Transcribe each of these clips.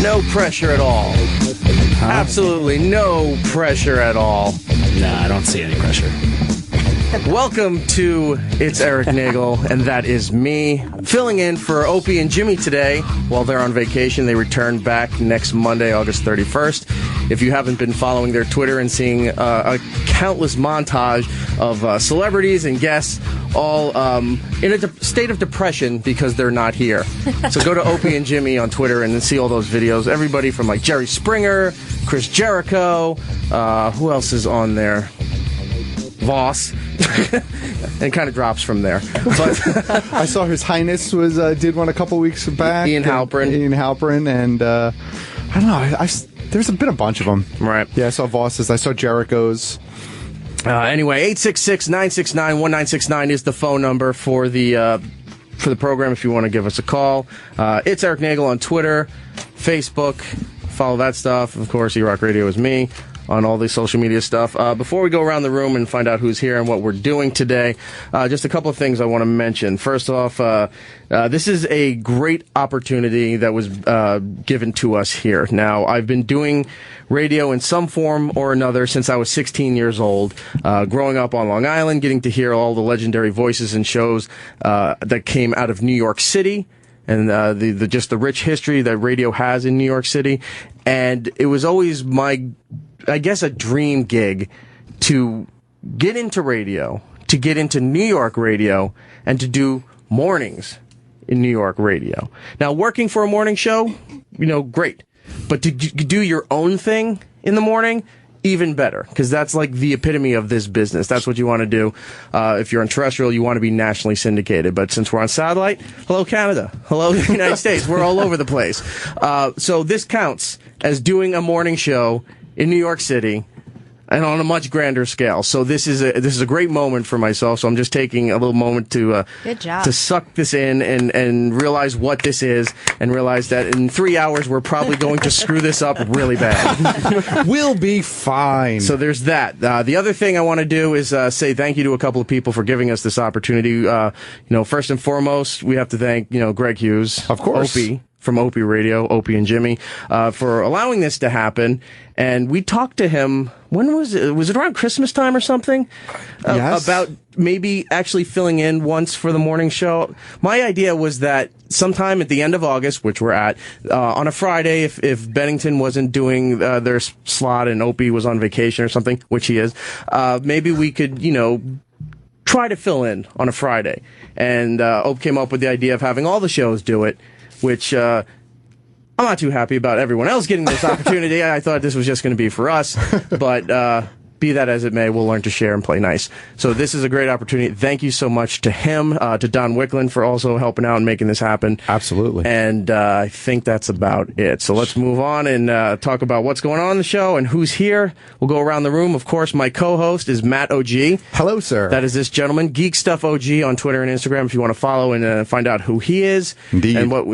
No pressure at all. Absolutely no pressure at all. No, I don't see any pressure. Welcome to It's Erik Nagel, and that is me, filling in for Opie and Jimmy today while they're on vacation. They return back next Monday, August 31st. If you haven't been following their Twitter and seeing a countless montage of celebrities and guests all in a state of depression because they're not here. So go to Opie and Jimmy on Twitter and see all those videos. Everybody from like Jerry Springer, Chris Jericho, who else is on there? Voss. And it kind of drops from there. But I saw His Highness was did one a couple weeks back. Ian Halperin, and I don't know. There's been a bunch of them. Right. Yeah, I saw Voss's. I saw Jericho's. Anyway, 866-969-1969 is the phone number for the program if you want to give us a call. It's Erik Nagel on Twitter, Facebook. Follow that stuff. Of course, E-Rock Radio is me on all the social media stuff. Before we go around the room and find out who's here and what we're doing today, just a couple of things I want to mention. First off, this is a great opportunity that was given to us here. Now, I've been doing radio in some form or another since I was 16 years old, growing up on Long Island, getting to hear all the legendary voices and shows that came out of New York City, and the rich history that radio has in New York City. And it was always I guess a dream gig to get into radio, to get into New York radio, and to do mornings in New York radio. Now, working for a morning show, great. But to do your own thing in the morning, even better, because that's like the epitome of this business. That's what you want to do. If you're on terrestrial, you want to be nationally syndicated. But since we're on satellite, hello Canada, hello United States, we're all over the place. So this counts as doing a morning show in New York City, and on a much grander scale. So this is a great moment for myself. So I'm just taking a little moment to good job, to suck this in and realize what this is, and realize that in 3 hours we're probably going to screw this up really bad. We'll be fine. So there's that. The other thing I want to do is say thank you to a couple of people for giving us this opportunity. First and foremost, we have to thank Greg Hughes, of course, Opie from Opie Radio, Opie and Jimmy, for allowing this to happen. And we talked to him, when was it? Was it around Christmas time or something? Yes. About maybe actually filling in once for the morning show. My idea was that sometime at the end of August, which we're at, on a Friday, if Bennington wasn't doing their slot and Opie was on vacation or something, which he is, maybe we could, try to fill in on a Friday. And Opie came up with the idea of having all the shows do it, which I'm not too happy about everyone else getting this opportunity. I thought this was just going to be for us, but be that as it may, we'll learn to share and play nice. So this is a great opportunity. Thank you so much to him, to Don Wickland for also helping out and making this happen. Absolutely. And I think that's about it. So let's move on and talk about what's going on in the show and who's here. We'll go around the room. Of course, my co-host is Matt OG. Hello, sir. That is this gentleman, Geek Stuff OG on Twitter and Instagram if you want to follow and find out who he is. Indeed. And what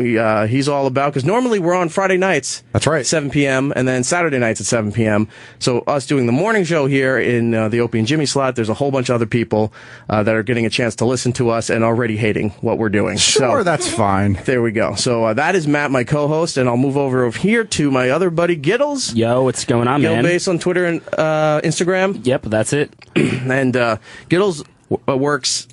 he's all about. Because normally we're on Friday nights. That's right. 7 p.m. and then Saturday nights at 7 p.m. So us doing the morning show here in the Opie and Jimmy slot, there's a whole bunch of other people that are getting a chance to listen to us and already hating what we're doing. Sure, so, that's fine. There we go. So that is Matt, my co-host, and I'll move over here to my other buddy, Giddles. Yo, what's going on, man? Gill on Twitter and Instagram. Yep, that's it. And Giddles works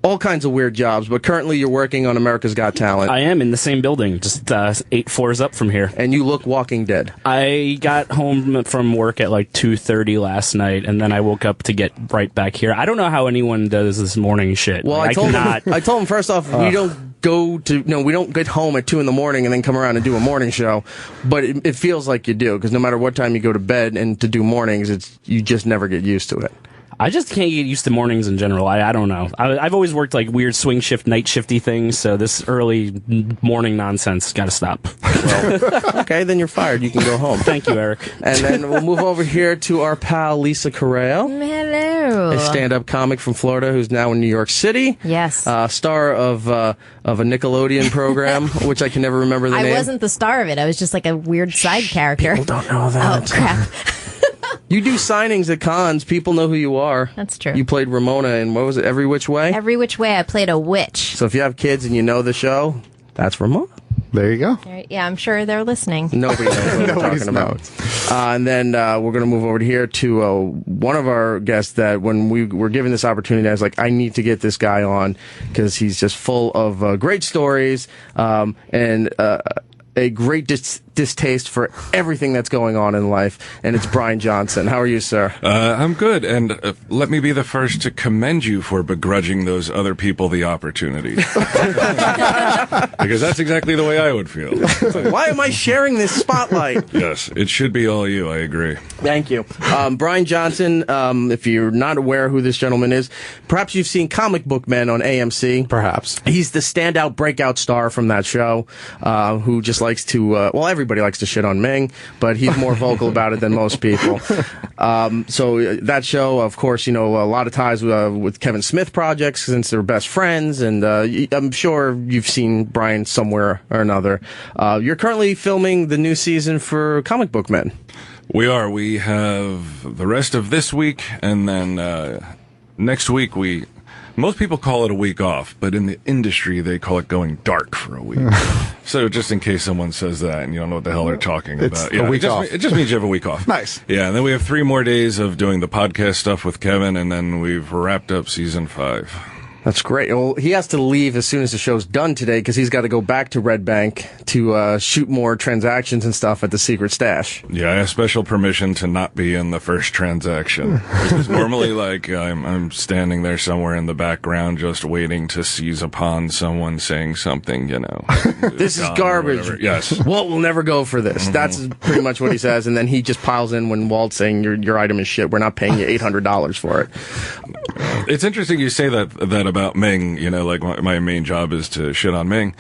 all kinds of weird jobs, but currently you're working on America's Got Talent. I am in the same building, just 8 floors up from here. And you look Walking Dead. I got home from work at like 2:30 last night, and then I woke up to get right back here. I don't know how anyone does this morning shit. Well, like, I told him first off, we don't get home at 2 a.m. and then come around and do a morning show, but it feels like you do, because no matter what time you go to bed and to do mornings, you just never get used to it. I just can't get used to mornings in general. I don't know. I've always worked like weird swing shift, night shifty things, so this early morning nonsense got to stop. Well, okay, then you're fired. You can go home. Thank you, Eric. And then we'll move over here to our pal Lisa Corral. Hello. A stand-up comic from Florida who's now in New York City. Yes. Star of a Nickelodeon program, which I can never remember the name. I wasn't the star of it. I was just like a weird side character. People don't know that. Oh, crap. You do signings at cons. People know who you are. That's true. You played Ramona in, what was it, Every Which Way? Every Which Way. I played a witch. So if you have kids and you know the show, that's Ramona. There you go. Yeah, I'm sure they're listening. Nobody knows what we're Nobody's talking about. And then we're going to move over here to one of our guests that when we were given this opportunity, I was like, I need to get this guy on because he's just full of great stories and a great distaste for everything that's going on in life, and it's Bryan Johnson. How are you, sir? I'm good, and let me be the first to commend you for begrudging those other people the opportunity. Because that's exactly the way I would feel. Why am I sharing this spotlight? Yes, it should be all you, I agree. Thank you. Bryan Johnson, if you're not aware who this gentleman is, perhaps you've seen Comic Book Men on AMC. Perhaps. He's the standout breakout star from that show, who just likes to, everybody likes to shit on Ming, but he's more vocal about it than most people. So that show, of course, a lot of ties with Kevin Smith projects since they're best friends, and I'm sure you've seen Bryan somewhere or another. You're currently filming the new season for Comic Book Men. We are. We have the rest of this week, and then next week most people call it a week off, but in the industry, they call it going dark for a week. So just in case someone says that and you don't know what the hell they're talking about. A week off. It just means you have a week off. Nice. Yeah, and then we have 3 more days of doing the podcast stuff with Kevin, and then we've wrapped up season 5. That's great. Well, he has to leave as soon as the show's done today because he's got to go back to Red Bank to shoot more transactions and stuff at the secret stash. Yeah, I have special permission to not be in the first transaction. Because normally, I'm standing there somewhere in the background just waiting to seize upon someone saying something, This is garbage. Yes. Walt will never go for this. That's pretty much what he says, and then he just piles in when Walt's saying your item is shit. We're not paying you $800 for it. It's interesting you say that about Ming, my main job is to shit on Ming.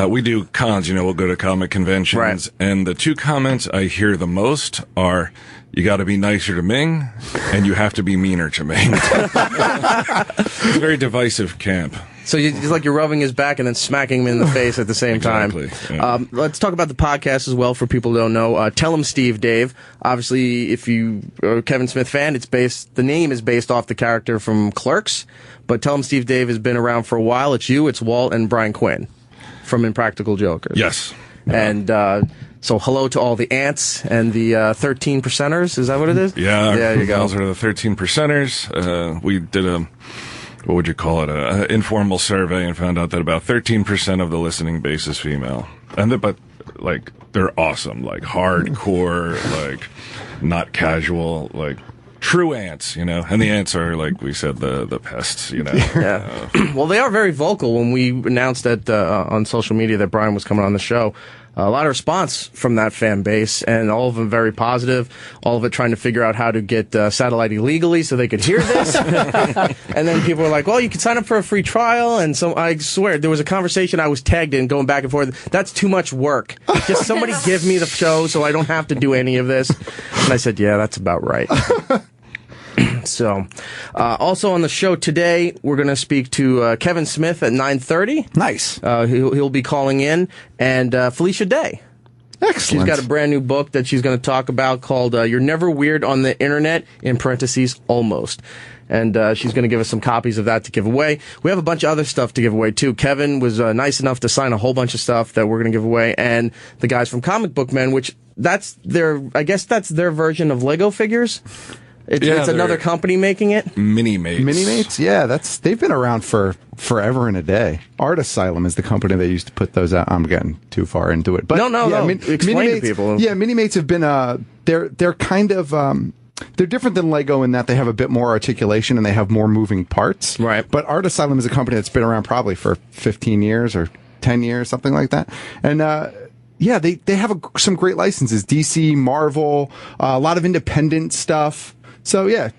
We do cons, we'll go to comic conventions, right. And the 2 comments I hear the most are, you got to be nicer to Ming, and you have to be meaner to Ming. It's a very divisive camp. So it's like you're rubbing his back and then smacking him in the face at the same Exactly, time. Yeah. Let's talk about the podcast as well for people who don't know. Tell him Steve Dave. Obviously, if you are a Kevin Smith fan, the name is based off the character from Clerks. But Tell him Steve Dave has been around for a while. It's you, it's Walt, and Brian Quinn from Impractical Jokers. Yes. And so hello to all the ants and the 13 percenters. Is that what it is? Yeah. There you go. Those are the 13 percenters. We did what would you call it, an informal survey, and found out that about 13% of the listening base is female. But they're awesome, hardcore, not casual, true ants, and the ants are, like we said, the pests, Yeah. Well, they are very vocal. When we announced that on social media that Bryan was coming on the show, a lot of response from that fan base, and all of them very positive, all of it trying to figure out how to get satellite illegally so they could hear this. And then people were like, well, you can sign up for a free trial. And so I swear, there was a conversation I was tagged in going back and forth. That's too much work. Just somebody give me the show so I don't have to do any of this. And I said, yeah, that's about right. So, also on the show today, we're going to speak to Kevin Smith at 9:30. Nice. He'll be calling in, and Felicia Day. Excellent. She's got a brand new book that she's going to talk about called You're Never Weird on the Internet, in parentheses, almost. And she's going to give us some copies of that to give away. We have a bunch of other stuff to give away, too. Kevin was nice enough to sign a whole bunch of stuff that we're going to give away. And the guys from Comic Book Men, which that's their version of Lego figures. It's another company making it. Mini-Mates. Yeah, they've been around for forever and a day. Art Asylum is the company that used to put those out. I'm getting too far into it, but no. Explain to people. Yeah, Mini-Mates have been they're kind of they're different than Lego in that they have a bit more articulation and they have more moving parts. Right. But Art Asylum is a company that's been around probably for 15 years or 10 years, something like that, and. Yeah, they have some great licenses. DC, Marvel, a lot of independent stuff. So, yeah,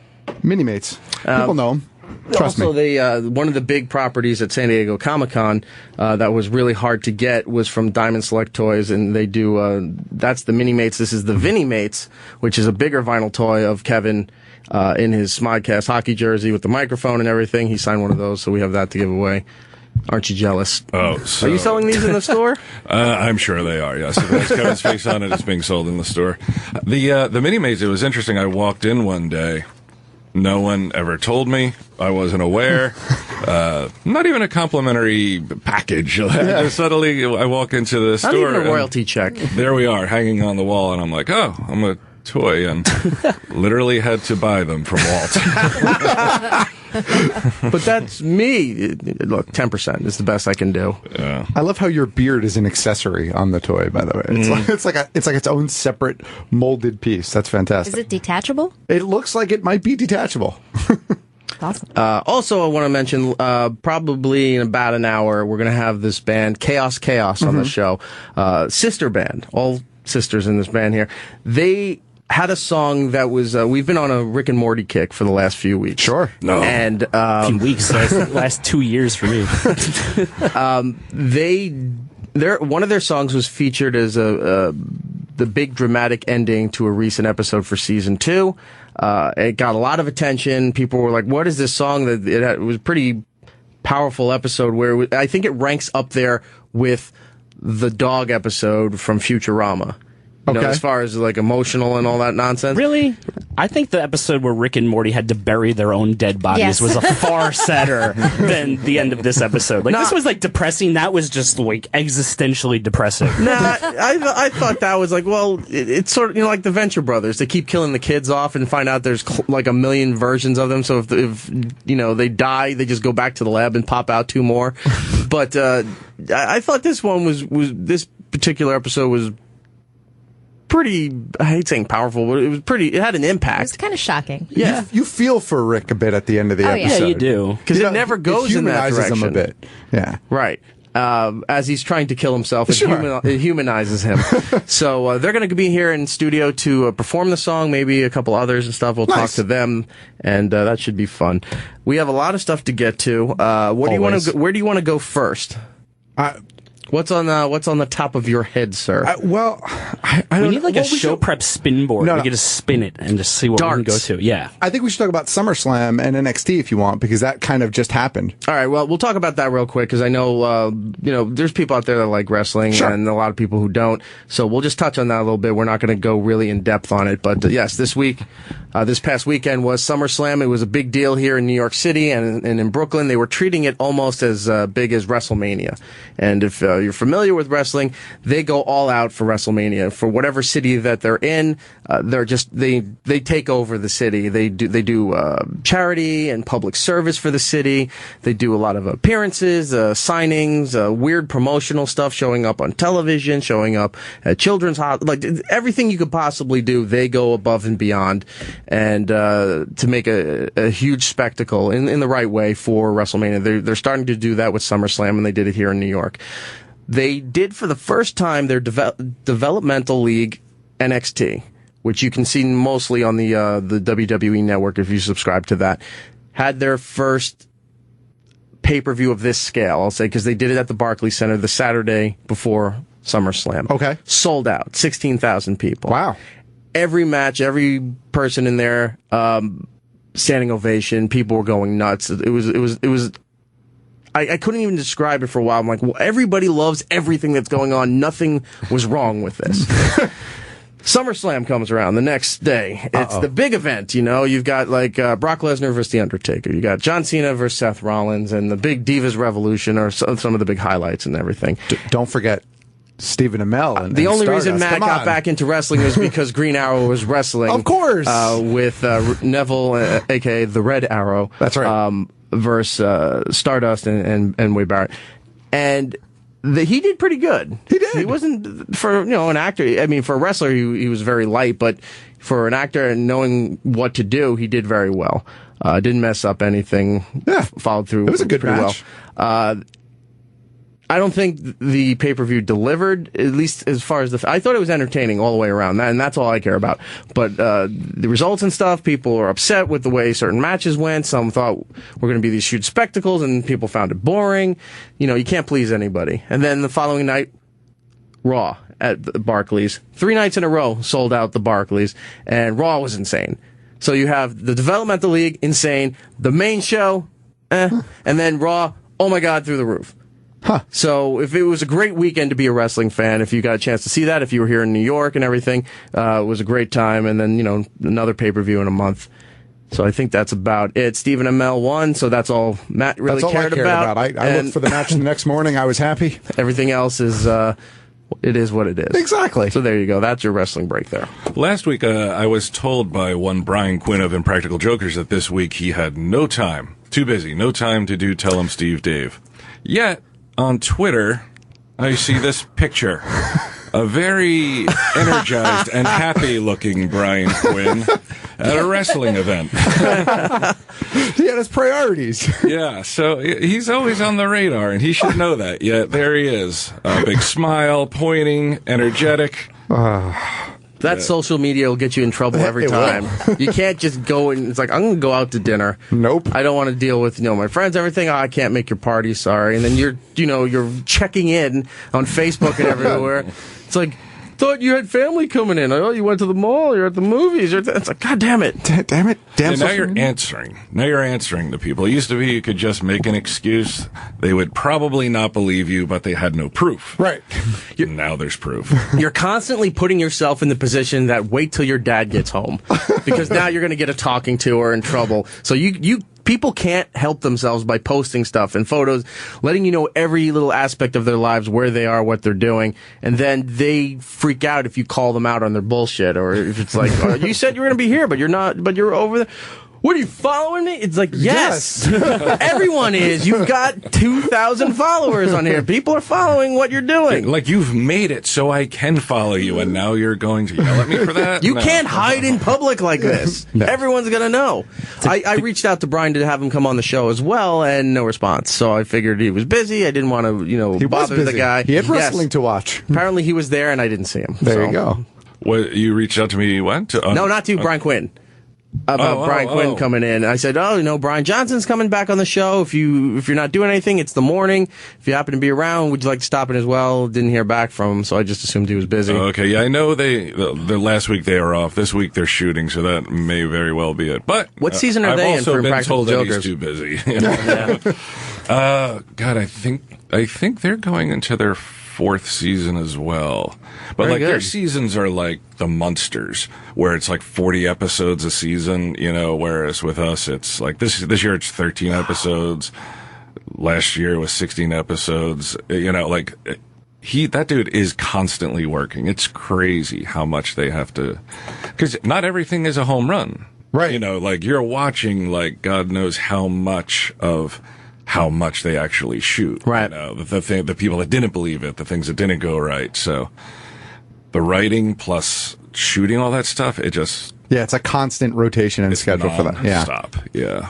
Mini-Mates. People know them. Trust me. Also, one of the big properties at San Diego Comic-Con that was really hard to get was from Diamond Select Toys, and they do, that's the Mini-Mates. This is the Vini-Mates, which is a bigger vinyl toy of Kevin in his Smodcast hockey jersey with the microphone and everything. He signed one of those, so we have that to give away. Aren't you jealous? Oh, so, are you selling these in the store? I'm sure they are. Yes, if it has Kevin's face on it, it's being sold in the store. The Mini-Mates. It was interesting. I walked in one day, No one ever told me. I wasn't aware. Not even a complimentary package. Just suddenly, I walk into the store. Not even a royalty check. There we are, hanging on the wall, and I'm like, oh, I'm a toy, and literally had to buy them from Walt. But that's me. Look, 10% is the best I can do. Yeah. I love how your beard is an accessory on the toy. By the way, it's like its own separate molded piece. That's fantastic. Is it detachable? It looks like it might be detachable. Awesome. Also, I want to mention, probably in about an hour, we're going to have this band, Chaos on the show. Sister band, all sisters in this band here. They had a song that was, we've been on a Rick and Morty kick for the last few weeks. Sure. No. And, A few weeks, last 2 years for me. One of their songs was featured as the big dramatic ending to a recent episode for season 2. It got a lot of attention. People were like, what is this song? It was a pretty powerful episode where I think it ranks up there with the dog episode from Futurama. You know, Okay. as far as like emotional and all that nonsense. Really? I think the episode where Rick and Morty had to bury their own dead bodies Yes. was a far sadder than the end of this episode. Like, this was like depressing. That was just like existentially depressing. Nah, I thought that was like, well, it's sort of, you know, like the Venture Brothers. They keep killing the kids off and find out there's like a million versions of them. So if you know, they die, they just go back to the lab and pop out 2 more. But I thought this one was this particular episode was pretty, I hate saying powerful, but it had an It was impact. kind of shocking. Yeah. You feel for Rick a bit at the end of the Oh, yeah. episode. Yeah, you do. Because it never goes in that humanizes direction. him a bit. Yeah. Right. As he's trying to kill himself, it humanizes him. So they're going to be here in studio to perform the song, maybe a couple others and stuff. We'll talk Nice. to them, and that should be fun. We have a lot of stuff to get to. Where do you want to go first? What's on the top of your head, sir? I don't We need like well, a show prep spin board. No, We no. could just spin it and just see what we can go Darts. to. Yeah. I think we should talk about SummerSlam and NXT if you want, because that kind of just happened. All right, well, we'll talk about that real quick because I know, there's people out there that like wrestling Sure. and a lot of people who don't. So we'll just touch on that a little bit. We're not going to go really in depth on it. But yes, this past weekend was SummerSlam. It was a big deal here in New York City and in Brooklyn. They were treating it almost as big as WrestleMania. And if you're familiar with wrestling, they go all out for WrestleMania. For whatever city that they're in, they take over the city. They do charity and public service for the city. They do a lot of appearances, signings, weird promotional stuff, showing up on television, showing up at children's like everything you could possibly do. They go above and beyond, and to make a huge spectacle in the right way for WrestleMania. They're starting to do that with SummerSlam, and they did it here in New York. They did for the first time their developmental league NXT, which you can see mostly on the WWE network if you subscribe to that, had their first pay-per-view of this scale, I'll say, because they did it at the Barclays Center the Saturday before SummerSlam. Okay. Sold out, 16,000 people. Wow. Every match, every person in there, standing ovation, people were going nuts. It was I couldn't even describe it for a while. I'm like, well, everybody loves everything that's going on. Nothing was wrong with this. SummerSlam comes around the next day. It's the big event, you know. You've got like Brock Lesnar versus The Undertaker. You got John Cena versus Seth Rollins, and the big Divas Revolution are some of the big highlights and everything. Don't forget Stephen Amell. And The only Stardust. reason Matt Come got on. back into wrestling was because Green Arrow was wrestling. Of course. With Neville, a.k.a. the Red Arrow. That's right. Versus Stardust and Wade Barrett. And he did pretty good. He did. He wasn't, for an actor, I mean, for a wrestler, he was very light, but for an actor and knowing what to do, he did very well. Didn't mess up anything. Yeah. Followed through. It was a good pretty match. well. I don't think the pay-per-view delivered, at least as far as I thought it was entertaining all the way around, and that's all I care about. But the results and stuff, people are upset with the way certain matches went. Some thought were going to be these huge spectacles, and people found it boring. You can't please anybody. And then the following night, Raw at the Barclays. 3 nights in a row sold out the Barclays, and Raw was insane. So you have the Developmental League, insane. The main show, and then Raw, oh my God, through the roof. Huh. So if it was a great weekend to be a wrestling fan, if you got a chance to see that, if you were here in New York and everything, it was a great time. And then, another pay-per-view in a month. So I think that's about it. Stephen Amell won, so that's all Matt really That's all cared I cared about. I And looked for the match the next morning. I was happy. everything else is, it is what it is. Exactly. So there you go. That's your wrestling break there. Last week, I was told by one Brian Quinn of Impractical Jokers that this week he had no time, too busy, no time to do Tell 'em Steve Dave. Yet, on Twitter, I see this picture. A very energized and happy-looking Brian Quinn at a wrestling event. He had his priorities. Yeah, so he's always on the radar, and he should know that. Yet there he is, a big smile, pointing, energetic. That social media will get you in trouble every It time. You can't just go and it's like, I'm going to go out to dinner. Nope. I don't want to deal with, my friends, everything. Oh, I can't make your party. Sorry. And then you're checking in on Facebook and everywhere. It's like, thought you had family coming in. Oh, you went to the mall. You're at the movies. It's like, God damn it. Damn it. Damn And now social you're media. answering. Now you're answering the people. It used to be you could just make an excuse. They would probably not believe you, but they had no proof. Right. Now there's proof. You're constantly putting yourself in the position that wait till your dad gets home. Because now you're going to get a talking to or in trouble. So people can't help themselves by posting stuff and photos, letting you know every little aspect of their lives, where they are, what they're doing, and then they freak out if you call them out on their bullshit, or if it's like, oh, you said you were going to be here, but you're not, but you're over there. What, are you following me? It's like, yes. Everyone is. You've got 2,000 followers on here. People are following what you're doing. Like, you've made it so I can follow you, and now you're going to yell at me for that? You No. can't hide in public like this. No. Everyone's going to know. I reached out to Brian to have him come on the show as well, and no response. So I figured he was busy. I didn't want to, He was bother busy. the guy. He had wrestling Yes. to watch. Apparently he was there, and I didn't see him. There So- you go. What, you reached out to me when? No, not to Brian Quinn. About Brian Quinn coming in. I said, Bryan Johnson's coming back on the show. If you're not doing anything, it's the morning. If you happen to be around, would you like to stop in as well? Didn't hear back from him, so I just assumed he was busy. Okay, yeah, I know the last week they were off. This week they're shooting, so that may very well be it. But What season are I've they in also for been Impractical told that Jokers? he's too busy. God, I think they're going into their fourth season as well. But Very their good. seasons are like the Munsters, where it's like 40 episodes a season, whereas with us it's like this year it's 13 episodes. Last year was 16 episodes. That dude is constantly working. It's crazy how much they have to, because not everything is a home run. Right. You're watching God knows how much they actually shoot. Right. The people that didn't believe it, the things that didn't go right. So the writing plus shooting all that stuff, it's a constant rotation and schedule for that. Yeah. Stop. Yeah.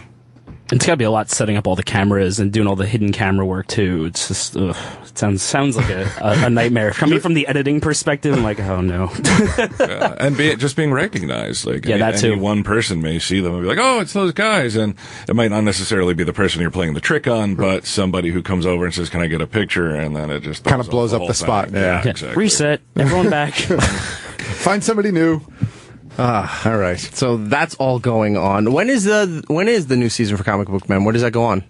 It's got to be a lot setting up all the cameras and doing all the hidden camera work too. It's just it sounds like a nightmare. Coming from the editing perspective, I'm like, oh no. And just being recognized. That too. Any one person may see them and be like, oh, it's those guys. And it might not necessarily be the person you're playing the trick on, but somebody who comes over and says, can I get a picture? And then it just Kind of blows up whole the spot. thing. Yeah. Exactly. Reset. Everyone back. Find somebody new. All right. So that's all going on. When is the new season for Comic Book Men? When does that go on?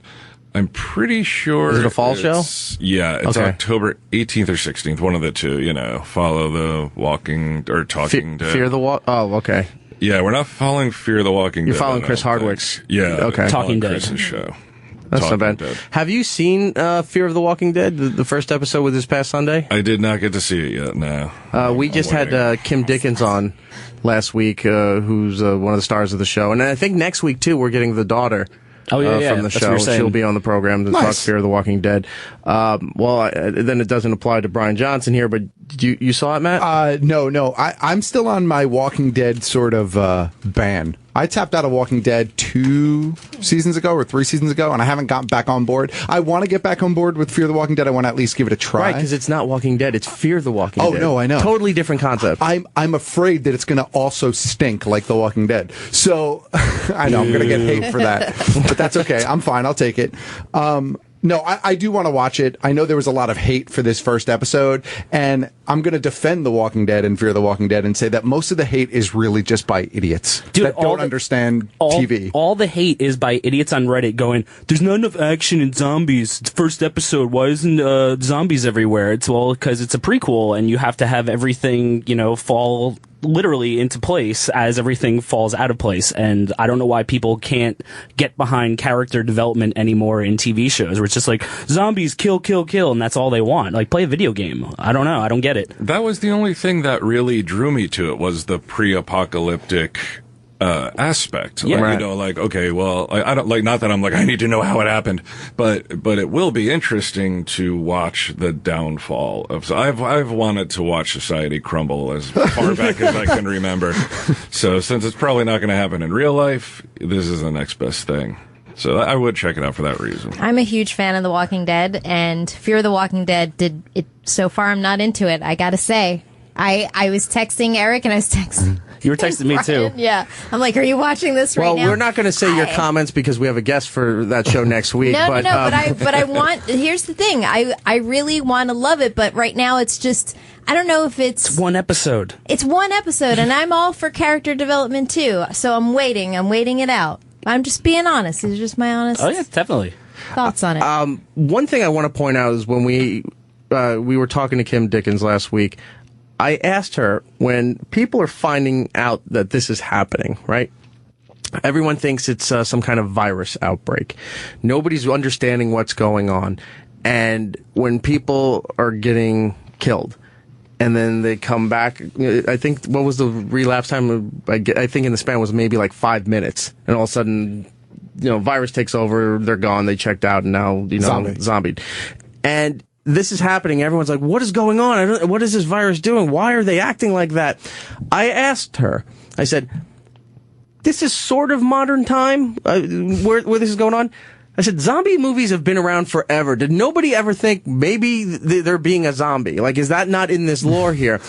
I'm pretty sure. Is it a fall show? Yeah, it's Okay. October 18th or 16th, one of the two. Follow the Walking or Talking Dead. Fear the Walk. Oh, okay. Yeah, we're not following Fear the Walking You're Dead. following I Chris don't think. Hardwick's. Yeah, Okay. following Talking Dead. Chris's show. That's Talking not bad. Dead. Have you seen Fear of the Walking Dead, the first episode with this past Sunday? I did not get to see it yet. No. We just I'm had waiting. Kim Dickens on last week, who's one of the stars of the show, and I think next week too we're getting the daughter. Oh, yeah, from the that's what show. you're saying. She'll be on the program to talk Nice. Fear of the Walking Dead. Then it doesn't apply to Bryan Johnson here, but you saw it, Matt? No. I'm still on my Walking Dead sort of ban. I tapped out of Walking Dead 2 seasons ago or 3 seasons ago, and I haven't gotten back on board. I want to get back on board with Fear the Walking Dead. I want to at least give it a try. Right, because it's not Walking Dead; it's Fear the Walking Oh, Dead. no, I know. Totally different concept. I'm afraid that it's going to also stink like The Walking Dead. So I know I'm going to get hate for that, but that's okay. I'm fine. I'll take it. No, I do want to watch it. I know there was a lot of hate for this first episode, and I'm going to defend The Walking Dead and Fear the Walking Dead and say that most of the hate is really just by idiots Dude, that all don't the- understand TV. All the hate is by idiots on Reddit going, there's not enough action in zombies. It's the first episode. Why isn't zombies everywhere? It's because it's a prequel and you have to have everything, fall literally into place as everything falls out of place. And I don't know why people can't get behind character development anymore in TV shows, where it's just like zombies kill, kill, kill, and that's all they want. Like, play a video game. I don't know. I don't get it. That was the only thing that really drew me to it, was the pre-apocalyptic aspect. Yeah. Like, Right. you know, like, okay, well, I don't like, not that I'm like, I need to know how it happened, but it will be interesting to watch the downfall of, so I've wanted to watch society crumble as far back as I can remember. So since it's probably not going to happen in real life, this is the next best thing. So I would check it out for that reason. I'm a huge fan of The Walking Dead, and Fear the Walking Dead did it. So far, I'm not into it. I gotta say, I was texting Eric, and I was texting. You were texting me too. Brian. Yeah, I'm like, are you watching this right Well, now? we're not going to say your comments because we have a guest for that show next week. No, but, but I want. Here's the thing. I really want to love it, but right now it's just. I don't know if It's one episode. It's one episode, and I'm all for character development too. So I'm waiting. I'm waiting it out. I'm just being honest. These are just my honest Oh yeah, definitely. thoughts on it. One thing I want to point out is when we were talking to Kim Dickens last week, I asked her, when people are finding out that this is happening, right? Everyone thinks it's some kind of virus outbreak. Nobody's understanding what's going on. And when people are getting killed, and then they come back, I think, what was the relapse time? I think in the span was maybe like 5 minutes. And all of a sudden, virus takes over, they're gone, they checked out, and now, zombied. And this is happening. Everyone's like, what is going on? What is this virus doing? Why are they acting like that? I asked her, I said, this is sort of modern time where this is going on. I said, zombie movies have been around forever. Did nobody ever think maybe they're being a zombie? Like, is that not in this lore here?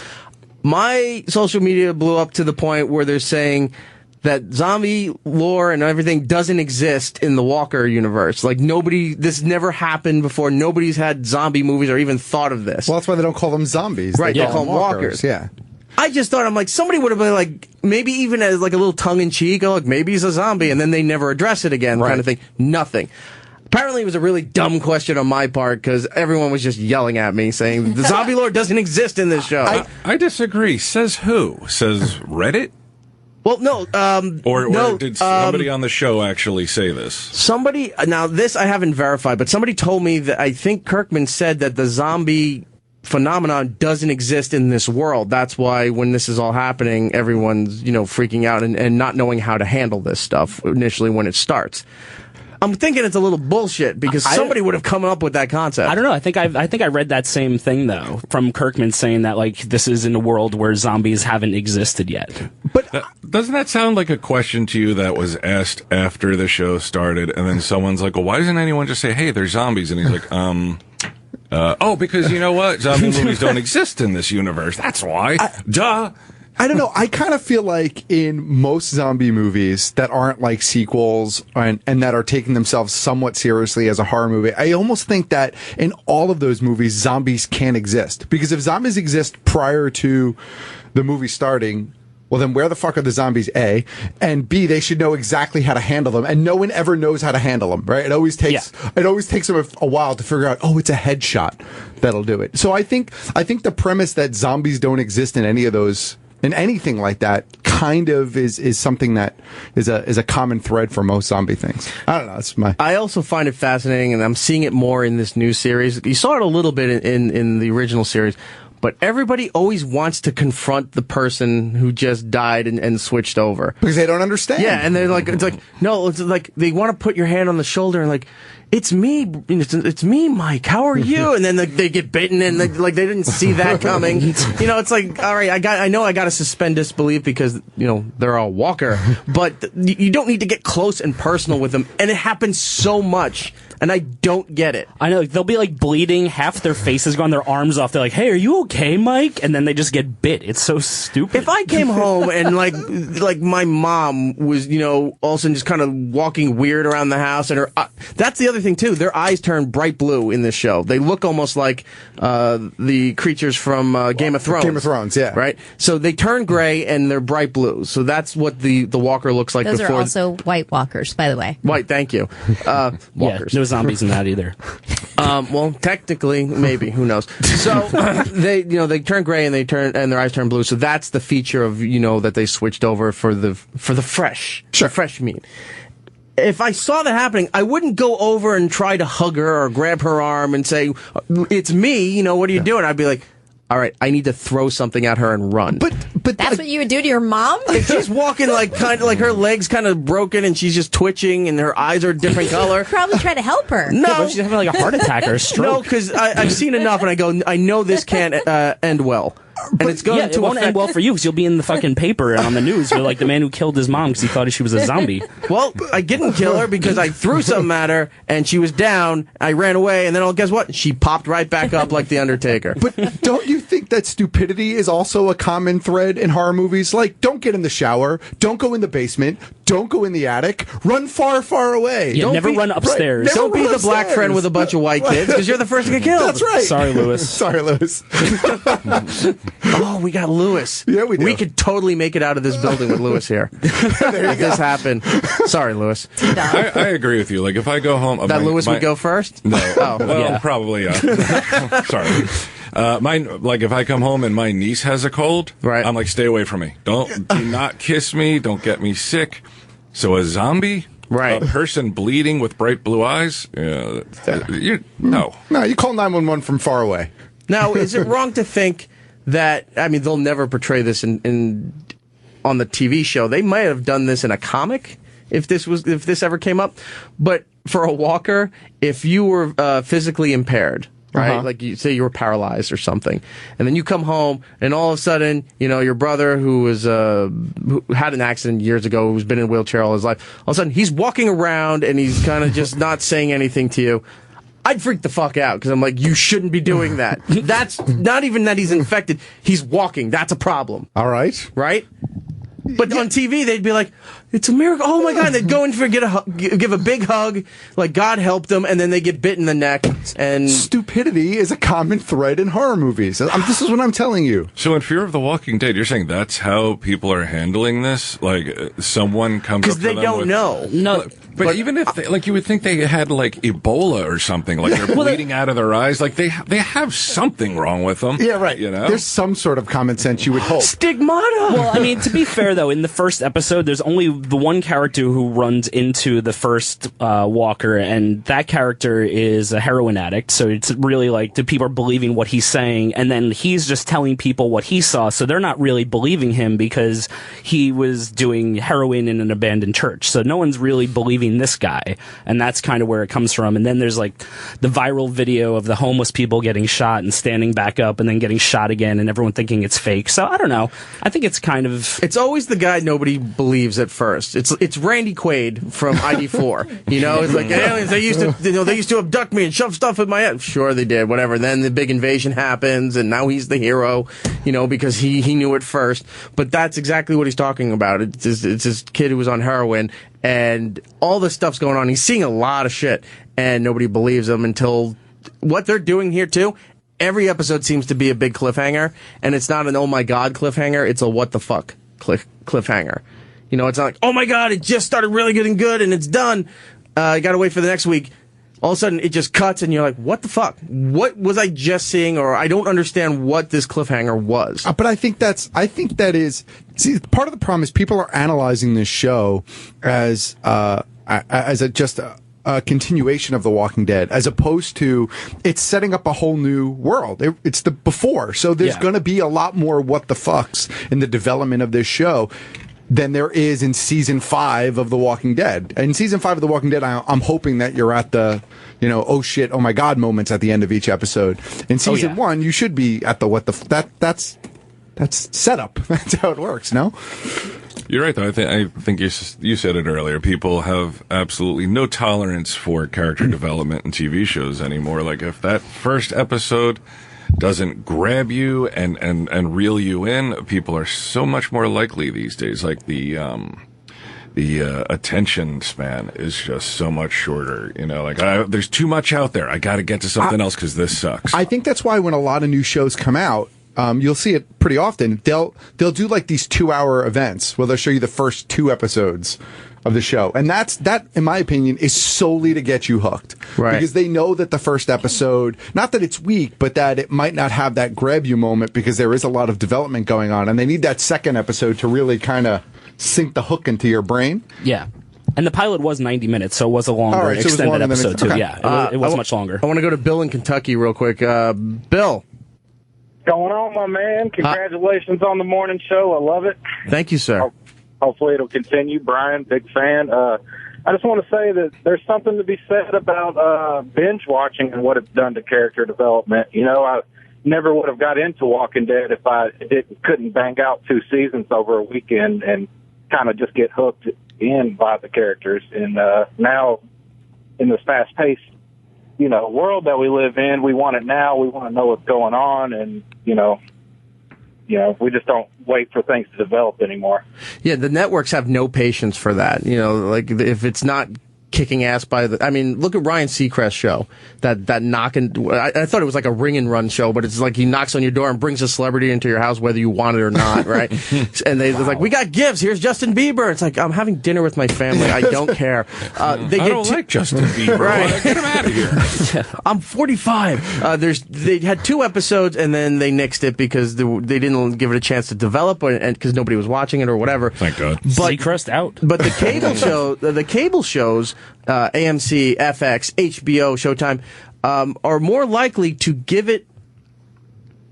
My social media blew up to the point where they're saying that zombie lore and everything doesn't exist in the Walker universe. Like, this never happened before. Nobody's had zombie movies or even thought of this. Well, that's why they don't call them zombies. Right, they call them walkers. Yeah. I just thought, I'm like, somebody would have been like, maybe even as like a little tongue-in-cheek, like, maybe he's a zombie, and then they never address it again, kind of thing. Nothing. Apparently it was a really dumb question on my part, because everyone was just yelling at me, saying, the zombie lore doesn't exist in this show. I disagree. Says who? Says Reddit? Well, no. Or did somebody on the show actually say this? Somebody, now this I haven't verified, but somebody told me that I think Kirkman said that the zombie phenomenon doesn't exist in this world. That's why when this is all happening, everyone's, freaking out and not knowing how to handle this stuff initially when it starts. I'm thinking it's a little bullshit because somebody would have come up with that concept. I don't know. I think I read that same thing though from Kirkman, saying that like this is in a world where zombies haven't existed yet. But doesn't that sound like a question to you that was asked after the show started, and then someone's like, "Well, why doesn't anyone just say, hey, they're zombies?" And he's like, because you know what? Zombie movies don't exist in this universe. That's why. Duh. I don't know. I kind of feel like in most zombie movies that aren't like sequels and that are taking themselves somewhat seriously as a horror movie, I almost think that in all of those movies, zombies can't exist. Because if zombies exist prior to the movie starting, well, then where the fuck are the zombies, A? And B, they should know exactly how to handle them. And no one ever knows how to handle them, right? It always takes them a while to figure out, oh, it's a headshot that'll do it. So I think the premise that zombies don't exist in any of those, in anything like that, kind of is something that is a common thread for most zombie things. I don't know. It's I also find it fascinating, and I'm seeing it more in this new series. You saw it a little bit in the original series, but everybody always wants to confront the person who just died and switched over. Because they don't understand. Yeah, and they're like, it's like they want to put your hand on the shoulder and like, it's me, Mike. How are you? And then they get bitten, and they didn't see that coming. It's like, all right, I know I got to suspend disbelief because they're a walker, but you don't need to get close and personal with them. And it happens so much, and I don't get it. I know they'll be like bleeding, half their face is gone, their arms off. They're like, "Hey, are you okay, Mike?" And then they just get bit. It's so stupid. If I came home and like my mom was all of a sudden just kind of walking weird around the house, and that's the other thing thing too. Their eyes turn bright blue in this show. They look almost like the creatures from Game of Thrones. Game of Thrones, yeah. Right. So they turn gray and they're bright blue. So that's what the walker looks like. Those before. are also white walkers, by the way. White. Thank you. Walkers. Yeah, no zombies in that either. Well, technically, maybe. Who knows? So they turn gray and their eyes turn blue. So that's the feature of that they switched over for the fresh, fresh meat. If I saw that happening, I wouldn't go over and try to hug her or grab her arm and say, "It's me." What are you doing? I'd be like, "All right, I need to throw something at her and run." But That's what you would do to your mom? if she's walking kind of like her legs kind of broken and she's just twitching and her eyes are a different color. Probably try to help her. No, What if she's having like a heart attack or a stroke? no, because I've seen enough and I go, I know this can't end well. And it's going Yeah, to it won't affect. end well for you because you'll be in the fucking paper and on the news. You're like the man who killed his mom because he thought she was a zombie. Well, I didn't kill her because I threw something at her and she was down. I ran away and then guess what? She popped right back up like the Undertaker. But don't you think that stupidity is also a common thread in horror movies? Like, don't get in the shower, don't go in the basement, don't go in the attic, run far, far away. Yeah, never run upstairs. Right, Don't be never the black upstairs. friend with a bunch of white kids because you're the first to get killed. That's right. Sorry, Lewis. Sorry, Lewis. Oh, we got Lewis. Yeah, we do. We could totally make it out of this building with Lewis here. If this happened. Sorry, Lewis. I agree with you. Like, if I go home... That Lewis would go first? No. Oh, well, yeah. probably, yeah. Sorry. If I come home and my niece has a cold, Right. I'm like, stay away from me. Do not kiss me. Don't get me sick. So a zombie... Right. A person bleeding with bright blue eyes? No. No, you call 911 from far away. Now, is it wrong to think that, they'll never portray this on the TV show. They might have done this in a comic if this ever came up. But for a walker, if you were physically impaired, right? Like you say you were paralyzed or something, and then you come home and all of a sudden, your brother who had an accident years ago, who's been in a wheelchair all his life, all of a sudden he's walking around and he's kind of just not saying anything to you. I'd freak the fuck out because I'm like, you shouldn't be doing that. That's not even that he's infected. He's walking. That's a problem. All right. Right? But on TV, they'd be like, it's a miracle. Oh my God. And they'd go in for give a big hug, like God helped them, and then they get bit in the neck. And Stupidity is a common thread in horror movies. This is what I'm telling you. So in Fear of the Walking Dead, you're saying that's how people are handling this? Like, someone comes up because to they them don't with, know. No. But even if they, you would think they had like Ebola or something, like they're bleeding out of their eyes, like they have something wrong with them. Yeah, right. There's There's some sort of common sense you would hope. Stigmata. Well, to be fair, though, in the first episode, there's only the one character who runs into the first walker, and that character is a heroin addict. So it's really like, the people are believing what he's saying, and then he's just telling people what he saw, so they're not really believing him because he was doing heroin in an abandoned church. So no one's really believing this guy, and that's kind of where it comes from. And then there's like the viral video of the homeless people getting shot and standing back up and then getting shot again, and everyone thinking it's fake. So I don't know. I think it's kind of... It's always the guy nobody believes at first. It's Randy Quaid from ID4. It's like aliens. They used to abduct me and shove stuff in my head. Sure, they did. Whatever. Then the big invasion happens, and now he's the hero. Because he knew it first. But that's exactly what he's talking about. It's this kid who was on heroin, and all this stuff's going on. He's seeing a lot of shit, and nobody believes him until what they're doing here too. Every episode seems to be a big cliffhanger, and it's not an oh my god cliffhanger. It's a what the fuck cliffhanger. It's not like, oh my god, it just started really getting good and it's done. You gotta wait for the next week. All of a sudden, it just cuts, and you're like, what the fuck? What was I just seeing? Or I don't understand what this cliffhanger was. But I think that is, see, part of the problem is people are analyzing this show as just a continuation of The Walking Dead, as opposed to it's setting up a whole new world. It's the before. So there's going to be a lot more what the fucks in the development of this show than there is in season 5 of The Walking Dead. In season 5 of The Walking Dead, I'm hoping that you're at the, oh shit, oh my god moments at the end of each episode. In season 1, you should be at the that's setup. That's how it works, no? You're right, though. I think you said it earlier. People have absolutely no tolerance for character development in TV shows anymore. Like, if that first episode doesn't grab you and reel you in, people are so much more likely these days. Like the the attention span is just so much shorter. You know, like there's too much out there. I got to get to something else because this sucks. I think that's why when a lot of new shows come out, you'll see it pretty often. They'll do like these 2-hour events where they'll show you the first 2 episodes of the show. And that, in my opinion, is solely to get you hooked. Right. Because they know that the first episode, not that it's weak, but that it might not have that grab you moment because there is a lot of development going on. And they need that second episode to really kind of sink the hook into your brain. Yeah. And the pilot was 90 minutes, so it was a longer, extended episode, too. Okay. Yeah, it was much longer. I want to go to Bill in Kentucky real quick. Bill. Going on, my man. Congratulations on the morning show. I love it. Thank you, sir. Hopefully it'll continue. Brian, big fan. I just want to say that there's something to be said about binge watching and what it's done to character development. You know, I never would have got into Walking Dead if I couldn't bang out 2 seasons over a weekend and kind of just get hooked in by the characters. And now, in this fast-paced, world that we live in, we want it now. We want to know what's going on, and we just don't wait for things to develop anymore. Yeah, the networks have no patience for that. Like if it's not kicking ass look at Ryan Seacrest's show. That knocking. I thought it was like a ring and run show, but it's like he knocks on your door and brings a celebrity into your house whether you want it or not, right? And they're like, we got gifts. Here's Justin Bieber. It's like, I'm having dinner with my family. I don't care. I don't like Justin Bieber. Right. Get him out of here. I'm 45. They had 2 episodes and then they nixed it because they didn't give it a chance to develop, and because nobody was watching it or whatever. Thank God. But Seacrest out. But the cable shows. AMC, FX, HBO, Showtime, are more likely to give it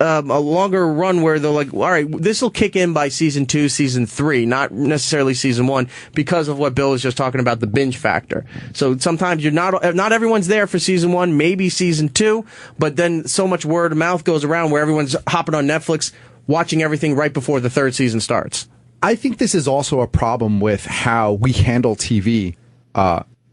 a longer run where they're like, all right, this will kick in by season 2, season 3, not necessarily season 1, because of what Bill was just talking about, the binge factor. So sometimes not everyone's there for season 1, maybe season 2, but then so much word of mouth goes around where everyone's hopping on Netflix, watching everything right before the 3rd season starts. I think this is also a problem with how we handle TV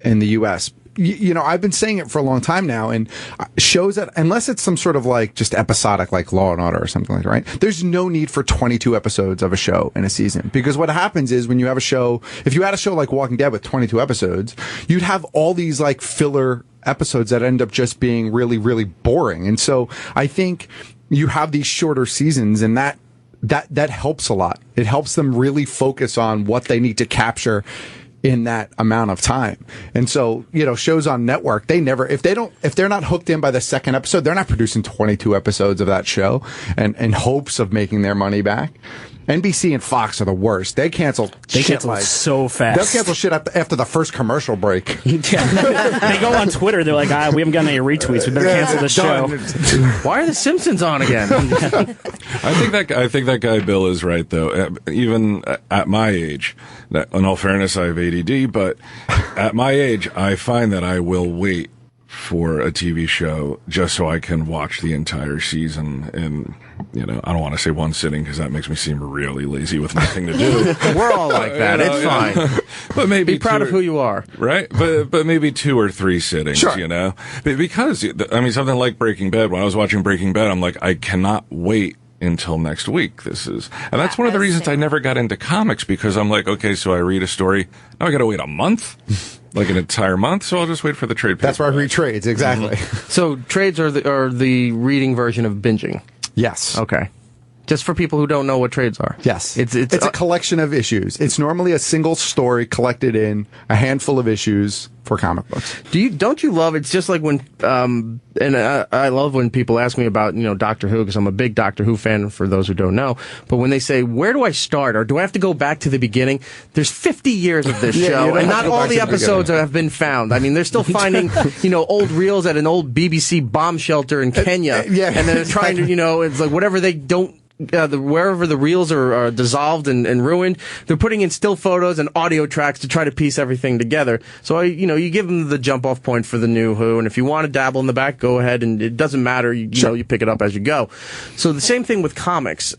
in the U.S. I've been saying it for a long time now, and shows that unless it's some sort of like just episodic, like Law and Order or something like that, right? There's no need for 22 episodes of a show in a season, because what happens is when you have a show, if you had a show like Walking Dead with 22 episodes, you'd have all these like filler episodes that end up just being really, really boring. And so I think you have these shorter seasons, and that helps a lot. It helps them really focus on what they need to capture in that amount of time. And so, shows on network, if they're not hooked in by the 2nd episode, they're not producing 22 episodes of that show and in hopes of making their money back. NBC and Fox are the worst. They cancel so fast. They'll cancel shit after the first commercial break. They go on Twitter. They're like, we haven't gotten any retweets. We better cancel the show. Why are the Simpsons on again? I think that guy Bill is right, though. Even at my age, in all fairness, I have ADD, but at my age, I find that I will wait for a TV show just so I can watch the entire season in, I don't want to say one sitting because that makes me seem really lazy with nothing to do. We're all like that. It's fine. But maybe be proud of who you are. Right? But maybe 2 or 3 sittings, sure. Because, something like Breaking Bad, when I was watching Breaking Bad, I'm like, I cannot wait until next week. And that's one of the reasons I never got into comics, because I'm like, okay, so I read a story. Now I got to wait a month? Like an entire month, so I'll just wait for the trade. That's where I read trades, exactly. Mm-hmm. So trades are the reading version of binging. Yes. Okay. Just for people who don't know what trades are. Yes. It's a collection of issues. It's normally a single story collected in a handful of issues for comic books. Don't you love, it's just like when, and I love when people ask me about, Doctor Who, because I'm a big Doctor Who fan, for those who don't know, but when they say, where do I start, or do I have to go back to the beginning? There's 50 years of this show, and not all the episodes have been found. I mean, they're still finding, old reels at an old BBC bomb shelter in Kenya, and then they're trying to, it's like whatever they don't, wherever the reels are dissolved and ruined, they're putting in still photos and audio tracks to try to piece everything together. So you give them the jump off point for the new Who, and if you want to dabble in the back, go ahead, and it doesn't matter. You pick it up as you go. So the same thing with comics,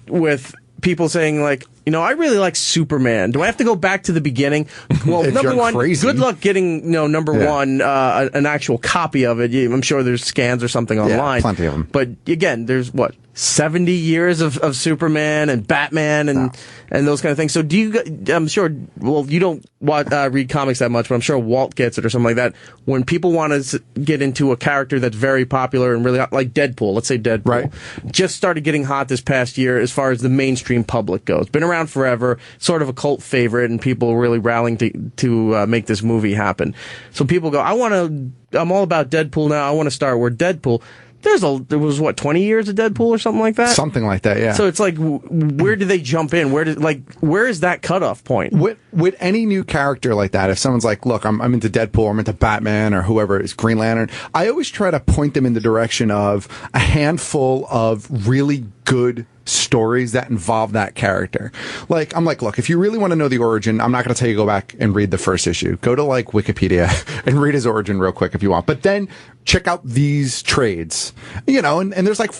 with people saying like, I really like Superman. Do I have to go back to the beginning? Well, number one, good luck getting, number one, an actual copy of it. I'm sure there's scans or something online. Plenty of them. But again, there's 70 years of Superman and Batman and those kind of things. So do you, I'm sure, well, you don't read comics that much, but I'm sure Walt gets it or something like that. When people want to get into a character that's very popular and really hot, like Deadpool, let's say Deadpool, right, just started getting hot this past year as far as the mainstream public goes. Been around forever, sort of a cult favorite, and people really rallying to make this movie happen. So people go, I'm all about Deadpool now. I want to start where Deadpool. There was what, 20 years of Deadpool or something like that? Something like that, yeah. So it's like, where do they jump in? Where is that cutoff point? With any new character like that, if someone's like, look, I'm into Deadpool, I'm into Batman, or whoever is Green Lantern, I always try to point them in the direction of a handful of really good stories that involve that character. Like, I'm like, look, if you really want to know the origin, I'm not going to tell you go back and read the first issue. Go to like Wikipedia and read his origin real quick if you want. But then check out these trades, and there's like,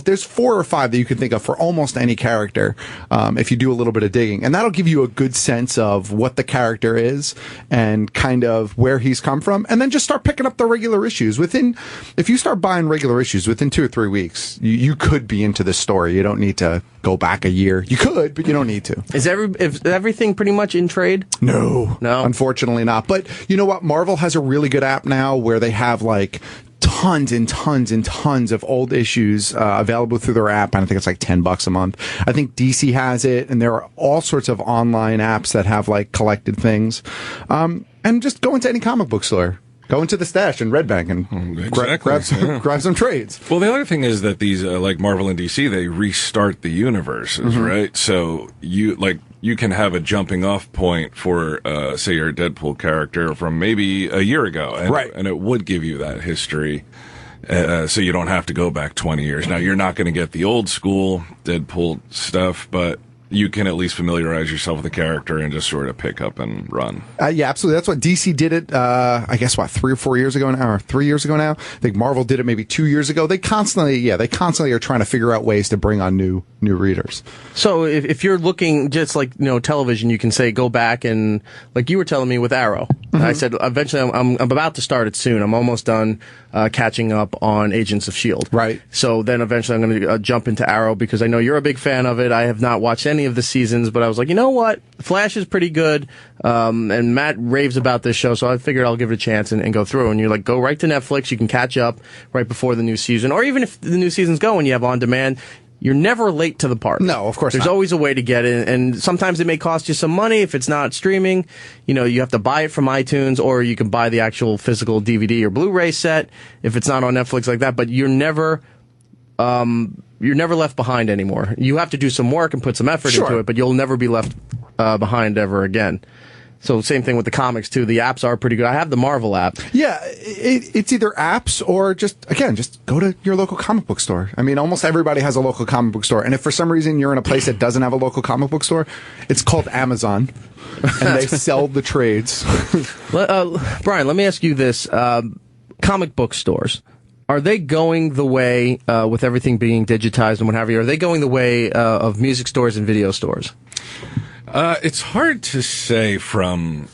there's 4 or 5 that you can think of for almost any character, if you do a little bit of digging. And that'll give you a good sense of what the character is and kind of where he's come from. And then just start picking up the regular issues. If you start buying regular issues within 2 or 3 weeks, you could be into this story. You don't need to go back a year. You could, but you don't need to. Is everything pretty much in trade? No, unfortunately not. But you know what? Marvel has a really good app now where they have like tons and tons and tons of old issues available through their app, and I think it's like $10 a month. I think DC has it, and there are all sorts of online apps that have like collected things. And just go into any comic book store. Go into the stash in Red Bank and grab some trades. Well, the other thing is that these, like Marvel and DC, they restart the universes, right? So you can have a jumping off point for, say, your Deadpool character from maybe a year ago. And it would give you that history. So you don't have to go back 20 years. Now, you're not going to get the old school Deadpool stuff, but you can at least familiarize yourself with the character and just sort of pick up and run. Yeah, absolutely. That's what DC did it, I guess, 3 or 4 years ago now, or 3 years ago now. I think Marvel did it maybe 2 years ago. They constantly are trying to figure out ways to bring on new readers. So if you're looking just like, television, you can say, go back and, like you were telling me with Arrow. I said, eventually I'm about to start it soon. I'm almost done catching up on Agents of S.H.I.E.L.D. Right. So then eventually I'm going to jump into Arrow because I know you're a big fan of it. I have not watched any of the seasons, but I was like, you know what? Flash is pretty good. And Matt raves about this show, so I figured I'll give it a chance and go through. And you're like, go right to Netflix. You can catch up right before the new season. Or even if the new season's going, you have on demand. You're never late to the party. No, of course There's not. always a way to get it, and sometimes it may cost you some money if it's not streaming. You have to buy it from iTunes, or you can buy the actual physical DVD or Blu-ray set if it's not on Netflix like that. But you're never left behind anymore. You have to do some work and put some effort into it, but you'll never be left behind ever again. So same thing with the comics too. The apps are pretty good. I have the Marvel app. Yeah, it's either apps or just go to your local comic book store. I mean, almost everybody has a local comic book store. And if for some reason you're in a place that doesn't have a local comic book store, it's called Amazon. And they sell the trades. Brian, let me ask you this. Comic book stores, are they going the way, with everything being digitized and what have you, are they going the way of music stores and video stores? It's hard to say from,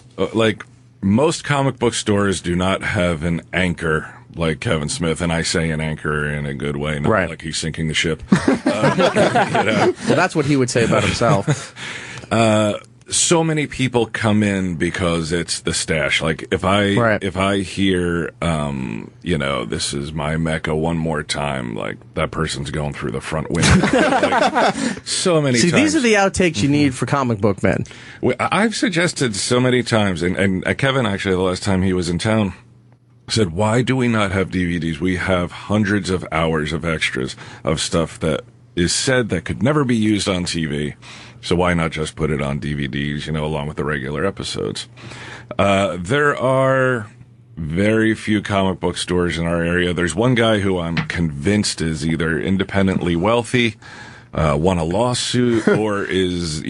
most comic book stores do not have an anchor like Kevin Smith, and I say an anchor in a good way, not like he's sinking the ship. Well, that's what he would say about himself. So many people come in because it's the stash. Like if I hear, this is my Mecca one more time, like that person's going through the front window. So many times. See, these are the outtakes you need for comic book men. I've suggested so many times, and Kevin actually the last time he was in town said, why do we not have DVDs? We have hundreds of hours of extras of stuff that is said that could never be used on TV. So why not just put it on DVDs, along with the regular episodes? There are very few comic book stores in our area. There's one guy who I'm convinced is either independently wealthy, won a lawsuit, or is,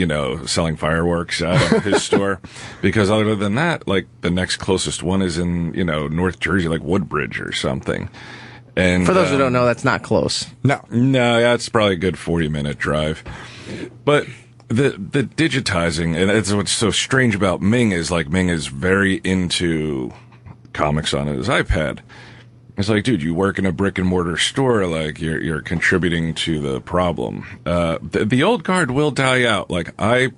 selling fireworks out of his store. Because other than that, like the next closest one is in, North Jersey, like Woodbridge or something. And for those who don't know, that's not close. No, that's probably a good 40-minute drive. But the digitizing, and it's what's so strange about Ming is very into comics on his iPad. It's like, dude, you work in a brick and mortar store, like you're contributing to the problem. The old guard will die out. Like I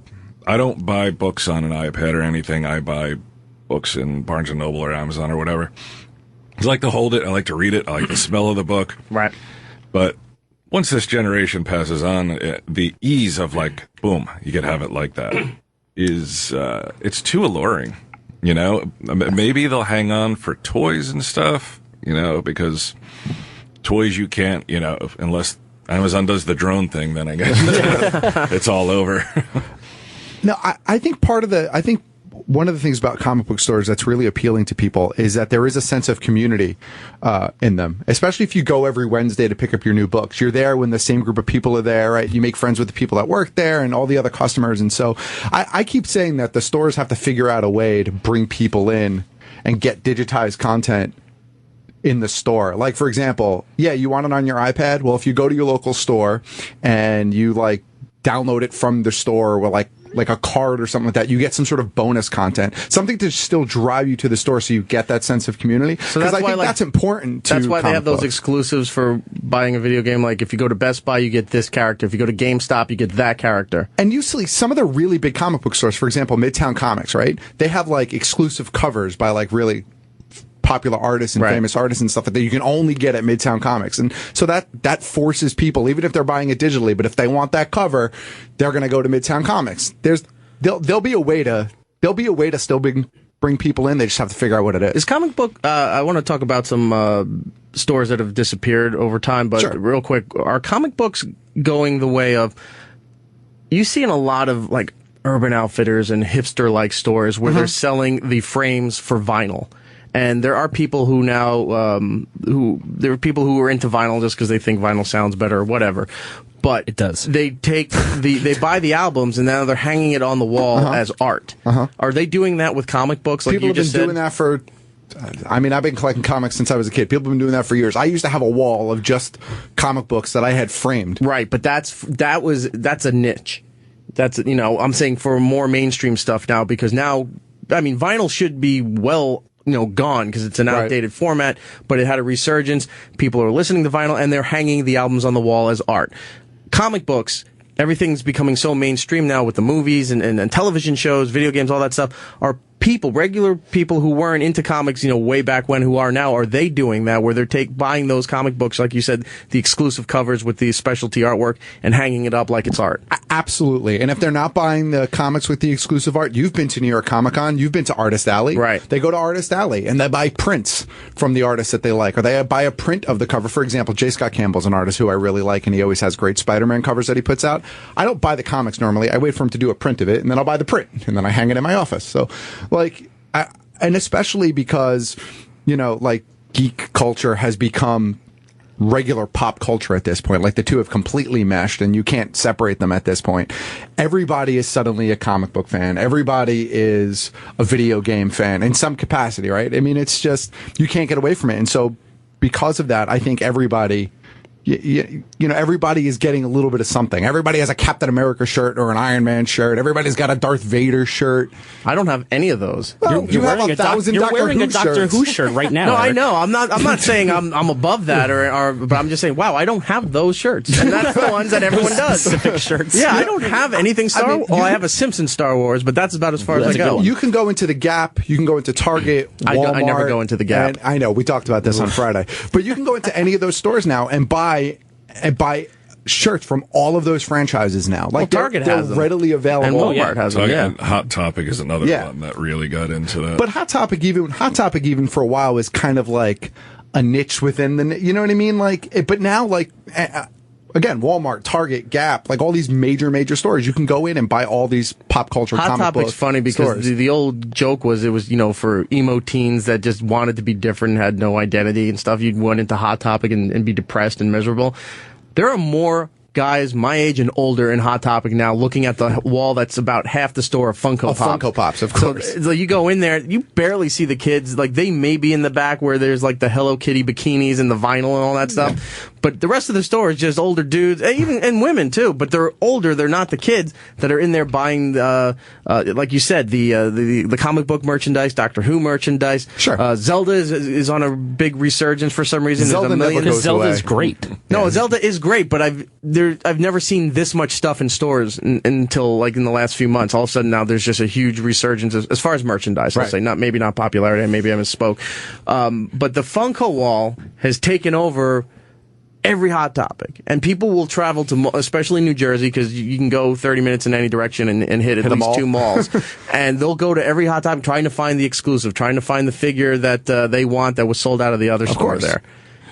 don't buy books on an iPad or anything. I buy books in Barnes and Noble or Amazon or whatever. I like to hold it. I like to read it. I like the smell of the book. Right. But once this generation passes on, the ease of like, boom, you could have it like that is, it's too alluring. You know, maybe they'll hang on for toys and stuff, you know, because toys you can't, you know, unless Amazon does the drone thing, then I guess it's all over. No, I think one of the things about comic book stores that's really appealing to people is that there is a sense of community in them, especially if you go every Wednesday to pick up your new books. You're there when the same group of people are there, right? You make friends with the people that work there and all the other customers. And so I keep saying that the stores have to figure out a way to bring people in and get digitized content in the store. Like, for example, you want it on your iPad? Well, if you go to your local store and you like download it from the store or like a card or something like that, you get some sort of bonus content, something to still drive you to the store so you get that sense of community. So that's why that's important to That's why they have those books. exclusives for buying a video game. Like if you go to Best Buy, you get this character. If you go to GameStop, you get that character. And usually some of the really big comic book stores, for example, Midtown Comics, right? They have like exclusive covers by like really popular artists and famous artists and stuff like that you can only get at Midtown Comics. And so that forces people, even if they're buying it digitally, but if they want that cover, they're going to go to Midtown Comics. There'll be a way to still bring people in. They just have to figure out what it is. Is comic book, I want to talk about some stores that have disappeared over time, but real quick, are comic books going the way of, you see in a lot of like Urban Outfitters and hipster-like stores where they're selling the frames for vinyl. And there are people who now, there are people who are into vinyl just because they think vinyl sounds better or whatever. But it does. They take they buy the albums and now they're hanging it on the wall as art. Are they doing that with comic books? Like people you have just been said? doing that for. I mean, I've been collecting comics since I was a kid. People have been doing that for years. I used to have a wall of just comic books that I had framed. Right, but that's a niche. That's, you know, I'm saying for more mainstream stuff now, because now, I mean, vinyl should be gone because it's an outdated format, but it had a resurgence. People are listening to vinyl and they're hanging the albums on the wall as art. Comic books, everything's becoming so mainstream now with the movies and television shows, video games, all that stuff. Are people, regular people who weren't into comics, way back when, who are now, are they doing that where they're buying those comic books, like you said, the exclusive covers with the specialty artwork and hanging it up like it's art? Absolutely. And if they're not buying the comics with the exclusive art, you've been to New York Comic Con, you've been to Artist Alley. Right. They go to Artist Alley and they buy prints from the artists that they like, or they buy a print of the cover. For example, J. Scott Campbell's an artist who I really like, and he always has great Spider-Man covers that he puts out. I don't buy the comics normally. I wait for him to do a print of it, and then I'll buy the print, and then I hang it in my office. So, and especially because, geek culture has become regular pop culture at this point. Like, the two have completely meshed, and you can't separate them at this point. Everybody is suddenly a comic book fan. Everybody is a video game fan in some capacity, right? I mean, it's just, you can't get away from it. And so because of that, I think everybody... everybody is getting a little bit of something. Everybody has a Captain America shirt or an Iron Man shirt. Everybody's got a Darth Vader shirt. I don't have any of those. Well, you have 1,000 You're Doctor wearing Who a Doctor shirts. Who shirt right now. No, Eric. I know. I'm not saying I'm above that, but I'm just saying, wow, I don't have those shirts, and that's the ones that everyone does. Specific shirts. Yeah, I don't have anything Star Wars. I have a Simpsons Star Wars, but that's about as far as I go. You can go into the Gap. You can go into Target, Walmart. I never go into the Gap. And I know. We talked about this on Friday. But you can go into any of those stores now and buy shirts from all of those franchises now. Like, Target they're has them. available. And Walmart has them. Yeah. Hot Topic is another one that really got into that. But Hot Topic even for a while was kind of like a niche within the, you know what I mean? Like, but now, like, again, Walmart, Target, Gap, like all these major stores, you can go in and buy all these pop culture Hot comic Topic's book funny because stores. the old joke was it was, for emo teens that just wanted to be different and had no identity and stuff. You'd went into Hot Topic and be depressed and miserable. There are more guys my age and older in Hot Topic now looking at the wall that's about half the store of Funko Pops. Funko Pops, of course. So you go in there, you barely see the kids. Like, they may be in the back where there's like the Hello Kitty bikinis and the vinyl and all that stuff. But the rest of the store is just older dudes, and women too. But they're older. They're not the kids that are in there buying, like you said, the comic book merchandise, Doctor Who merchandise. Sure. Zelda is on a big resurgence for some reason. Zelda never goes Zelda away. is great. No, Zelda is great, but I've never seen this much stuff in stores until like in the last few months. All of a sudden now there's just a huge resurgence as far as merchandise. I'll say maybe not popularity, maybe I misspoke. But the Funko wall has taken over every Hot Topic, and people will travel to, especially New Jersey, because you can go 30 minutes in any direction and hit at least 2 malls, and they'll go to every Hot Topic trying to find the exclusive, trying to find the figure that they want that was sold out of the other store there.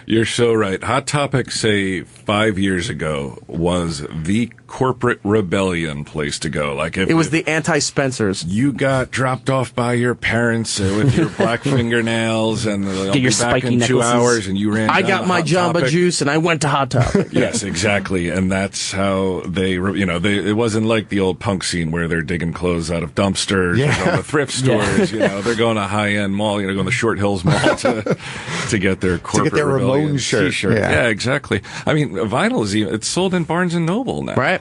You're so right. Hot Topic, say 5 years ago, was the corporate rebellion place to go. Like if it was the anti-Spencers. You got dropped off by your parents with your black fingernails, and they'll be your back spiky in 2 necklaces. hours, and you ran. I down got to my Hot Jamba Topic. Juice and I went to Hot Topic. Yes, exactly, and that's how they. It wasn't like the old punk scene where they're digging clothes out of dumpsters, or going to thrift stores. They're going to high-end mall. Going to Short Hills Mall to get their corporate their rebellion Ramones shirt. T-shirt. Yeah. Exactly. I mean, vinyl is sold in Barnes and Noble now, Right.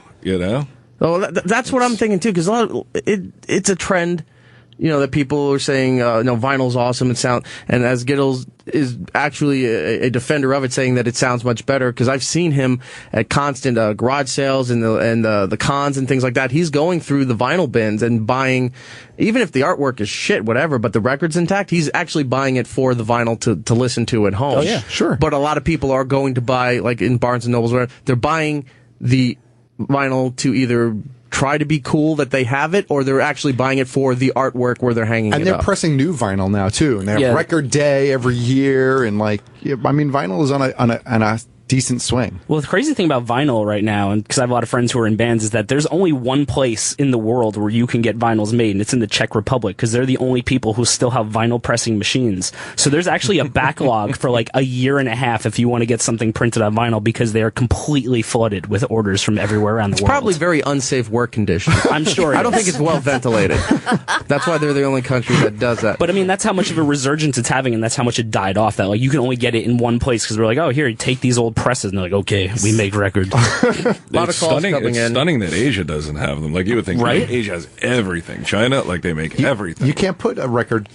Well, that's what I'm thinking too, because it's a trend, that people are saying, vinyl's awesome and as Giddles is actually a defender of it, saying that it sounds much better, because I've seen him at constant garage sales and the cons and things like that. He's going through the vinyl bins and buying, even if the artwork is shit, whatever, but the record's intact, he's actually buying it for the vinyl to listen to at home. Oh, yeah. Sure. But a lot of people are going to buy, like in Barnes and Nobles, where they're buying the vinyl to either try to be cool that they have it, or they're actually buying it for the artwork where they're hanging it And they're up. pressing new vinyl now too, and they have record day every year, and vinyl is on a decent swing. Well, the crazy thing about vinyl right now, and because I have a lot of friends who are in bands, is that there's only one place in the world where you can get vinyls made, and it's in the Czech Republic, because they're the only people who still have vinyl pressing machines. So there's actually a backlog for like a year and a half if you want to get something printed on vinyl, because they are completely flooded with orders from everywhere around the world. Probably very unsafe work conditions. I'm sure. I don't think it's well ventilated. That's why they're the only country that does that. But I mean, that's how much of a resurgence it's having, and that's how much it died off. That you can only get it in one place, because we're like, oh, here, take these old presses, and they're like, okay, we make records. A lot of calls coming it's in. stunning that Asia doesn't have them. Like you would think, Right? Asia has everything. China, they make everything. You can't put a record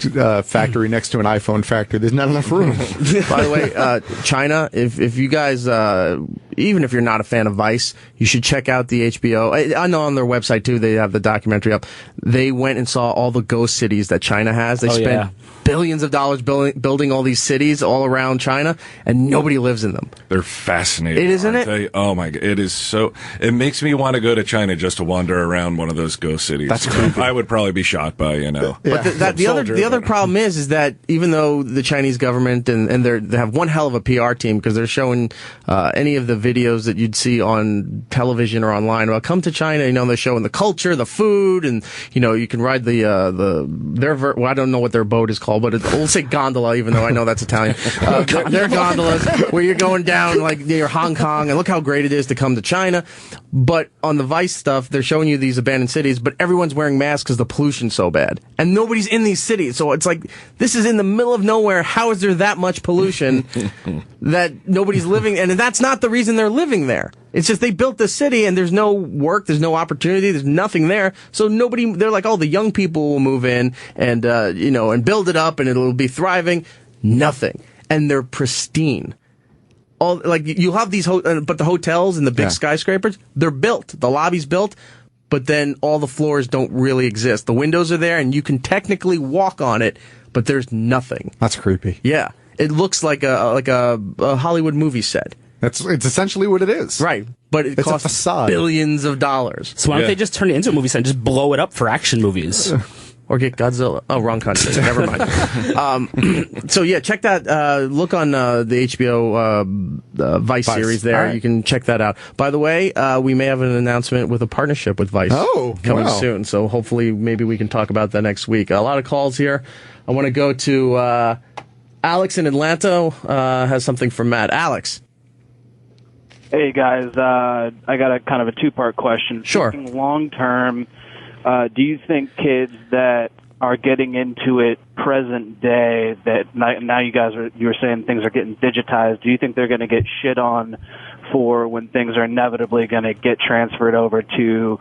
factory next to an iPhone factory. There's not enough room. By the way, China, if you guys, even if you're not a fan of Vice, you should check out the HBO. I know on their website too, they have the documentary up. They went and saw all the ghost cities that China has. They spent billions of dollars building all these cities all around China, and nobody lives in them. They're fascinating. Isn't it? They? Oh my god, it is so. It makes me want to go to China just to wander around one of those ghost cities. That's creepy. I would probably be shot by, But the other problem is that even though the Chinese government and they have one hell of a PR team, because they're showing any of the videos that you'd see on television or online about come to China, they're showing the culture, the food, and you can ride I don't know what their boat is called, but we'll say gondola, even though I know that's Italian. Their gondolas where you're going down like near Hong Kong, and look how great it is to come to China. But on the Vice stuff, they're showing you these abandoned cities, but everyone's wearing masks because the pollution's so bad, and nobody's in these cities. So it's like, this is in the middle of nowhere. How is there that much pollution that nobody's living? And that's not the reason they're living there. It's just they built the city, and there's no work, there's no opportunity, there's nothing there. So they're like, oh, the young people will move in and and build it up, and it'll be thriving. Nothing, and they're pristine. You'll have these, but the hotels and the big skyscrapers, they're built. The lobby's built, but then all the floors don't really exist. The windows are there, and you can technically walk on it, but there's nothing. That's creepy. Yeah, it looks like a Hollywood movie set. It's essentially what it is. Right, but it costs a facade. billions of dollars. So why don't they just turn it into a movie set and just blow it up for action movies? Or get Godzilla. Oh, wrong country. Never mind. So yeah, check that. Look on the HBO Vice series there. Right. You can check that out. By the way, we may have an announcement with a partnership with Vice coming soon. So hopefully, maybe we can talk about that next week. A lot of calls here. I want to go to Alex in Atlanta. Has something for Matt. Alex. Hey guys, I got a kind of a two-part question. Sure. Thinking long term, do you think kids that are getting into it present day, that now you were saying things are getting digitized, do you think they're going to get shit on for when things are inevitably going to get transferred over to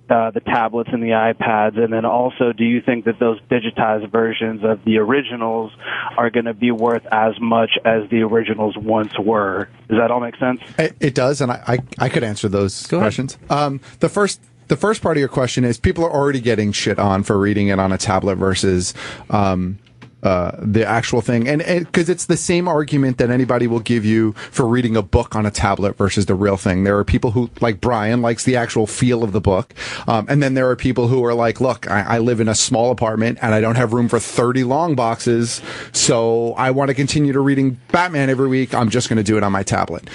the tablets and the iPads? And then also, do you think that those digitized versions of the originals are going to be worth as much as the originals once were? Does that all make sense? It does, and I could answer those questions. The first part of your question is, people are already getting shit on for reading it on a tablet versus the actual thing, and because it's the same argument that anybody will give you for reading a book on a tablet versus the real thing. There are people who, like Brian, likes the actual feel of the book, and then there are people who are like, look, I live in a small apartment and I don't have room for 30 long boxes, so I want to continue to reading Batman every week. I'm just going to do it on my tablet.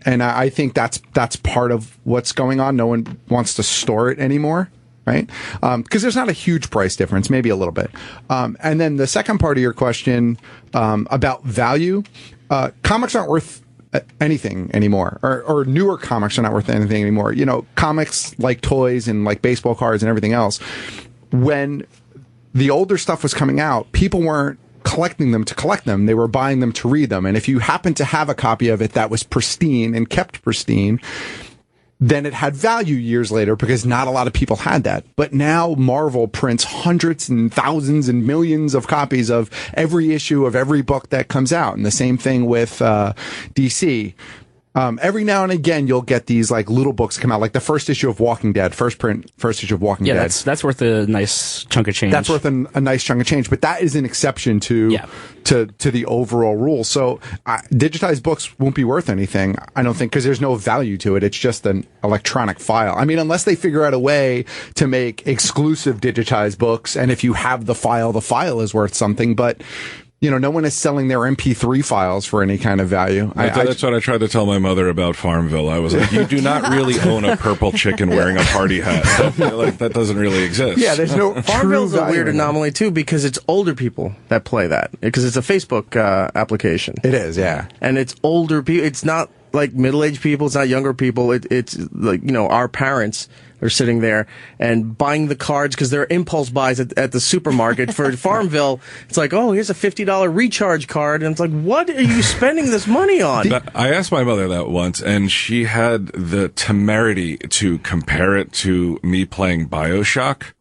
And I think that's part of what's going on. No one wants to store it anymore, right? Because there's not a huge price difference, maybe a little bit. And then the second part of your question about value, comics aren't worth anything anymore, or newer comics are not worth anything anymore. You know, comics like toys and like baseball cards and everything else, when the older stuff was coming out, people weren't collecting them to collect them. They were buying them to read them. And if you happened to have a copy of it that was pristine and kept pristine, then it had value years later because not a lot of people had that. But now Marvel prints hundreds and thousands and millions of copies of every issue of every book that comes out. And the same thing with DC. Every now and again, you'll get these like little books come out, like the first issue of Walking Dead, first issue of Walking Dead. Yeah, that's worth a nice chunk of change. That's worth a nice chunk of change, but that is an exception to the overall rule. So digitized books won't be worth anything, I don't think, because there's no value to it. It's just an electronic file. I mean, unless they figure out a way to make exclusive digitized books, and if you have the file is worth something, but you know, no one is selling their MP3 files for any kind of value. That's what I tried to tell my mother about Farmville. I was like, you do not really own a purple chicken wearing a party hat. That doesn't really exist. Yeah, there's no Farmville's true a weird value. anomaly, too, because it's older people that play that. Because it's a Facebook application. It is, yeah. And it's older people. It's not like middle-aged people. It's not younger people. It's like, you know, our parents are sitting there and buying the cards because they're impulse buys at the supermarket. For Farmville, it's like, oh, here's a $50 recharge card. And it's like, what are you spending this money on? I asked my mother that once, and she had the temerity to compare it to me playing BioShock.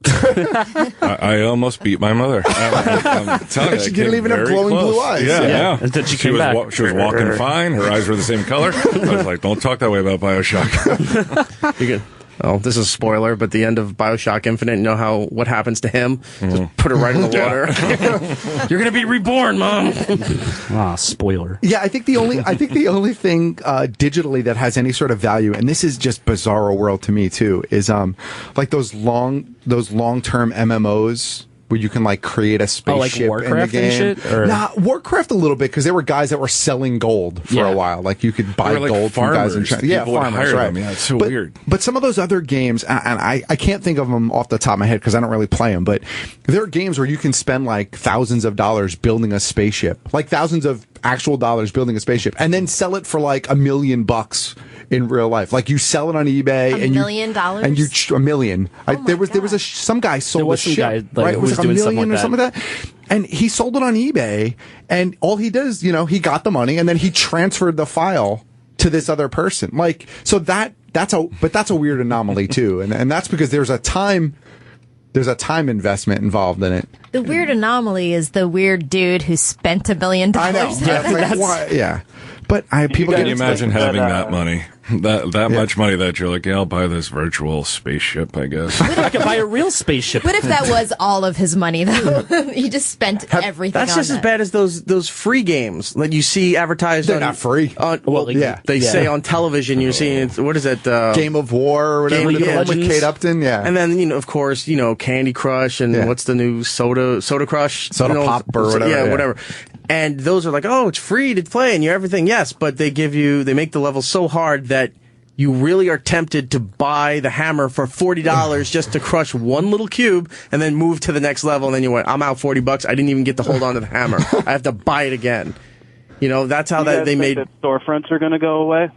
I almost beat my mother. I'm telling you, she didn't even have glowing blue eyes. Yeah. Until she came was back. she was walking fine. Her eyes were the same color. I was like, don't talk that way about BioShock. You good? Oh, this is a spoiler, but the end of BioShock Infinite, you know what happens to him? Just put it right in the water. You're going to be reborn, Mom. Spoiler. Yeah, I think the only thing digitally that has any sort of value, and this is just bizarro world to me too, is like those long-term MMOs where you can like create a spaceship like Warcraft in the game. and shit? Or? Nah, Warcraft a little bit, because there were guys that were selling gold for a while. Like you could buy like gold from guys in China. People would farmers, hire right? them. Yeah, it's so but, weird. But some of those other games, and I can't think of them off the top of my head because I don't really play them. But there are games where you can spend like thousands of dollars building a spaceship, like thousands of actual dollars building a spaceship, and then sell it for like $1 million in real life. Like you sell it on eBay, $1 million? and you $1 million. There was some guy sold a ship, right? It was like $1 million or something like that. And he sold it on eBay, and all he does, he got the money, and then he transferred the file to this other person. Like, so that's a weird anomaly too, and that's because there's a time investment involved in it. The weird anomaly is the weird dude who spent $1 million. I know. Yeah. But people Can get you imagine having that money? That much money that you're like, yeah, I'll buy this virtual spaceship, I guess. I could buy a real spaceship. What if that was all of his money, though? He just spent everything That's on just as bad as those free games that you see advertised. They're not free. They say on television. You're seeing what is it? Game of War or whatever. Game of with Kate Upton. Yeah. And then of course, Candy Crush and what's the new Soda Crush, Pop or whatever. Yeah, whatever. And those are like, oh, it's free to play and you're everything. Yes, but they make the level so hard that you really are tempted to buy the hammer for $40 just to crush one little cube and then move to the next level. And then you went, I'm out $40. I didn't even get to hold on to the hammer. I have to buy it again. That's how they made. That storefronts are going to go away.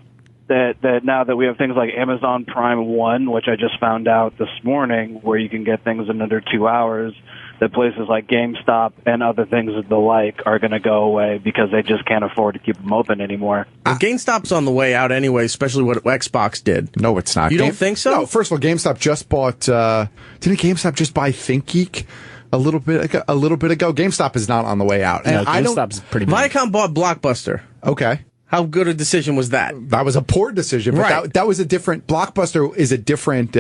That now that we have things like Amazon Prime 1, which I just found out this morning, where you can get things in under 2 hours, that places like GameStop and other things of the like are going to go away because they just can't afford to keep them open anymore. Well, GameStop's on the way out anyway, especially what Xbox did. No, it's not. You don't think so? No, first of all, GameStop just bought, didn't GameStop just buy ThinkGeek a little bit ago? GameStop is not on the way out. No, GameStop's pretty big. Viacom bought Blockbuster. Okay. How good a decision was that? That was a poor decision, but Right. that was a different. Blockbuster is a different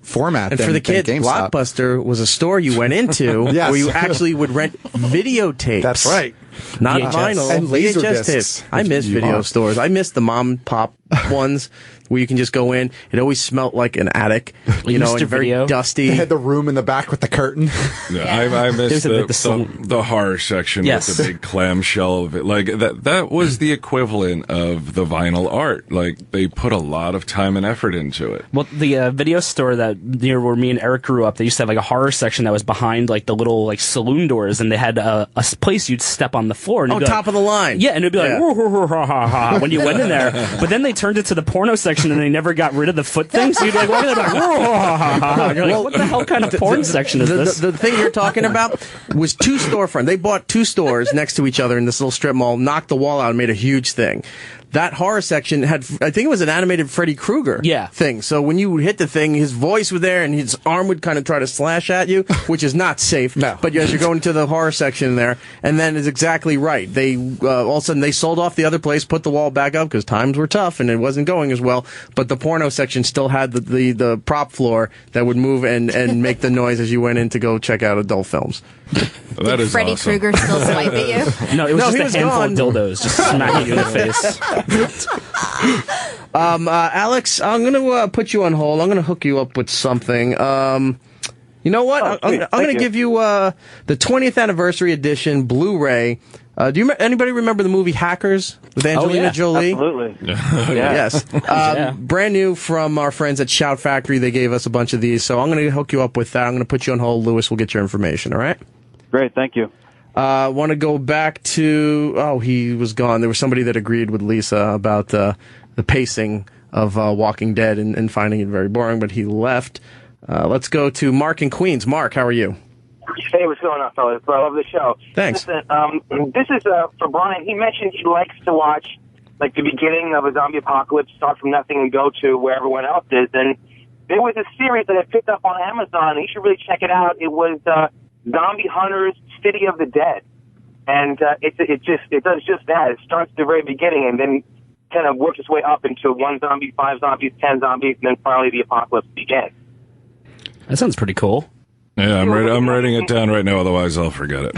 format. And for the kids, GameStop. Blockbuster was a store you went into Yes. where you actually would rent videotapes. That's right. Not VHS. vinyl. And laser VHS discs. tapes. I miss video stores. I miss the mom and pop ones where you can just go in. It always smelled like an attic, and Mr. very Video. dusty. They had the room in the back with the curtain. Yeah, I miss There's the horror section Yes. with the big clamshell of it. Like that was the equivalent of the vinyl art. Like they put a lot of time and effort into it. Well, the video store that near where me and Eric grew up, they used to have like a horror section that was behind like the little like saloon doors, and they had a place you'd step on the floor. And it'd be top of the line. Yeah, and it'd be like Yeah. "Woo, hoo, hoo, ha, ha, ha," when you went in there. But then they turned it to the porno section, and they never got rid of the foot thing. So you'd like walk in there like, "Woo, ha, ha, ha, ha." You're like, what the hell kind of porn section is this? The thing you're talking about was two storefronts. They bought two stores next to each other in this little strip mall, knocked the wall out, and made a huge thing. That horror section had, I think it was an animated Freddy Krueger thing. So when you hit the thing, his voice was there and his arm would kind of try to slash at you, which is not safe. No. But as you're going to the horror section there, and then it's exactly right. They, all of a sudden they sold off the other place, put the wall back up because times were tough and it wasn't going as well. But the porno section still had the prop floor that would move and make the noise as you went in to go check out adult films. That is Freddy awesome. Krueger still swipe at you? No, it was No, he just was a handful gone. of dildos just smacking you in the face. Alex, I'm going to put you on hold. I'm going to hook you up with something. You know what? I'm sweet. going to Thank you. give you the 20th anniversary edition Blu-ray. Anybody remember the movie Hackers with Angelina yeah. Jolie? Absolutely. Yes. Yeah. Brand new from our friends at Shout Factory. They gave us a bunch of these, so I'm going to hook you up with that. I'm going to put you on hold. Lewis will get your information, all right? Great, thank you. Want to go back to... Oh, he was gone. There was somebody that agreed with Lisa about the pacing of Walking Dead and finding it very boring, but he left. Let's go to Mark in Queens. Mark, how are you? Hey, what's going on, fellas? I love the show. Thanks. Listen, this is for Brian. He mentioned he likes to watch like the beginning of a zombie apocalypse, start from nothing and go to where everyone else is. And there was a series that I picked up on Amazon. You should really check it out. It was Zombie Hunters: City of the Dead, and it does just that. It starts at the very beginning and then kind of works its way up into 1 zombie, 5 zombies, 10 zombies, and then finally the apocalypse begins. That sounds pretty cool. Yeah, I'm writing it down right now. Otherwise, I'll forget it.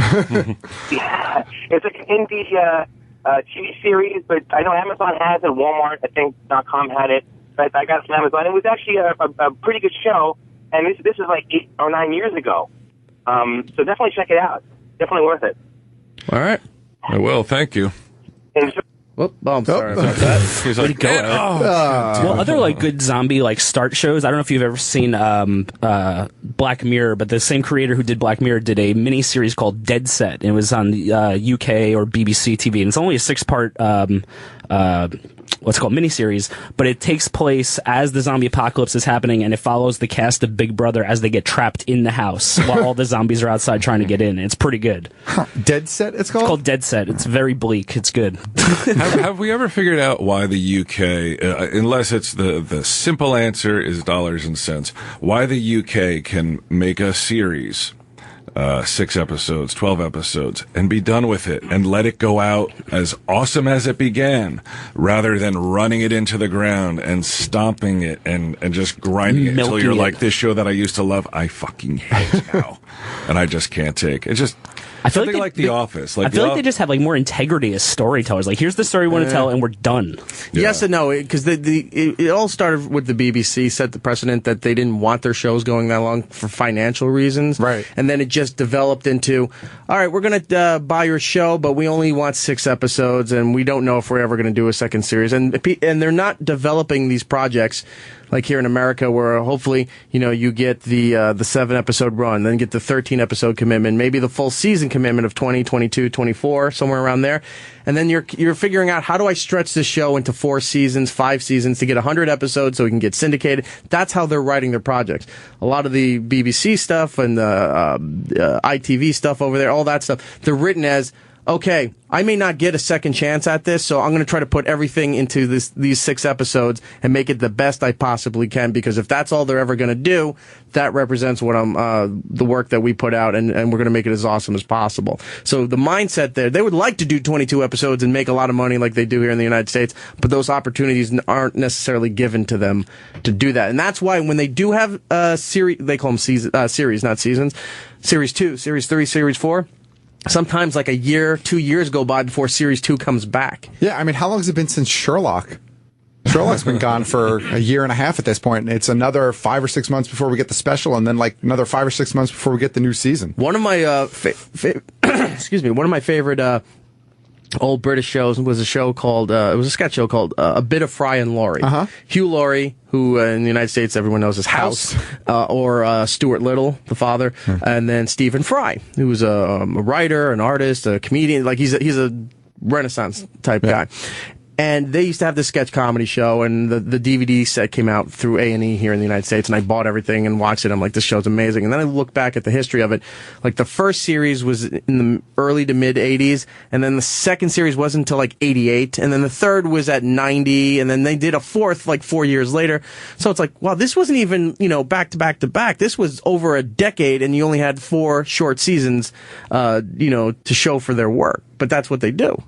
Yeah, it's like an indie TV series, but I know Amazon has it. Walmart, I think .com had it. But I got it from Amazon. It was actually a pretty good show, and this is like 8 or 9 years ago. So definitely check it out. Definitely worth it. All right. I will. Thank you. And Whoop. Oh, I'm sorry about that. He's like, go, Eric. Well, other like good zombie like start shows. I don't know if you've ever seen Black Mirror, but the same creator who did Black Mirror did a mini series called Dead Set. It was on the UK or BBC TV, and it's only a 6-part what's called miniseries, but it takes place as the zombie apocalypse is happening, and it follows the cast of Big Brother as they get trapped in the house while all the zombies are outside trying to get in. It's pretty good. Dead Set, it's called? It's called Dead Set. It's very bleak. It's good. have we ever figured out why the UK, unless it's the simple answer is dollars and cents, why the UK can make a series, 6 episodes, 12 episodes, and be done with it and let it go out as awesome as it began, rather than running it into the ground and stomping it and just grinding it until Milking you're it. like, this show that I used to love, I fucking hate now. And I just can't take it. Just I feel something like The Office. Like I feel like they just have like more integrity as storytellers. Like, here's the story we want to tell, and we're done. Yes and no, because it all started with the BBC, set the precedent that they didn't want their shows going that long for financial reasons. Right. And then it just developed into, all right, we're going to buy your show, but we only want 6 episodes, and we don't know if we're ever going to do a second series. And they're not developing these projects like here in America, where hopefully, you get the 7-episode run, then get the 13-episode commitment, maybe the full season commitment of 20, 22, 24, somewhere around there. And then you're figuring out, how do I stretch this show into 4 seasons, 5 seasons to get 100 episodes so we can get syndicated? That's how they're writing their projects. A lot of the BBC stuff and the ITV stuff over there, all that stuff, they're written as, okay, I may not get a second chance at this, so I'm going to try to put everything into these 6 episodes and make it the best I possibly can, because if that's all they're ever going to do, that represents what the work that we put out, and we're going to make it as awesome as possible. So the mindset there, they would like to do 22 episodes and make a lot of money like they do here in the United States, but those opportunities aren't necessarily given to them to do that. And that's why when they do have series, they call them series, not seasons, series 2, series 3, series 4, sometimes like a year, 2 years go by before series 2 comes back. Yeah, I mean, how long has it been since Sherlock? Sherlock's been gone for a year and a half at this point, and it's another 5 or 6 months before we get the special, and then like another 5 or 6 months before we get the new season. One of my one of my favorite old British shows was a show called it was a sketch show called A Bit of Fry and Laurie. Hugh Laurie, who in the United States everyone knows as House, or Stuart Little, the father, and then Stephen Fry, who was a writer, an artist, a comedian. Like he's a Renaissance type guy. And they used to have this sketch comedy show, and the DVD set came out through A&E here in the United States, and I bought everything and watched it. I'm like, this show's amazing. And then I look back at the history of it. Like, the first series was in the early to mid 80s, and then the second series wasn't until like 88, and then the third was at 90, and then they did a fourth like 4 years later. So it's like, wow, this wasn't even, back to back to back. This was over a decade, and you only had 4 short seasons, to show for their work. But that's what they do.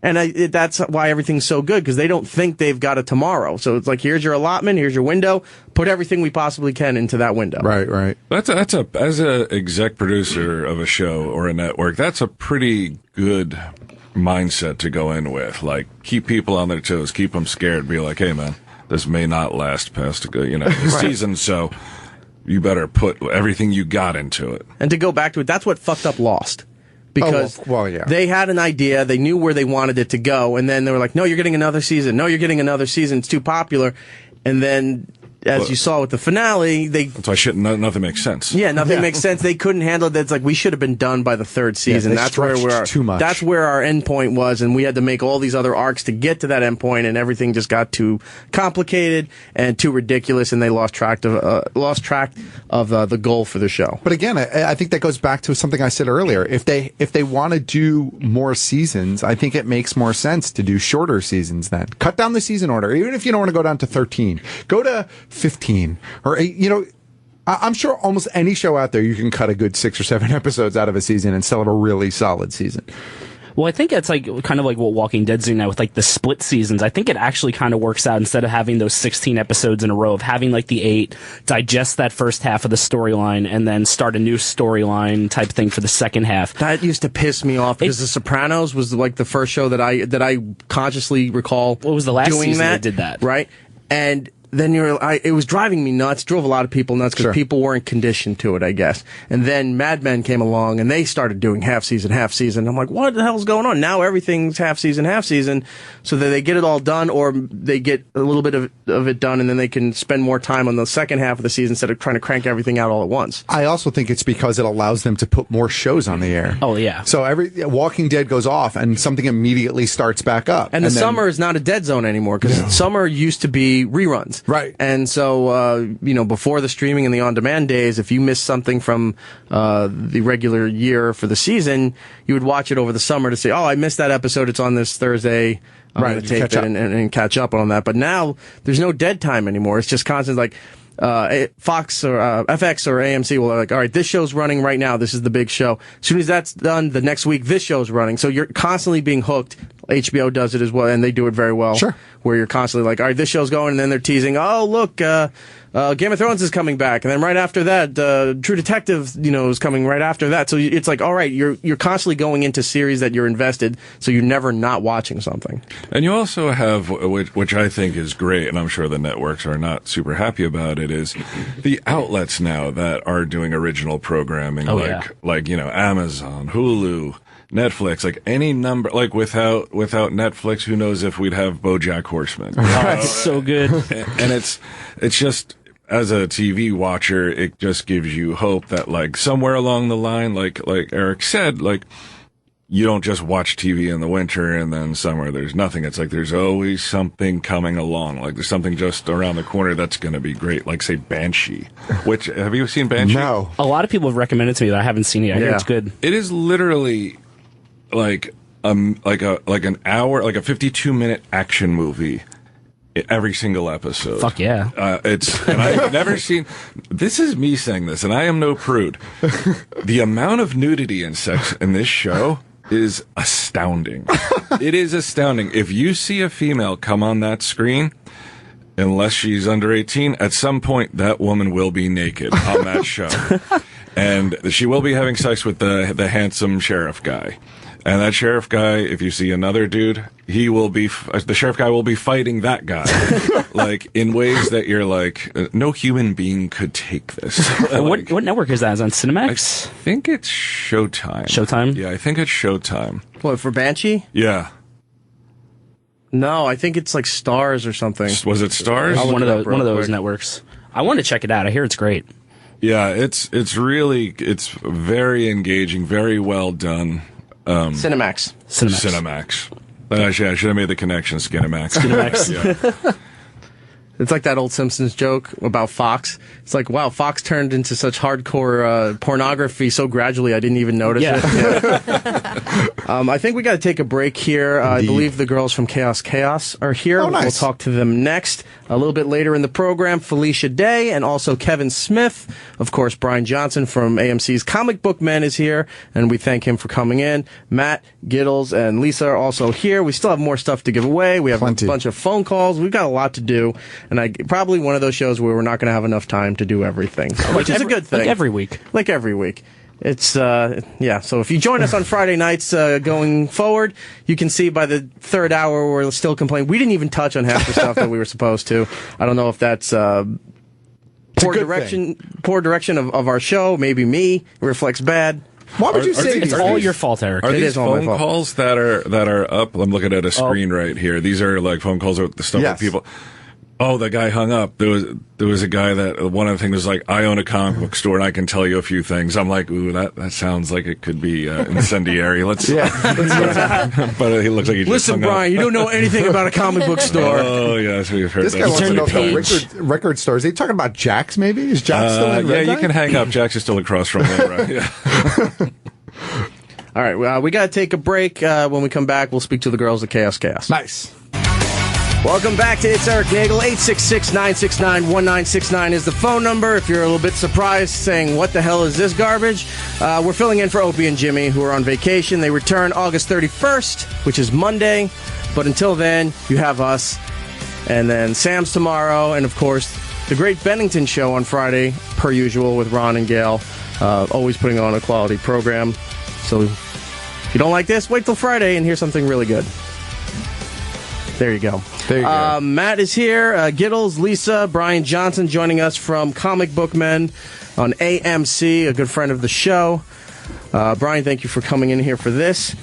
And that's why everything's so good, because they don't think they've got a tomorrow. So it's like, here's your allotment, here's your window. Put everything we possibly can into that window. Right. That's as a exec producer of a show or a network, that's a pretty good mindset to go in with. Like, keep people on their toes, keep them scared, be like, hey man, this may not last past the season, so you better put everything you got into it. And to go back to it, that's what fucked up Lost. Because they had an idea, they knew where they wanted it to go, and then they were like, no, you're getting another season. No, you're getting another season. It's too popular. And then, as you saw with the finale, that's why nothing makes sense. Yeah, nothing makes sense. They couldn't handle it. It's like, we should have been done by the 3rd season. Yeah, that's where too much. That's where our end point was, and we had to make all these other arcs to get to that end point, and everything just got too complicated and too ridiculous, and they lost track of the goal for the show. But again, I think that goes back to something I said earlier. If they want to do more seasons, I think it makes more sense to do shorter seasons then. Cut down the season order. Even if you don't want to go down to 13, go to 15 or 8, I'm sure almost any show out there you can cut a good 6 or 7 episodes out of a season and still have a really solid season. Well, I think it's like kind of like what Walking Dead's doing now with like the split seasons. I think it actually kind of works out, instead of having those 16 episodes in a row, of having like the 8, digest that first half of the storyline, and then start a new storyline type thing for the second half. That used to piss me off, because The Sopranos was like the first show that I consciously recall. What was the last doing season that, they did that? Right? And then it was driving me nuts, drove a lot of people nuts, because people weren't conditioned to it, I guess. And then Mad Men came along, and they started doing half season. I'm like, what the hell's going on? Now everything's half season, so that they get it all done, or they get a little bit of it done, and then they can spend more time on the second half of the season instead of trying to crank everything out all at once. I also think it's because it allows them to put more shows on the air. Oh, yeah. So Walking Dead goes off, and something immediately starts back up. And summer is not a dead zone anymore, because summer used to be reruns. Right. And so, before the streaming and the on-demand days, if you missed something from the regular year for the season, you would watch it over the summer to say, oh, I missed that episode. It's on this Thursday. I'm going to tape it and catch up on that. But now there's no dead time anymore. It's just constant, like, Fox or FX or AMC will like, all right, this show's running right now. This is the big show. As soon as that's done, the next week, this show's running. So you're constantly being hooked. HBO does it as well, and they do it very well. Sure. Where you're constantly like, all right, this show's going, and then they're teasing, oh, look, Game of Thrones is coming back, and then right after that, True Detective, is coming right after that. So it's like, all right, you're constantly going into series that you're invested, so you're never not watching something. And you also have, which I think is great, and I'm sure the networks are not super happy about it, is the outlets now that are doing original programming, Amazon, Hulu, Netflix, like any number, like without Netflix, who knows if we'd have BoJack Horseman? Oh, it's so good. And it's just, as a TV watcher, it just gives you hope that like somewhere along the line, like Erik said, like you don't just watch TV in the winter and then summer there's nothing. It's like there's always something coming along. Like there's something just around the corner that's going to be great. Like say Banshee. Which, have you seen Banshee? No. A lot of people have recommended to me that I haven't seen it. I hear it's good. It is literally like an hour, like a 52-minute action movie. Every single episode. Fuck yeah. And I've never seen, this is me saying this, and I am no prude. The amount of nudity and sex in this show is astounding. It is astounding. If you see a female come on that screen, unless she's under 18, at some point that woman will be naked on that show. And she will be having sex with the handsome sheriff guy. And that sheriff guy, if you see another dude, the sheriff guy will be fighting that guy, like in ways that you're like, no human being could take this. What network is that? Is it on Cinemax? I think it's Showtime. Showtime? Yeah, I think it's Showtime. What, for Banshee? Yeah. No, I think it's like Stars or something. Was it Stars? One of those networks. I want to check it out. I hear it's great. Yeah, it's very engaging, very well done. Cinemax. I should have made the connection. Skinemax. Yeah. It's like that old Simpsons joke about Fox. It's like, wow, Fox turned into such hardcore pornography so gradually I didn't even notice it. Yeah. I think we got to take a break here. I believe the girls from Chaos are here. Oh, nice. We'll talk to them next. A little bit later in the program, Felicia Day and also Kevin Smith. Of course, Bryan Johnson from AMC's Comic Book Men is here, and we thank him for coming in. Matt, Giddles, and Lisa are also here. We still have more stuff to give away. We have a bunch of phone calls. We've got a lot to do, and probably one of those shows where we're not going to have enough time to do everything, which is a good thing. Like every week. Like every week. It's, so if you join us on Friday nights going forward, you can see by the third hour we're still complaining. We didn't even touch on half the stuff that we were supposed to. I don't know if that's poor direction of our show. Maybe me. It reflects bad. Why would you say it's all your fault, Erik? Are It these is all my phone fault. calls that are up? I'm looking at a screen right here. These are like phone calls with the stuff with people. Oh, the guy hung up. There was a guy that one of the things was like, I own a comic book store and I can tell you a few things. I'm like, ooh, that sounds like it could be incendiary. Let's but he looks like he just Listen, hung Brian, up. you don't know anything about a comic book store. Oh yes, we've heard This that. guy wants to know page. about record stores. Are they talking about Jack's, maybe? Is Jack still in Yeah, Red you Eye? can hang up. Jack's is still across from me, right? Yeah. All right, we got to take a break. When we come back, we'll speak to the girls at Chaos. Nice. Welcome back to It's Erik Nagel. 866-969-1969 is the phone number. If you're a little bit surprised, saying, what the hell is this garbage? We're filling in for Opie and Jimmy, who are on vacation. They return August 31st, which is Monday. But until then, you have us. And then Sam's tomorrow. And, of course, the Great Bennington Show on Friday, per usual, with Ron and Gail. Always putting on a quality program. So if you don't like this, wait till Friday and hear something really good. There you go. There you go. Matt is here. Giddles, Lisa, Bryan Johnson joining us from Comic Book Men on AMC, a good friend of the show. Bryan, thank you for coming in here for this.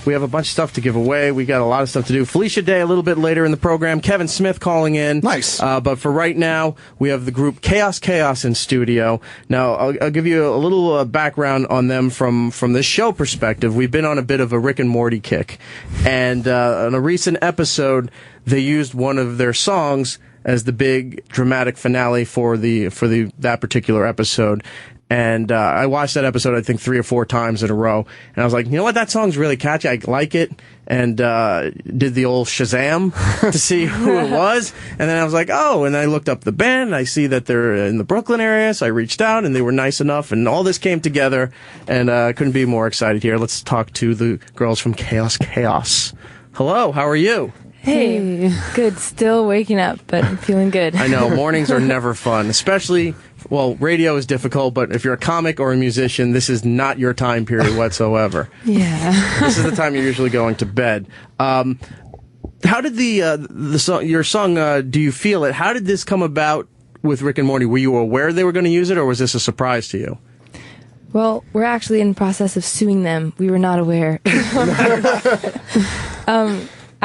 We have a bunch of stuff to give away. We got a lot of stuff to do. Felicia Day a little bit later in the program. Kevin Smith calling in. Nice. But for right now, we have the group Chaos in studio. Now, I'll give you a little background on them from this show perspective. We've been on a bit of a Rick and Morty kick. And on a recent episode, they used one of their songs as the big dramatic finale for that particular episode. And I watched that episode, I think, 3 or 4 times in a row. And I was like, you know what? That song's really catchy. I like it. And did the old Shazam to see who it was. And then I was like, oh. And I looked up the band. And I see that they're in the Brooklyn area. So I reached out, and they were nice enough. And all this came together. And I couldn't be more excited here. Let's talk to the girls from Chaos. Hello. How are you? Hey, good. Still waking up, but I'm feeling good. I know. Mornings are never fun, especially... Well, radio is difficult, but if you're a comic or a musician, this is not your time period whatsoever. Yeah. This is the time you're usually going to bed. How did the song, your song, Do You Feel It, how did this come about with Rick and Morty? Were you aware they were going to use it, or was this a surprise to you? Well, we're actually in the process of suing them. We were not aware.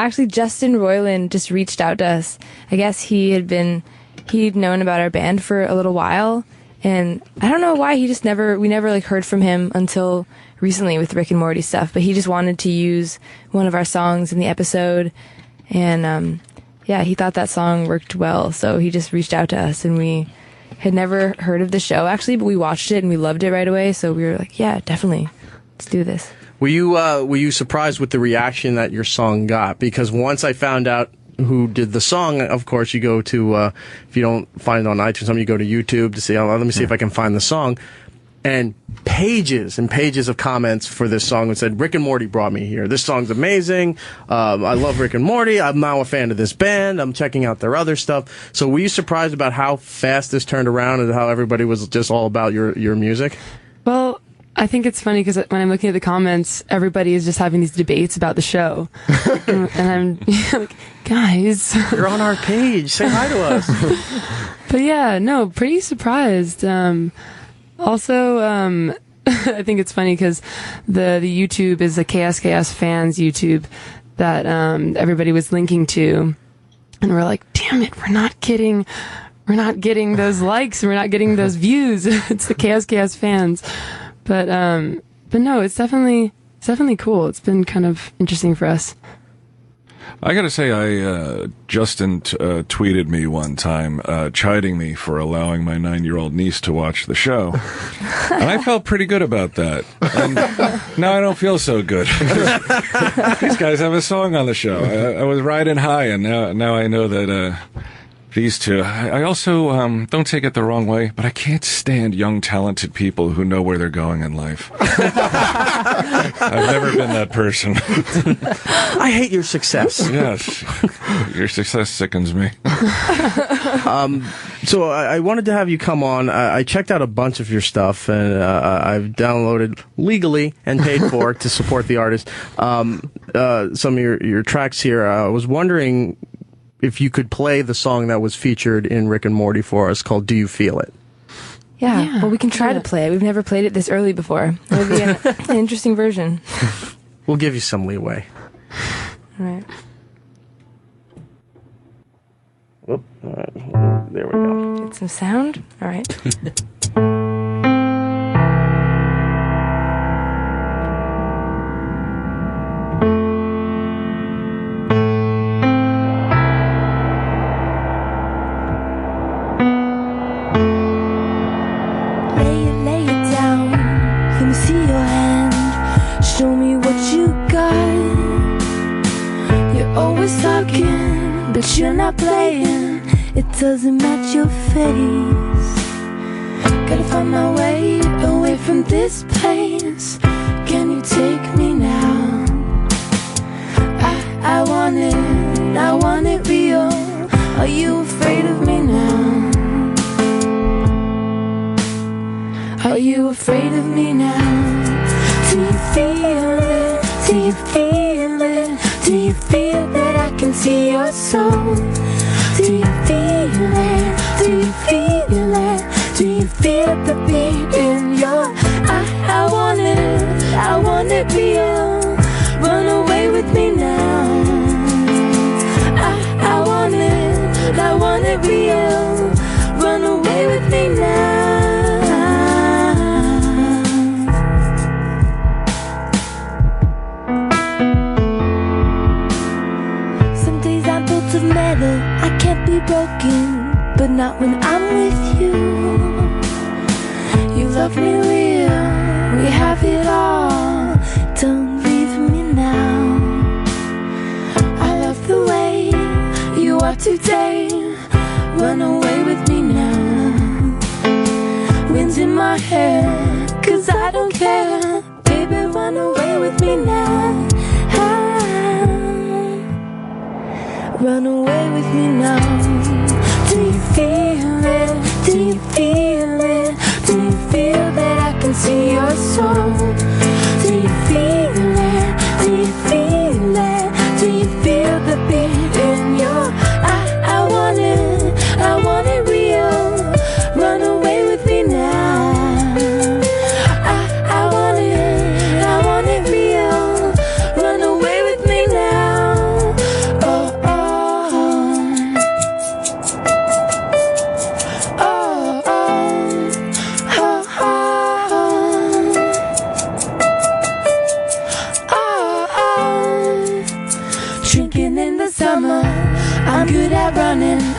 Actually, Justin Roiland just reached out to us. I guess he'd known about our band for a little while, and I don't know why we never like heard from him until recently with Rick and Morty stuff, but he just wanted to use one of our songs in the episode, and he thought that song worked well, so he just reached out to us, and we had never heard of the show actually, but we watched it and we loved it right away, so we were like, yeah, definitely, let's do this. Were you surprised with the reaction that your song got? Because once I found out who did the song, of course, you go to, if you don't find it on iTunes, you go to YouTube to see, let me see if I can find the song. And pages and pages of comments for this song that said, Rick and Morty brought me here. This song's amazing. I love Rick and Morty. I'm now a fan of this band. I'm checking out their other stuff. So were you surprised about how fast this turned around and how everybody was just all about your music? Well, I think it's funny because when I'm looking at the comments, everybody is just having these debates about the show. and I'm like, guys. You're on our page. Say hi to us. But yeah, no, pretty surprised. Also, I think it's funny because the YouTube is the KSKS fans YouTube that everybody was linking to. And we're like, damn it, we're not getting those likes, we're not getting those views. It's the KSKS fans. But no, it's definitely cool. It's been kind of interesting for us. I gotta say, Justin tweeted me one time, chiding me for allowing my 9-year-old niece to watch the show. And I felt pretty good about that. And now I don't feel so good. These guys have a song on the show. I was riding high, and now I know that, these two. I also, don't take it the wrong way, but I can't stand young, talented people who know where they're going in life. I've never been that person. I hate your success. Yes. Your success sickens me. So I wanted to have you come on. I checked out a bunch of your stuff, and I've downloaded legally and paid for to support the artist. Some of your tracks here. I was wondering if you could play the song that was featured in Rick and Morty for us called Do You Feel It? Yeah, well, we can try to play it. We've never played it this early before. It would be an interesting version. We'll give you some leeway. All right. Whoop. All right. There we go. Get some sound. All right. But you're not playing, it doesn't match your face. Gotta find my way away from this place. Can you take me now? I want it real. Are you afraid of me now? Are you afraid of me now? Do you feel it? Do you feel it? Do you feel that I can see your soul? Do you feel it? Do you feel it? Do you feel the beat in your I want it real. Run away with me now. I want it real. Run away with me now. Of metal, I can't be broken, but not when I'm with you. You love me real, we have it all. Don't leave me now. I love the way you are today. Run away with me now. Wind's in my hair, 'cause I don't care. Baby, run away with me now. Run away with me now. Do you feel it? Do you feel it? Do you feel that I can see your soul? Do you feel it? Do you feel it? Do you feel the beat in your I want it real. Run away with me now.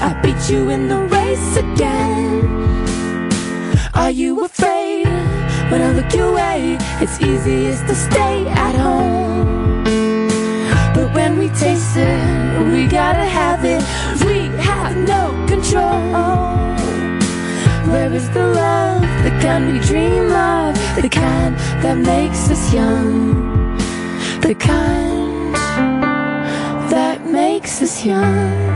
I beat you in the race again. Are you afraid? When I look your way, it's easiest to stay at home. But when we taste it, we gotta have it. We have no control. Where is the love, the kind we dream of, the kind that makes us young, the kind that makes us young?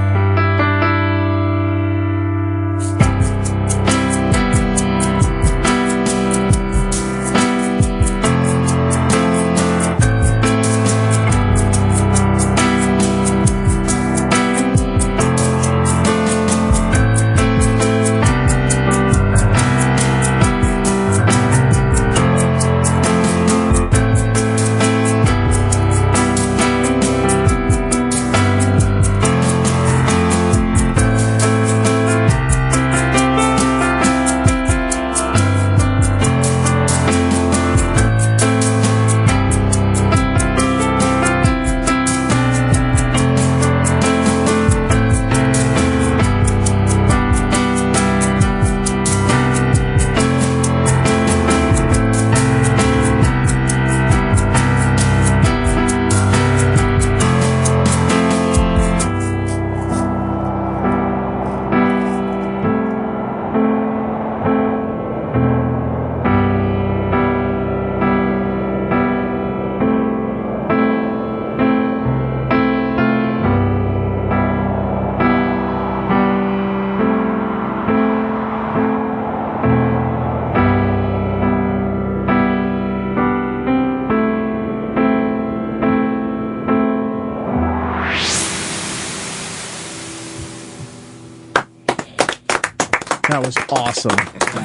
That was awesome.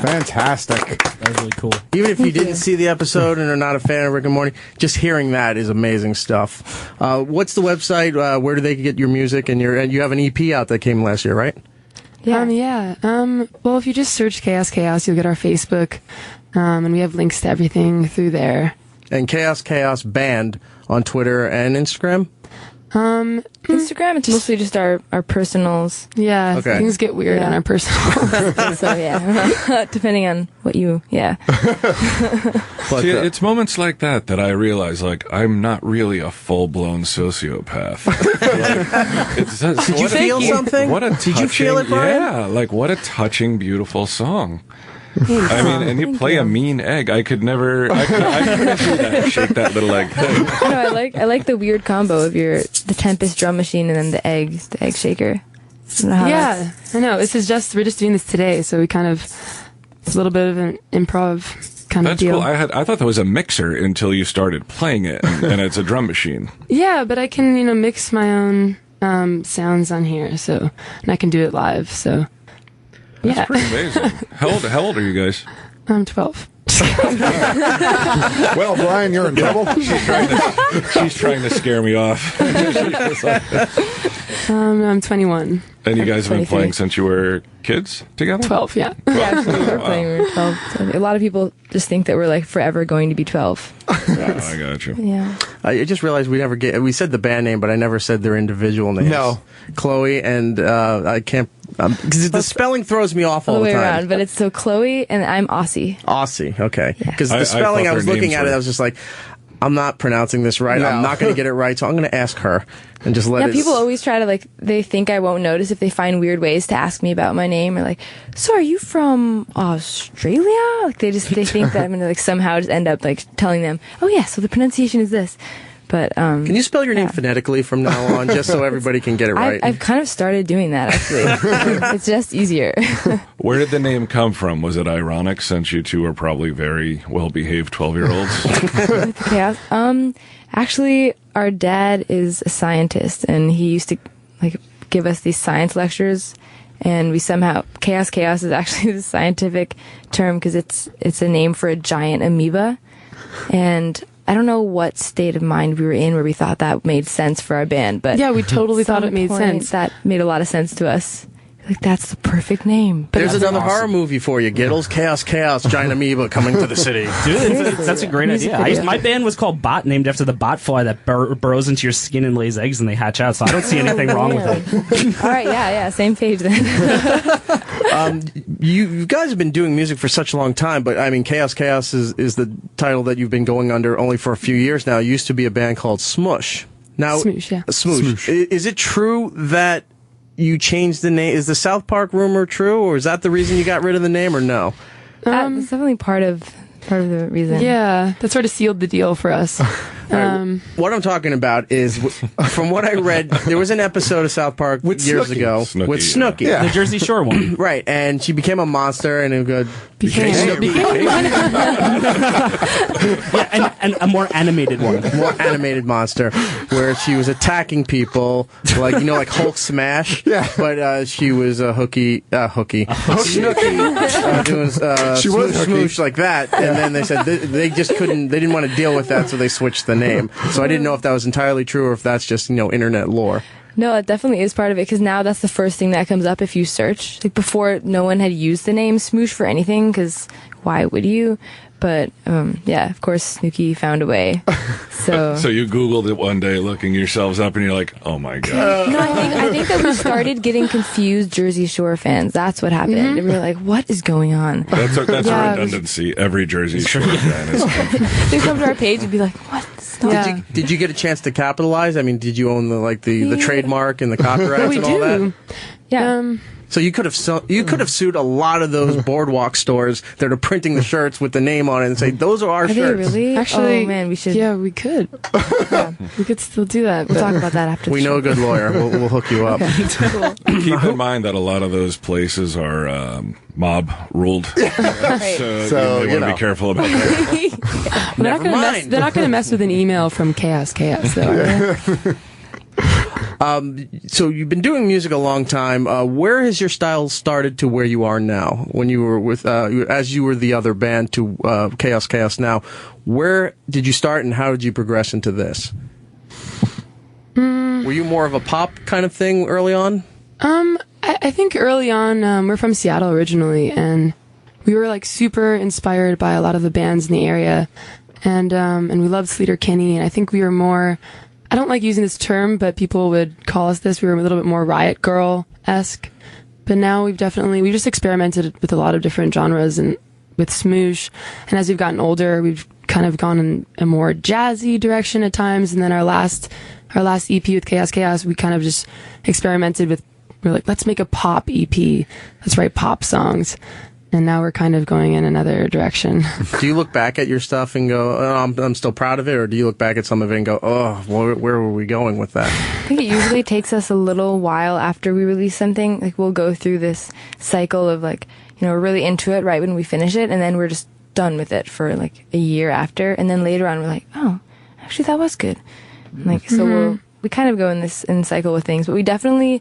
Fantastic. That was really cool. Even if you didn't see the episode and are not a fan of Rick and Morty, just hearing that is amazing stuff. What's the website? Where do they get your music? And you have an EP out that came last year, right? Yeah. Well, if you just search Chaos Chaos, you'll get our Facebook, and we have links to everything through there. And Chaos Chaos Band on Twitter and Instagram? Instagram, it's mostly just our personals. Yeah, Okay. things get weird on our personals. So yeah, depending on what you, But, See, it's moments like that I realize, like, I'm not really a full-blown sociopath. Did you feel something? Did you feel it, Bryan? Yeah, like, what a touching, beautiful song. I mean, and you play a mean egg. I could never do that, shake that little egg thing. No, I like the weird combo of the Tempest drum machine and then the egg shaker. I don't know how Yeah, I know. We're just doing this today, so we kind of, it's a little bit of an improv kind of That's deal. cool. I thought that was a mixer until you started playing it, and it's a drum machine. Yeah, but I can, mix my own sounds on here, so, and I can do it live, so. That's pretty amazing. How old are you guys? I'm 12. Well, Bryan, you're in trouble. She's trying to scare me off. I'm 21. And you guys have been 23. playing since you were kids together? 12, yeah. Yeah, actually, we were playing when we were 12. So a lot of people just think that we're like forever going to be 12. I got you. Yeah. I just realized we said the band name, but I never said their individual names. No. Chloe and I can't, because the spelling throws me off all All the the way time. around, but it's so Chloe and I'm Aussie. Aussie, okay. Because I the spelling, thought I was their looking names at it, were- I was just like, I'm not pronouncing this right. I'm No. not going to get it right, so I'm going to ask her and just let Yeah, it. people always try to they think I won't notice if they find weird ways to ask me about my name or like, so are you from Australia? Like they think that I'm going to somehow just end up telling them, oh yeah, so the pronunciation is this. But Can you spell your name phonetically from now on, just so everybody can get it right? I've kind of started doing that actually. It's just easier. Where did the name come from? Was it ironic since you two are probably very well-behaved 12-year-olds? Chaos. Actually, our dad is a scientist, and he used to give us these science lectures. And we somehow Chaos is actually the scientific term because it's a name for a giant amoeba, and I don't know what state of mind we were in where we thought that made sense for our band, but Yeah, we totally at some thought it made point sense. That made a lot of sense to us. like, that's the perfect name. But There's another horror movie for you. Giddles, Chaos, Giant Amoeba coming to the city. Dude, that's a great idea. My band was called Bot, named after the bot fly that burrows into your skin and lays eggs and they hatch out, so I don't see anything wrong with it. All right, yeah, same page then. You guys have been doing music for such a long time, but I mean, Chaos is the title that you've been going under only for a few years now. It used to be a band called Smush. Now, Smoosh, yeah. Smoosh. Is it true that you changed the name? Is the South Park rumor true, or is that the reason you got rid of the name, or no? That's definitely part of the reason. Yeah, that sort of sealed the deal for us. What I'm talking about is, from what I read, there was an episode of South Park years ago with Snooki. Yeah. The Jersey Shore one. Right, and she became a monster and it became yeah, and a more animated one. More animated monster, where she was attacking people, like Hulk smash. Yeah. But she was a Snooki, doing she was smoosh like that, and then they said they just couldn't. They didn't want to deal with that, so they switched the name. So I didn't know if that was entirely true or if that's just internet lore. No, it definitely is part of it, because now that's the first thing that comes up if you search. Like, before, no one had used the name Smoosh for anything, because why would you? But, yeah, of course, Snooki found a way. So you Googled it one day, looking yourselves up, and you're like, oh my God. No, I think that we started getting confused Jersey Shore fans. That's what happened. And we were like, what is going on? That's a redundancy. Every Jersey Shore fan is. They come to our page and be like, what? Stop. Did you get a chance to capitalize? I mean, did you own the trademark and the copyrights and all that? Yeah. So you could have sued a lot of those boardwalk stores that are printing the shirts with the name on it and say, those are our shirts. Really? Actually, oh man, we should. Yeah, we could. We could still do that. We'll talk about that after. We know a good lawyer. We'll hook you up. Okay. Keep in mind that a lot of those places are mob ruled. So you want to be careful about that. They're not going to mess with an email from Chaos, though. So you've been doing music a long time. Where has your style started to where you are now? When you were with, as you were the other band to Chaos now, where did you start and how did you progress into this? Were you more of a pop kind of thing early on? I think early on, we're from Seattle originally, and we were like super inspired by a lot of the bands in the area, and we loved Sleater Kinney, and I think we were more. I don't like using this term, but people would call us this. We were a little bit more Riot Girl-esque. But now we've just experimented with a lot of different genres and with Smoosh. And as we've gotten older, we've kind of gone in a more jazzy direction at times. And then our last EP with Chaos, we kind of just experimented with, we're like, let's make a pop EP. Let's write pop songs. And now we're kind of going in another direction. Do you look back at your stuff and go, oh, I'm still proud of it? Or do you look back at some of it and go, oh, where were we going with that? I think it usually takes us a little while after we release something. Like, we'll go through this cycle of, like, we're really into it right when we finish it, and then we're just done with it for, like, a year after. And then later on, we're like, oh, actually, that was good. Like, so we kind of go in this cycle with things. But we definitely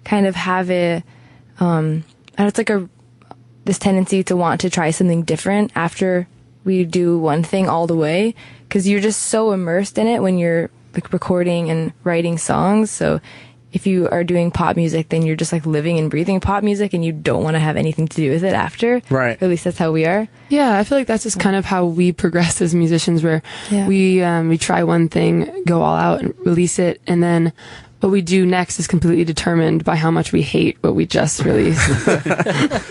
kind of have it's like this tendency to want to try something different after we do one thing all the way, because you're just so immersed in it when you're like recording and writing songs. So if you are doing pop music, then you're just like living and breathing pop music, and you don't want to have anything to do with it after. Right. At least that's how we are. Yeah, I feel like that's just kind of how we progress as musicians, where we try one thing, go all out and release it, and then what we do next is completely determined by how much we hate what we just released.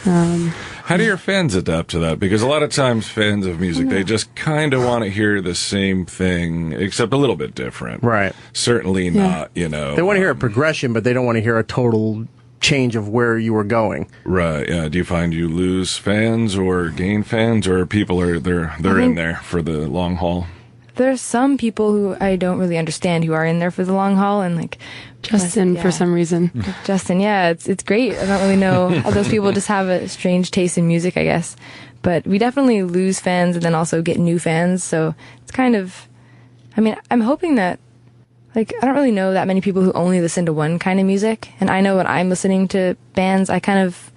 How do your fans adapt to that? Because a lot of times fans of music, they just kind of want to hear the same thing, except a little bit different. Right. Certainly not, They want to hear a progression, but they don't want to hear a total change of where you were going. Right, yeah. Do you find you lose fans or gain fans, or people they're in there for the long haul? There's some people who I don't really understand who are in there for the long haul, and like Justin for some reason. Justin, yeah, it's great. I don't really know how those people just have a strange taste in music, I guess. But we definitely lose fans and then also get new fans. So it's kind of, I mean, I'm hoping that, like, I don't really know that many people who only listen to one kind of music. And I know when I'm listening to bands, I kind of,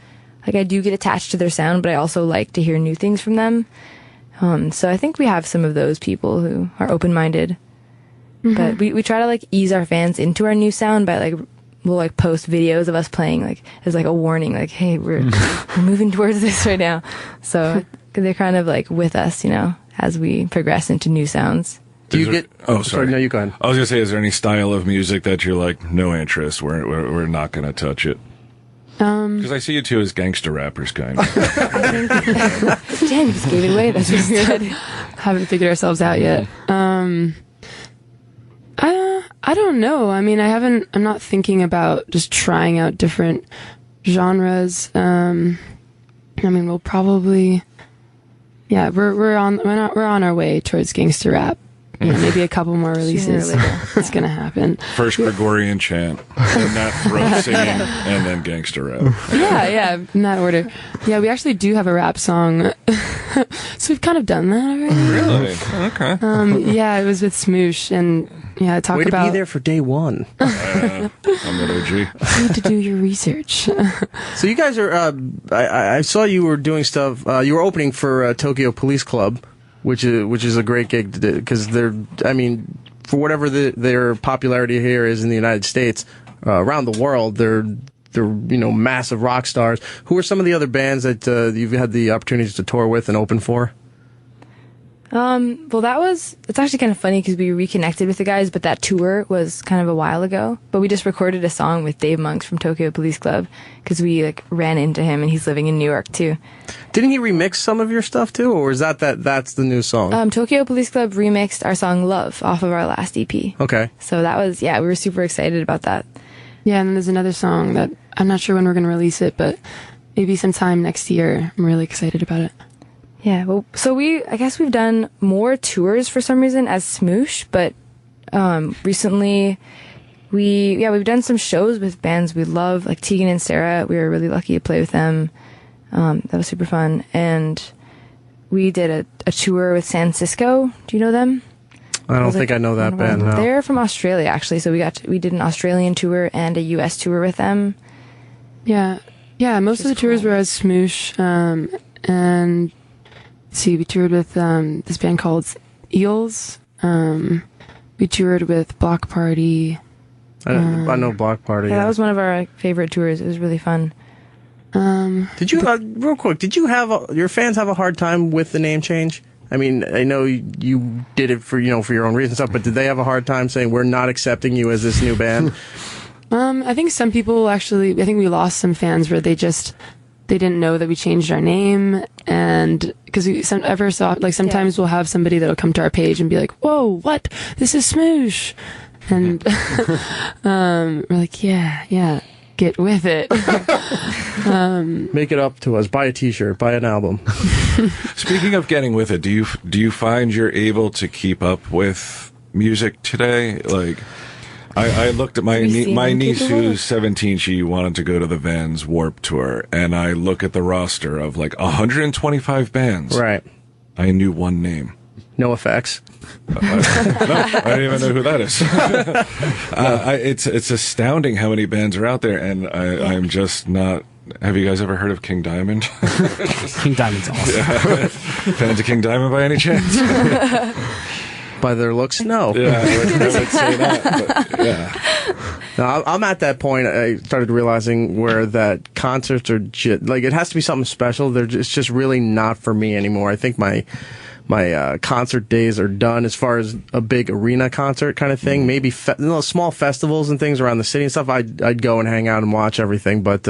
like, I do get attached to their sound, but I also like to hear new things from them. So I think we have some of those people who are open-minded, but we try to like ease our fans into our new sound by like we'll like post videos of us playing like as like a warning, like, hey, we're moving towards this right now. So they're kind of like with us, you know, as we progress into new sounds. Do you get? Oh, sorry. No, you go ahead. I was gonna say, is there any style of music that you're like, no interest? We're not gonna touch it. Because I see you two as gangster rappers, kind of. Damn, you just gave it away. That's really good. Haven't figured ourselves out yet. I don't know. I mean, I'm not thinking about just trying out different genres. I mean, we'll probably, yeah, we're on our way towards gangster rap. You know, maybe a couple more releases. It's gonna happen. First Gregorian chant, then that rope singing, and then gangster rap. Yeah, in that order. Yeah, we actually do have a rap song, so we've kind of done that already. Really? Okay. Yeah, it was with Smoosh, and yeah, I talk Way to about. be there for day one. I'm an OG. You need to do your research. So you guys are. I saw you were doing stuff. You were opening for Tokyo Police Club, which is a great gig because they're. I mean, for whatever their popularity here is in the United States, around the world, they're massive rock stars. Who are some of the other bands that you've had the opportunity to tour with and open for? Well, it's actually kind of funny because we reconnected with the guys, but that tour was kind of a while ago. But we just recorded a song with Dave Monks from Tokyo Police Club because we like ran into him and he's living in New York too. Didn't he remix some of your stuff too, or is that's the new song? Tokyo Police Club remixed our song Love off of our last EP. Okay. So that was, we were super excited about that. Yeah, and then there's another song that I'm not sure when we're going to release it, but maybe sometime next year. I'm really excited about it. Yeah, well, so I guess we've done more tours for some reason as Smoosh, but recently we've done some shows with bands we love, like Tegan and Sarah. We were really lucky to play with them. That was super fun. And we did a tour with San Cisco. Do you know them? I don't think I know that band. No. They're from Australia, actually. So we did an Australian tour and a US tour with them. Yeah, most of the tours were as Smoosh, and see, we toured with this band called Eels. We toured with Block Party. I know Block Party. Yeah, that was one of our favorite tours. It was really fun. Did you real quick? Did you have your fans have a hard time with the name change? I mean, I know you did it for your own reasons and stuff, but did they have a hard time saying we're not accepting you as this new band? I think some people actually. I think we lost some fans where they didn't know that we changed our name, and because sometimes we'll have somebody that'll come to our page and be like, "Whoa, what? This is Smoosh," and we're like, "Yeah, get with it." Make it up to us. Buy a T-shirt. Buy an album. Speaking of getting with it, do you find you're able to keep up with music today? Like, I looked at my niece who's 17. She wanted to go to the Vans Warped Tour, and I look at the roster of like 125 bands. Right. I knew one name. No Effects. No, I don't even know who that is. It's astounding how many bands are out there, and I'm just not. Have you guys ever heard of King Diamond? King Diamond's awesome. Yeah. Fans of King Diamond by any chance? By their looks, no. Yeah, I would say that. But yeah. No, I'm at that point. I started realizing where that concerts are like it has to be something special. It's just really not for me anymore. I think my concert days are done as far as a big arena concert kind of thing. Maybe small festivals and things around the city and stuff. I'd go and hang out and watch everything. But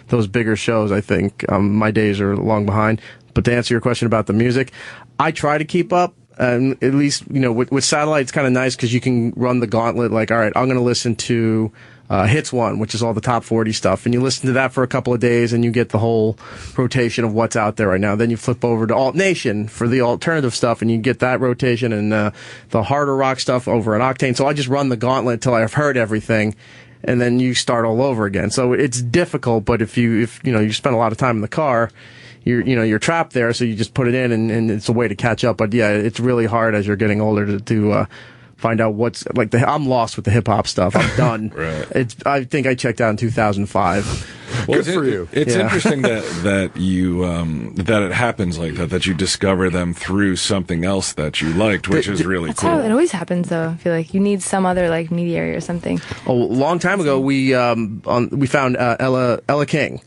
those bigger shows, I think my days are long behind. But to answer your question about the music, I try to keep up. At least, with satellite, it's kind of nice because you can run the gauntlet. Like, all right, I'm going to listen to Hits 1, which is all the top 40 stuff. And you listen to that for a couple of days and you get the whole rotation of what's out there right now. Then you flip over to Alt Nation for the alternative stuff and you get that rotation and the harder rock stuff over at Octane. So I just run the gauntlet until I've heard everything. And then you start all over again. So it's difficult, but if you spend a lot of time in the car, you're trapped there, so you just put it in, and it's a way to catch up. But yeah, it's really hard as you're getting older to find out what's like. I'm lost with the hip hop stuff. I'm done. Right. I think I checked out in 2005. Good for you. It's Yeah. interesting that you that it happens like that you discover them through something else that you liked, which is really That's cool. how it always happens, though. I feel like you need some other like mediary or something. A long time ago, we found Ella King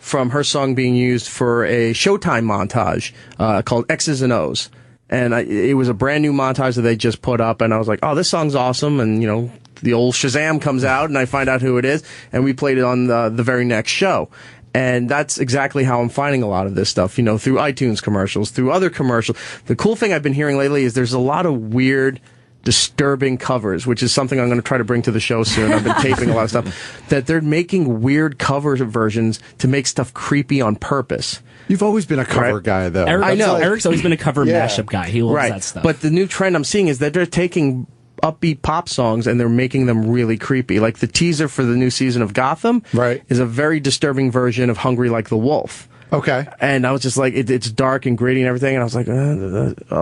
from her song being used for a Showtime montage called X's and O's, and it was a brand new montage that they just put up, and I was like, oh, this song's awesome, and the old Shazam comes out, and I find out who it is, and we played it on the very next show. And that's exactly how I'm finding a lot of this stuff, through iTunes commercials, through other commercials. The cool thing I've been hearing lately is there's a lot of weird, disturbing covers, which is something I'm going to try to bring to the show soon. I've been taping a lot of stuff. That they're making weird cover versions to make stuff creepy on purpose. You've always been a cover guy, though. I know. Like, Eric's always been a cover mashup guy. He loves that stuff. But the new trend I'm seeing is that they're taking upbeat pop songs and they're making them really creepy. Like the teaser for the new season of Gotham is a very disturbing version of Hungry Like the Wolf. Okay. And I was just like, it's dark and gritty and everything. And I was like,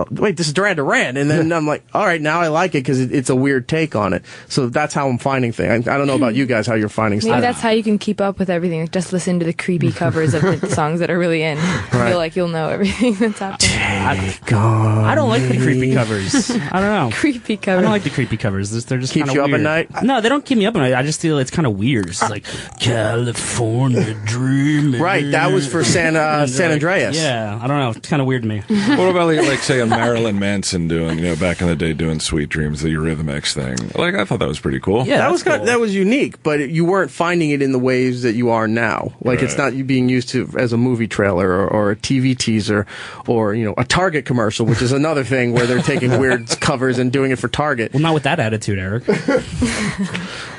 wait, this is Duran Duran. And then I'm like, all right, now I like it because it's a weird take on it. So that's how I'm finding things. I don't know about you guys, how you're finding stuff. Maybe that's how you can keep up with everything. Like, just listen to the creepy covers of the songs that are really in. I feel like you'll know everything that's happening. I don't like the creepy covers. I don't know. Creepy covers. I don't like the creepy covers. They're just Keeps kinda you up weird. at night? No, they don't keep me up at night. I just feel it's kind of weird. It's like California dreaming. Right, that was for San Andreas. Yeah, I don't know. It's kind of weird to me. What about like say a Marilyn Manson doing, back in the day doing Sweet Dreams, the Eurythmics thing? Like I thought that was pretty cool. Yeah, that was that was unique, but you weren't finding it in the ways that you are now. Like it's not you being used to as a movie trailer or a TV teaser or a Target commercial, which is another thing where they're taking weird covers and doing it for Target. Well, not with that attitude, Eric.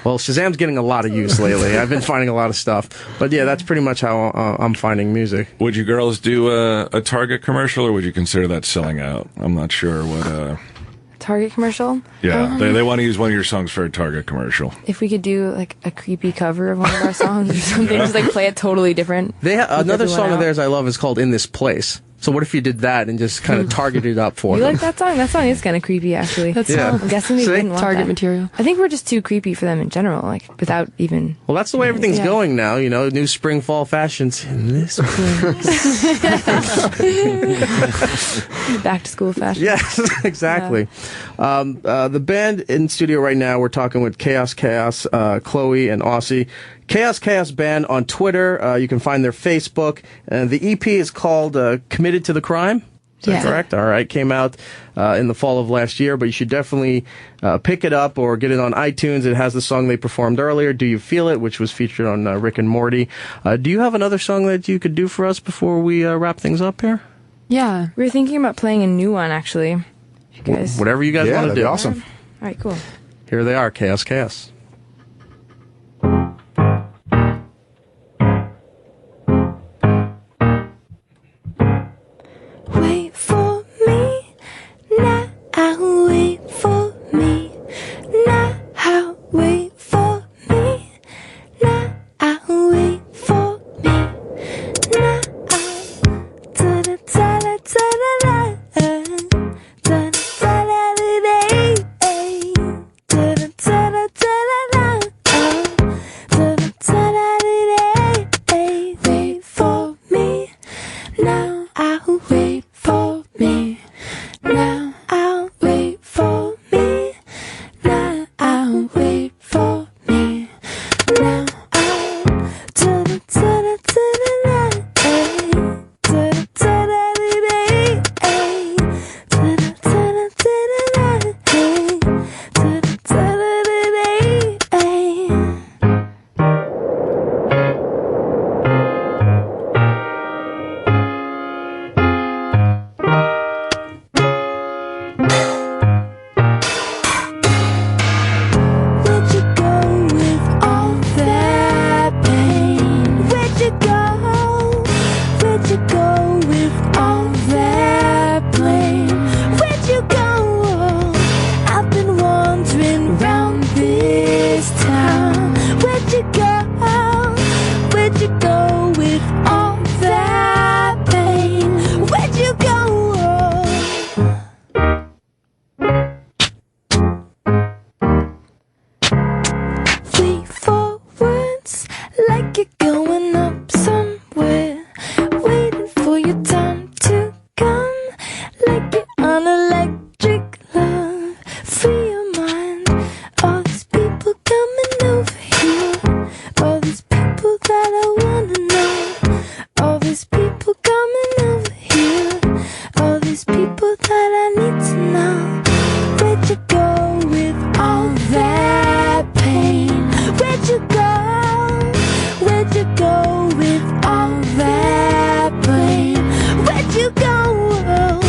Well, Shazam's getting a lot of use lately. I've been finding a lot of stuff, but yeah, that's pretty much how I'm finding music. Would you girls do a Target commercial, or would you consider that selling out? I'm not sure what. Target commercial? Yeah, they want to use one of your songs for a Target commercial. If we could do like a creepy cover of one of our songs or something, just like play it totally different. Another song of theirs I love is called "In This Place." So what if you did that and just kind of targeted it up for You them? like that song? That song is kind of creepy, actually. I'm guessing they wouldn't want Target that. material. I think we're just too creepy for them in general, like without even. Well, that's the way everything's going now. New spring, fall fashions in this place. Back to school fashion. Yes, exactly. Yeah. The band in studio right now, we're talking with Chaos, Chloe, and Aussie. Chaos Band on Twitter. You can find their Facebook. The EP is called Committed to the Crime. Is that correct? All right. Came out in the fall of last year, but you should definitely pick it up or get it on iTunes. It has the song they performed earlier, Do You Feel It, which was featured on Rick and Morty. Do you have another song that you could do for us before we wrap things up here? Yeah. We were thinking about playing a new one, actually. If you guys. Whatever you guys want to that'd do. be awesome. All right, cool. Here they are, Chaos. Wait for me now, wait for me now, wait for me now, wait for me now. Da da da da da da da da da da da da da da da da people that I need to know. Where'd you go with all that pain? Where'd you go? Where'd you go with all that blame? Where'd you go?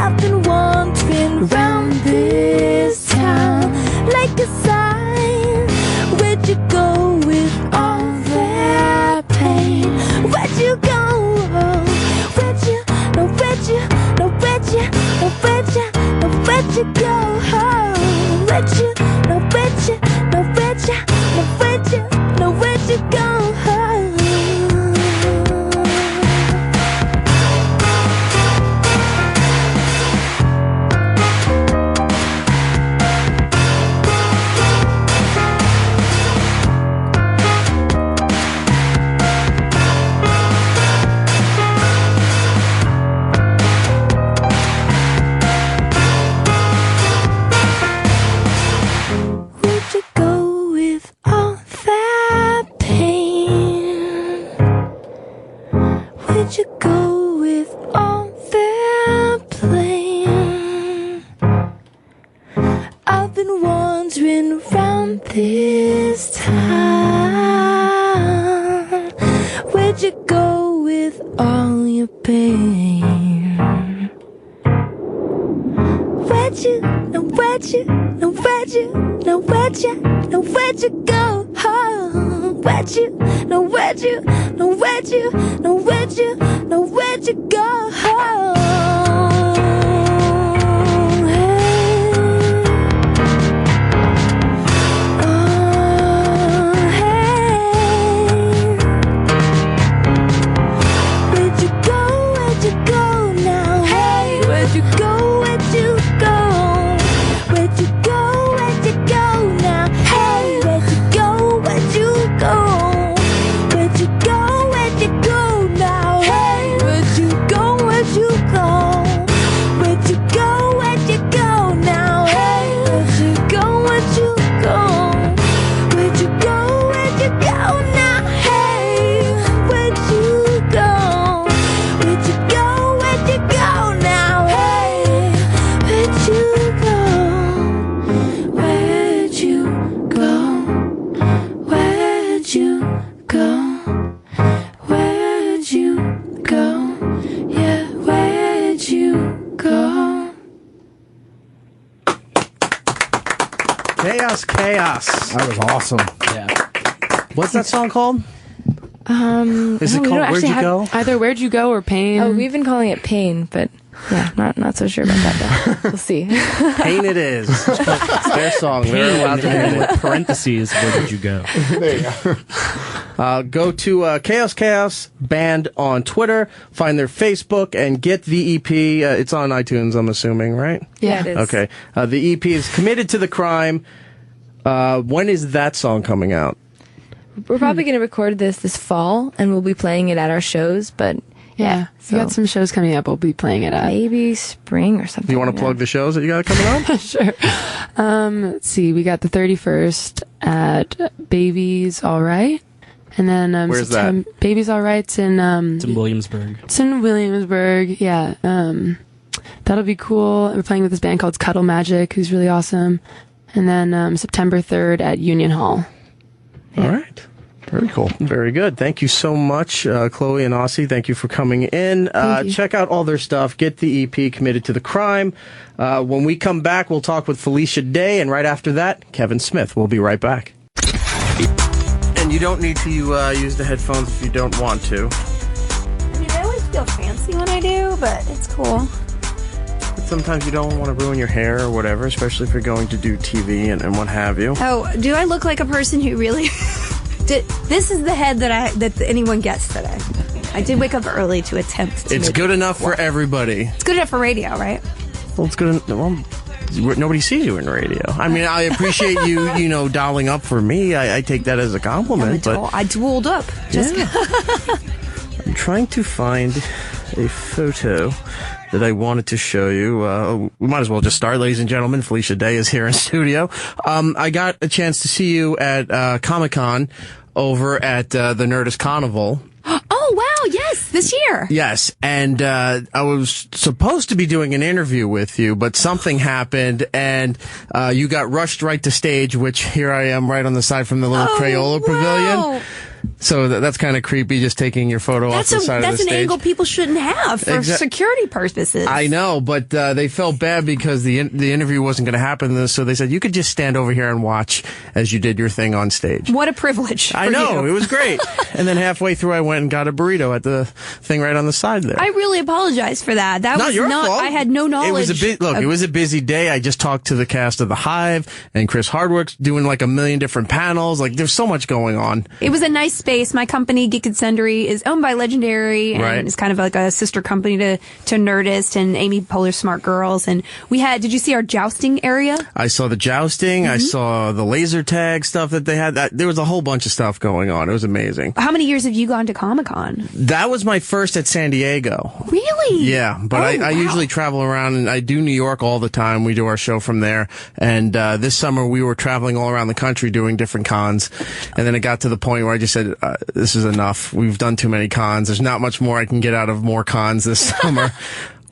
I've been wandering round this town like a sign. Where'd you go with all that pain? Where'd you go? Where'd you, no where'd you, no where'd you, no where'd you, no where'd you go? Where'd you, no where'd you, no where'd you, no where'd you, no where'd you go? Where'd you go with all that blame? I've been wandering around this town. Where'd you go with all your pain? Where'd you, no where'd you, no where'd you, no where'd you, no where'd you go? Where'd you, no where'd you, no where'd you, no where'd you, no where'd you go? Where'd you go? Where'd you go now? Hey, where'd you go? Where'd you go? Where'd you go? Where'd you go now? Hey, where'd you go? Where'd you go? Where'd you go? Where'd you go now? Hey, where'd you go? Where'd you go? Where'd you go? Where'd you go now? Hey, where'd you go? Where'd you go? Where'd you go? Where'd you go now? Hey, where'd you go? Where'd you go? Where'd you go now? Hey, where'd you go? Where'd you go? Where'd you go? Where'd you go? Yeah, where'd you go? Chaos, chaos. That was awesome. Yeah. What's that song called? Is it we called don't Where'd actually You have- Go? Either Where'd You Go or Pain. Oh, we've been calling it pain, but yeah, not so sure about that. We'll see. Pain it is. It's their song. They're allowed to name it. With parentheses, where did you go? Go to Chaos Chaos Band on Twitter, find their Facebook, and get the EP. It's on iTunes, I'm assuming, right? Yeah, it is. Okay. The EP is Committed to the Crime. When is that song coming out? We're probably going to record this fall, and we'll be playing it at our shows, but Yeah. so We got some shows coming up. We'll be playing it at. maybe spring or something. Do you want to plug the shows that you got coming up? Sure. Let's see. We got the 31st at Baby's All Right. And then Where's that? Baby's All Right's in It's in Williamsburg. it's in Williamsburg. Yeah. That'll be cool. We're playing with this band called Cuddle Magic, who's really awesome. And then September 3rd at Union Hall. All right. Very cool. Very good. Thank you so much, Chloe and Aussie. Thank you for coming in. you. Check out all their stuff. Get the EP, Committed to the Crime. When we come back, we'll talk with Felicia Day, and right after that, Kevin Smith. We'll be right back. And you don't need to use the headphones if you don't want to. I mean, I always feel fancy when I do, but it's cool. But sometimes you don't want to ruin your hair or whatever, especially if you're going to do TV and what have you. Oh, do I look like a person who really... This is the head that anyone gets today. I did wake up early to attempt to It's make good it enough for work. everybody. It's good enough for radio, right? Well, it's good. Well, nobody sees you in radio. I mean, I appreciate you, dolling up for me. I take that as a compliment. But I drooled up. Just Yeah. I'm trying to find a photo that I wanted to show you. We might as well just start, ladies and gentlemen. Felicia Day is here in studio. I got a chance to see you at Comic-Con over at the Nerdist Carnival. Oh, wow, yes, this year. Yes, and I was supposed to be doing an interview with you, but something happened, and you got rushed right to stage, which here I am right on the side from the little Crayola Pavilion. So that's kind of creepy, just taking your photo off the side of the stage. That's an angle people shouldn't have for security purposes. I know, but they felt bad because the interview wasn't going to happen, so they said you could just stand over here and watch as you did your thing on stage. What a privilege! I know, it was great. And then halfway through, I went and got a burrito at the thing right on the side there. I really apologize for that. That not was your fault. I had no knowledge. It was a busy day. I just talked to the cast of The Hive and Chris Hardwick's doing like a million different panels. Like there's so much going on. It was a nice space. My company, Geek and Sundry, is owned by Legendary, and it's kind of like a sister company to Nerdist and Amy Poehler's Smart Girls. And we had, did you see our jousting area? I saw the jousting. I saw the laser tag stuff that they had. There was a whole bunch of stuff going on. It was amazing. How many years have you gone to Comic-Con? That was my first at San Diego. Really? Yeah, but I usually travel around, and I do New York all the time. We do our show from there. And this summer we were traveling all around the country doing different cons. And then it got to the point where I just said, this is enough. We've done too many cons. There's not much more I can get out of more cons this summer.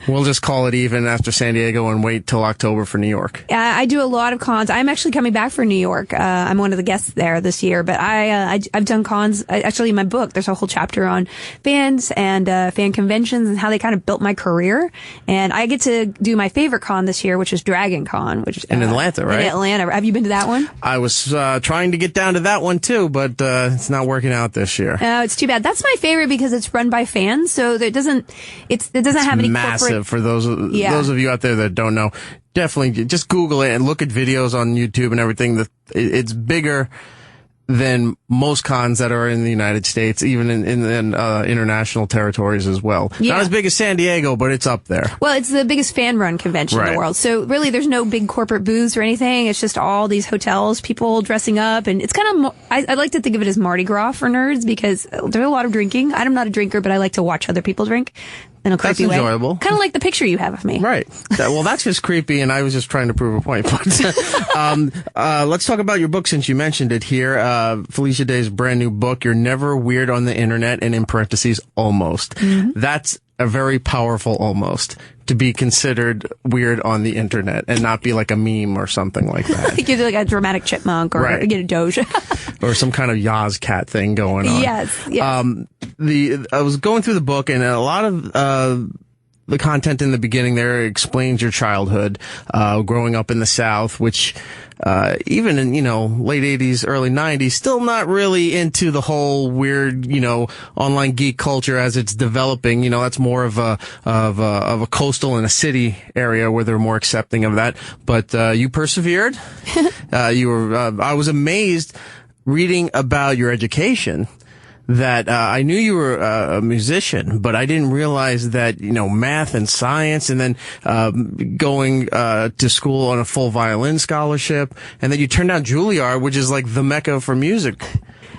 We'll just call it even after San Diego and wait till October for New York. I do a lot of cons. I'm actually coming back for New York. I'm one of the guests there this year, but I've done cons. Actually, in my book, there's a whole chapter on fans and fan conventions and how they kind of built my career. And I get to do my favorite con this year, which is Dragon Con, which is in Atlanta, right? In Atlanta. Have you been to that one? I was trying to get down to that one too, but it's not working out this year. It's too bad. That's my favorite because it's run by fans, so it doesn't have any massive. For those of you out there that don't know, definitely just Google it and look at videos on YouTube and everything. It's bigger than most cons that are in the United States, even in international territories as well. Yeah. Not as big as San Diego, but it's up there. Well, it's the biggest fan-run convention in the world. So really, there's no big corporate booths or anything. It's just all these hotels, people dressing up, and it's kind of, I like to think of it as Mardi Gras for nerds because there's a lot of drinking. I'm not a drinker, but I like to watch other people drink. In a creepy That's enjoyable. Kind of like the picture you have of me. Right. Well, that's just creepy, and I was just trying to prove a point. But let's talk about your book since you mentioned it here. Felicia Day's brand new book, You're Never Weird on the Internet, and in parentheses, almost. Mm-hmm. That's a very powerful almost, to be considered weird on the internet and not be like a meme or something like that. You get like a dramatic chipmunk or get a doge. Or some kind of Yaz cat thing going on. Yes. I was going through the book, and a lot of the content in the beginning there explains your childhood, growing up in the South, which even in, late 80s, early 90s, still not really into the whole weird, online geek culture as it's developing. That's more of a coastal and a city area where they're more accepting of that. But you persevered. I was amazed reading about your education. That I knew you were a musician, but I didn't realize that math and science, and then going to school on a full violin scholarship, and then you turned down Juilliard, which is like the mecca for music.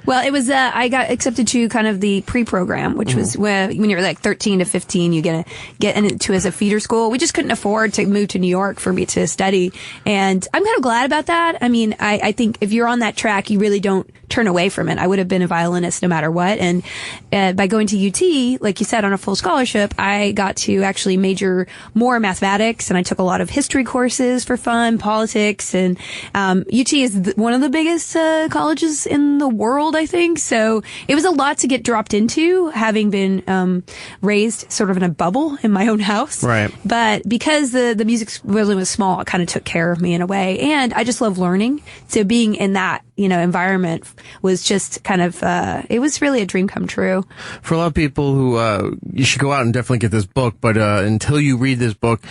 Well, it was, I got accepted to kind of the pre-program, which was when you're like 13 to 15, you get into as a feeder school. We just couldn't afford to move to New York for me to study. And I'm kind of glad about that. I mean, I think if you're on that track, you really don't turn away from it. I would have been a violinist no matter what. And by going to UT, like you said, on a full scholarship, I got to actually major more in mathematics, and I took a lot of history courses for fun, politics, and UT is one of the biggest colleges in the world, I think. So it was a lot to get dropped into, having been raised sort of in a bubble in my own house. Right. But because the music really was small, it kind of took care of me in a way. And I just love learning. So being in that, environment was just kind of, it was really a dream come true. For a lot of people who, you should go out and definitely get this book, but until you read this book,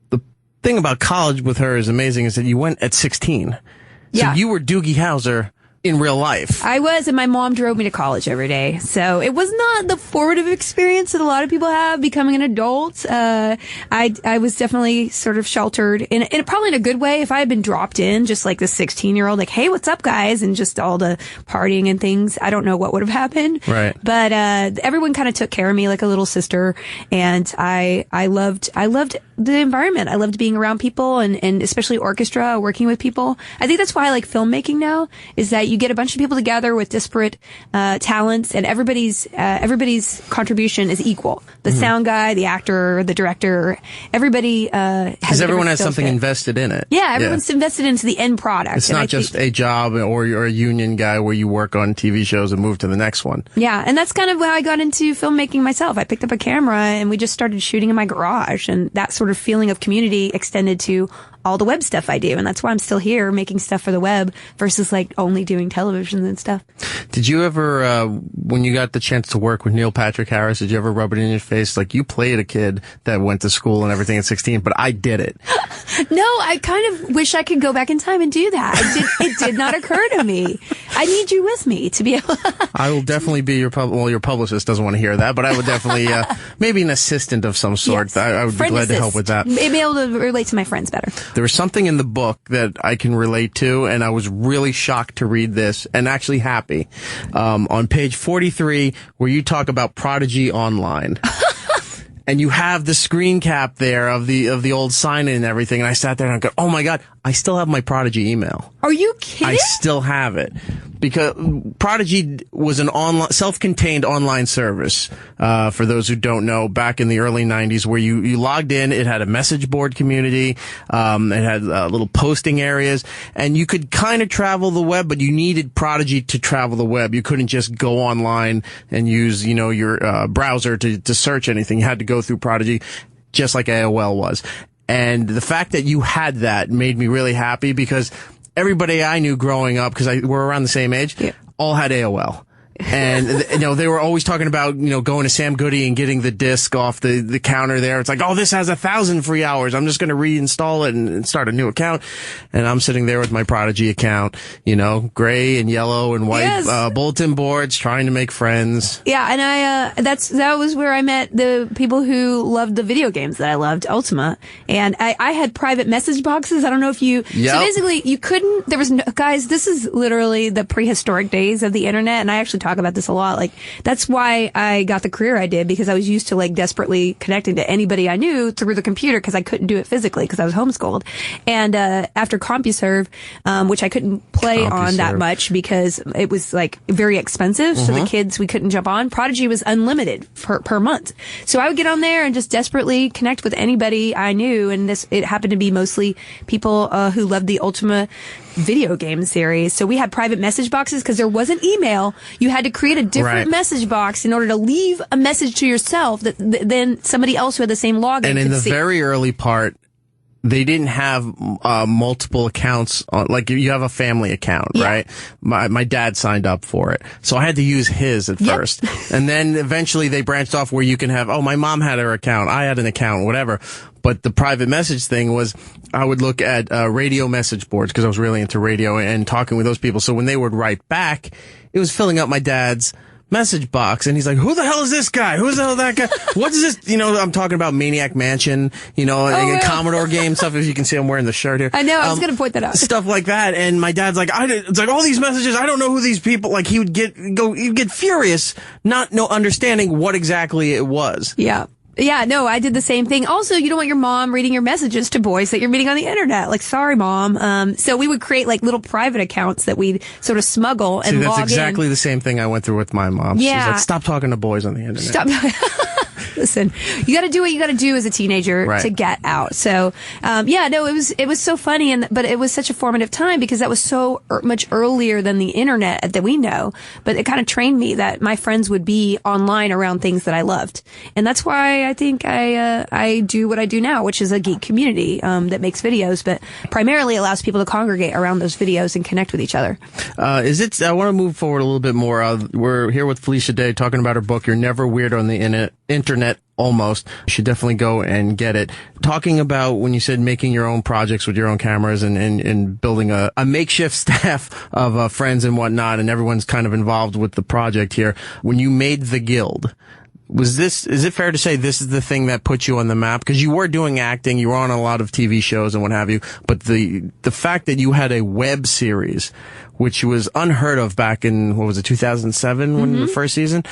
the thing about college with her is amazing is that you went at 16. Yeah. So you were Doogie Howser in real life. I was, and my mom drove me to college every day. So it was not the formative experience that a lot of people have becoming an adult. I was definitely sort of sheltered in probably in a good way. If I had been dropped in just like the 16-year-old, like, hey, what's up, guys? And just all the partying and things, I don't know what would have happened. Right. But, everyone kind of took care of me like a little sister. And I loved the environment. I loved being around people and especially orchestra, working with people. I think that's why I like filmmaking now, is that you get a bunch of people together with disparate talents, and everybody's contribution is equal. The sound guy, the actor, the director, everybody has because everyone has something invested in it. Yeah, everyone's invested into the end product. It's not just a job or you're a union guy where you work on TV shows and move to the next one. Yeah, and that's kind of how I got into filmmaking myself. I picked up a camera and we just started shooting in my garage, and that sort of feeling of community extended to all the web stuff I do, and that's why I'm still here making stuff for the web versus like only doing television and stuff. Did you ever, when you got the chance to work with Neil Patrick Harris, did you ever rub it in your face? Like, you played a kid that went to school and everything at 16, but I did it. No, I kind of wish I could go back in time and do that. It did not occur to me. I need you with me to be able I will definitely be your publicist doesn't want to hear that, but I would definitely, maybe an assistant of some sort. Yes. I would be glad to help with that. Be able to relate to my friends better. There was something in the book that I can relate to, and I was really shocked to read this, and actually happy. On page 43, where you talk about Prodigy Online. And you have the screen cap there of the old sign-in and everything, and I sat there and I go, oh my God, I still have my Prodigy email. Are you kidding? I still have it. Because Prodigy was an self-contained online service, for those who don't know, back in the early 90s, where you logged in, it had a message board community, it had little posting areas, and you could kind of travel the web, but you needed Prodigy to travel the web. You couldn't just go online and use, your browser to search anything. You had to go through Prodigy, just like AOL was. And the fact that you had that made me really happy, because everybody I knew growing up, because we're around the same age, all had AOL. And, they were always talking about, going to Sam Goody and getting the disc off the counter there. It's like, oh, this has 1,000 free hours. I'm just going to reinstall it and start a new account. And I'm sitting there with my Prodigy account, gray and yellow and white, bulletin boards, trying to make friends. Yeah. And that was where I met the people who loved the video games that I loved, Ultima. And I had private message boxes. I don't know if you, so basically guys, this is literally the prehistoric days of the internet. And I actually talk about this a lot. Like, that's why I got the career I did, because I was used to desperately connecting to anybody I knew through the computer, because I couldn't do it physically because I was homeschooled. And after CompuServe, which I couldn't play on that much because it was very expensive, so the kids we couldn't jump on. Prodigy was unlimited per month, so I would get on there and just desperately connect with anybody I knew. And it happened to be mostly people who loved the Ultima video game series. So we had private message boxes because there wasn't email. You had to create a different message box in order to leave a message to yourself that then somebody else who had the same login and in could the see. very early part, they didn't have multiple accounts on, you have a family account, right? My dad signed up for it, so I had to use his at first, and then eventually they branched off where you can have, my mom had her account, I had an account, whatever. But the private message thing was, I would look at radio message boards, because I was really into radio and talking with those people. So when they would write back, it was filling up my dad's message box, and he's like, who the hell is this guy? Who's the hell that guy? What is this? I'm talking about Maniac Mansion, and Commodore game stuff. If you can see, I'm wearing the shirt here. I know, I was going to point that out. Stuff like that. And my dad's like, it's like all these messages, I don't know who these people, he would get furious, not understanding what exactly it was. Yeah. Yeah, no, I did the same thing. Also, you don't want your mom reading your messages to boys that you're meeting on the internet. Sorry, mom. So we would create little private accounts that we'd sort of smuggle and log in. That's exactly the same thing I went through with my mom. Yeah. She's like, stop talking to boys on the internet. Stop. Listen, you got to do what you got to do as a teenager to get out. So, it was so funny, but it was such a formative time because that was so much earlier than the internet that we know. But it kind of trained me that my friends would be online around things that I loved, and that's why I think I do what I do now, which is a geek community that makes videos, but primarily allows people to congregate around those videos and connect with each other. I want to move forward a little bit more. We're here with Felicia Day talking about her book, You're Never Weird on the Internet. Almost. You should definitely go and get it. Talking about when you said making your own projects with your own cameras and building a makeshift staff of friends and whatnot, and everyone's kind of involved with the project here. When you made The Guild, is it fair to say this is the thing that put you on the map? Because you were doing acting, you were on a lot of TV shows and what have you, but the fact that you had a web series, which was unheard of back in, 2007 when the first season,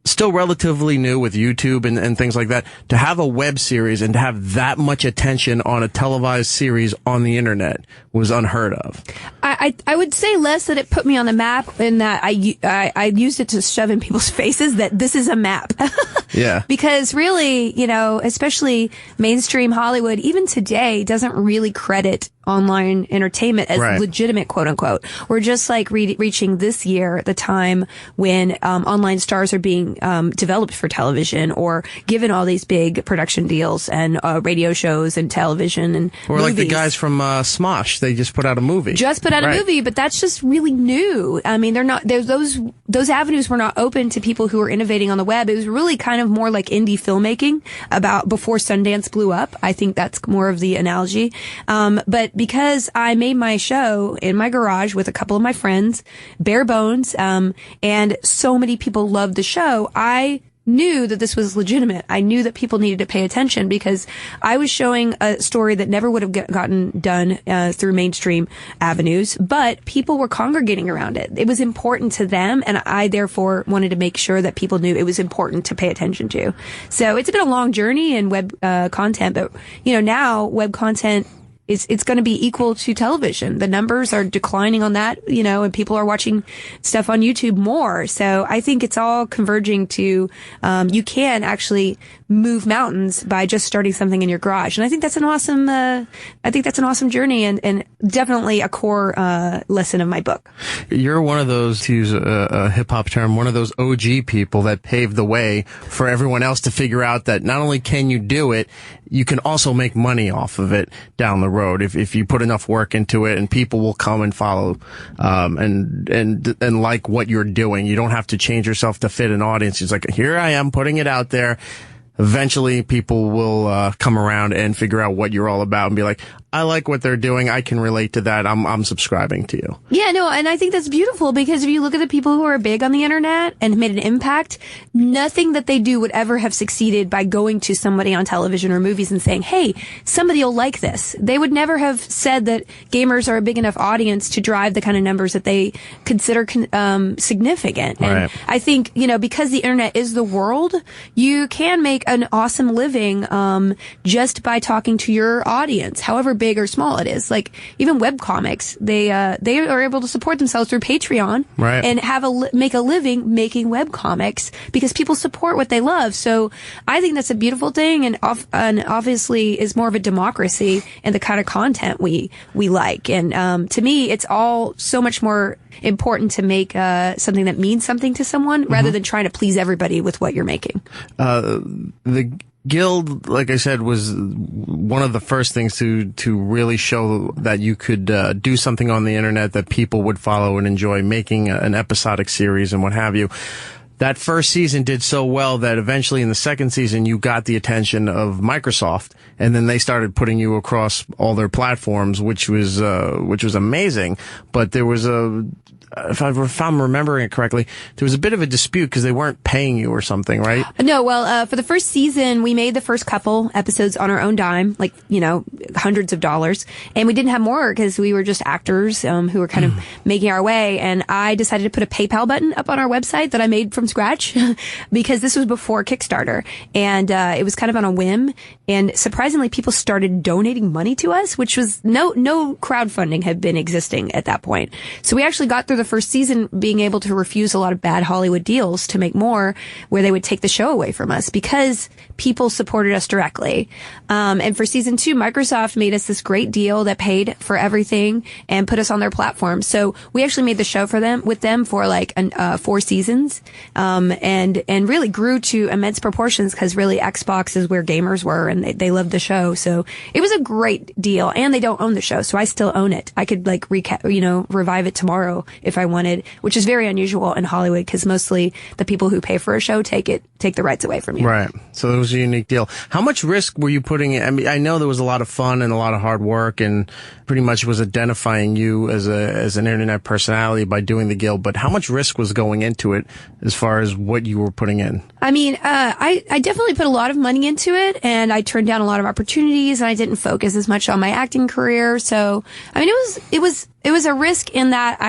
still relatively new with YouTube and things like that, to have a web series and to have that much attention on a televised series on the internet was unheard of. I would say less that it put me on the map, in that I used it to shove in people's faces that this is a map. Yeah. Because really, especially mainstream Hollywood, even today, doesn't really credit online entertainment as legitimate, quote unquote. We're just like reaching this year the time when online stars are being developed for television, or given all these big production deals and radio shows and television and or movies. like the guys from Smosh, they just put out a movie. Just put out a movie, but that's just really new. I mean, those avenues were not open to people who were innovating on the web. It was really kind of more like indie filmmaking before Sundance blew up. I think that's more of the analogy. But because I made my show in my garage with a couple of my friends, bare bones, and so many people loved the show, I knew that this was legitimate. I knew that people needed to pay attention because I was showing a story that never would have gotten done through mainstream avenues, but people were congregating around it. It was important to them, and I therefore wanted to make sure that people knew it was important to pay attention to. So it's been a long journey in web content, but now web content, it's going to be equal to television. The numbers are declining on that, and people are watching stuff on YouTube more. So I think it's all converging to, you can actually move mountains by just starting something in your garage. And I think that's an awesome journey and definitely a core, lesson of my book. You're one of those, to use a hip hop term, one of those OG people that paved the way for everyone else to figure out that not only can you do it, you can also make money off of it down the road if you put enough work into it, and people will come and follow and like what you're doing. You don't have to change yourself to fit an audience. It's like, here I am putting it out there. Eventually people will come around and figure out what you're all about and be like, I like what they're doing. I can relate to that. I'm subscribing to you. Yeah, no, and I think that's beautiful because if you look at the people who are big on the internet and made an impact, nothing that they do would ever have succeeded by going to somebody on television or movies and saying, hey, somebody will like this. They would never have said that gamers are a big enough audience to drive the kind of numbers that they consider significant. Right. And I think, because the internet is the world, you can make an awesome living just by talking to your audience, however big or small it is. Like even webcomics, they are able to support themselves through Patreon and make a living making webcomics because people support what they love. So I think that's a beautiful thing, and obviously is more of a democracy in the kind of content we like. And to me, it's all so much more important to make something that means something to someone rather than trying to please everybody with what you're making. The Guild, like I said, was one of the first things to really show that you could do something on the internet that people would follow and enjoy, making an episodic series and what have you. That first season did so well that eventually in the second season you got the attention of Microsoft, and then they started putting you across all their platforms, which was amazing. But there was if I'm remembering it correctly, there was a bit of a dispute because they weren't paying you or something, right? No, well, for the first season, we made the first couple episodes on our own dime, like, hundreds of dollars. And we didn't have more because we were just actors who were kind of making our way. And I decided to put a PayPal button up on our website that I made from scratch because this was before Kickstarter. And it was kind of on a whim. And surprisingly, people started donating money to us, which was no crowdfunding had been existing at that point. So we actually got through the first season being able to refuse a lot of bad Hollywood deals to make more where they would take the show away from us because people supported us directly. And for season 2, Microsoft made us this great deal that paid for everything and put us on their platform. So we actually made the show with them for like 4 seasons, and really grew to immense proportions because really Xbox is where gamers were and they loved the show. So it was a great deal, and they don't own the show. So I still own it. I could like revive it tomorrow if I wanted, which is very unusual in Hollywood because mostly the people who pay for a show take the rights away from you. Right. So it was a unique deal. How much risk were you putting in? I mean, I know there was a lot of fun and a lot of hard work and pretty much was identifying you as an internet personality by doing the Guild, but how much risk was going into it as far as what you were putting in? I mean, I definitely put a lot of money into it, and I turned down a lot of opportunities, and I didn't focus as much on my acting career. So, I mean, it was a risk in that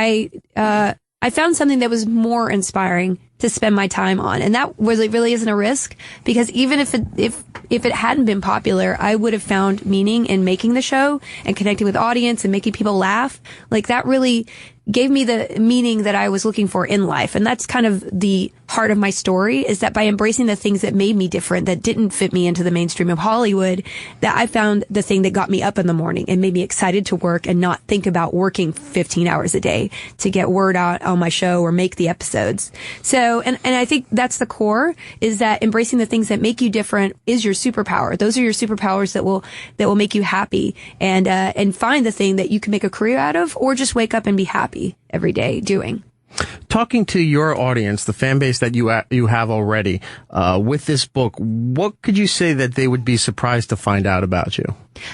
I found something that was more inspiring to spend my time on. And that really isn't a risk, because even if it hadn't been popular, I would have found meaning in making the show and connecting with audience and making people laugh. Like, that really gave me the meaning that I was looking for in life. And that's kind of the heart of my story, is that by embracing the things that made me different, that didn't fit me into the mainstream of Hollywood, that I found the thing that got me up in the morning and made me excited to work and not think about working 15 hours a day to get word out on my show or make the episodes. So, and I think that's the core, is that embracing the things that make you different is your superpower. Those are your superpowers that will make you happy, and find the thing that you can make a career out of, or just wake up and be happy every day doing. Talking to your audience, the fan base that you have already, with this book, what could you say that they would be surprised to find out about you?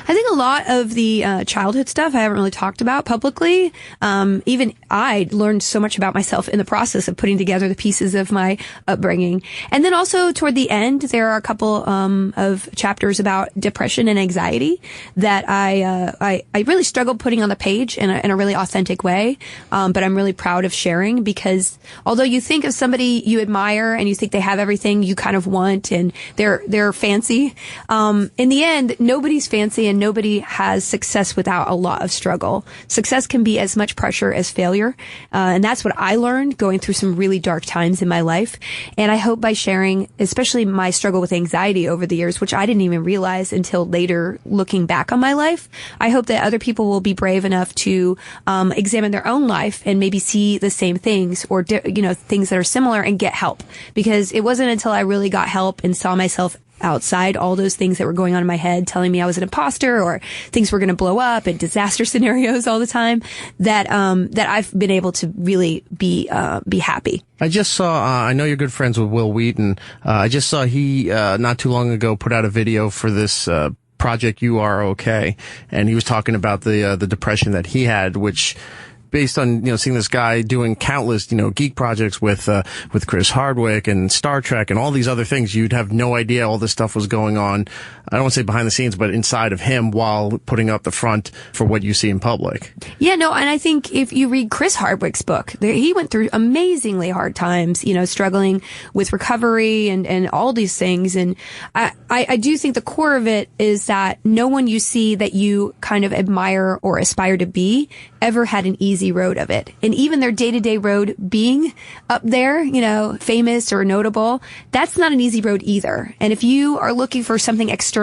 I think a lot of the childhood stuff I haven't really talked about publicly. Even I learned so much about myself in the process of putting together the pieces of my upbringing. And then also toward the end, there are a couple of chapters about depression and anxiety that I really struggled putting on the page in a really authentic way. But I'm really proud of sharing, because although you think of somebody you admire and you think they have everything you kind of want and they're fancy, in the end, nobody's fancy and nobody has success without a lot of struggle. Success can be as much pressure as failure. And that's what I learned going through some really dark times in my life. And I hope by sharing, especially my struggle with anxiety over the years, which I didn't even realize until later looking back on my life, I hope that other people will be brave enough to examine their own life and maybe see the same things, or things that are similar, and get help. Because it wasn't until I really got help and saw myself outside all those things that were going on in my head, telling me I was an imposter or things were going to blow up and disaster scenarios all the time, that I've been able to really be happy. I just saw, I know you're good friends with Will Wheaton. I just saw he, not too long ago, put out a video for this, project You Are Okay. And he was talking about the depression that he had, which, based on, seeing this guy doing countless, geek projects with Chris Hardwick and Star Trek and all these other things, you'd have no idea all this stuff was going on. I don't want to say behind the scenes, but inside of him, while putting up the front for what you see in public. Yeah, no, and I think if you read Chris Hardwick's book, he went through amazingly hard times, struggling with recovery and all these things. And I do think the core of it is that no one you see that you kind of admire or aspire to be ever had an easy road of it. And even their day-to-day road being up there, famous or notable, that's not an easy road either. And if you are looking for something external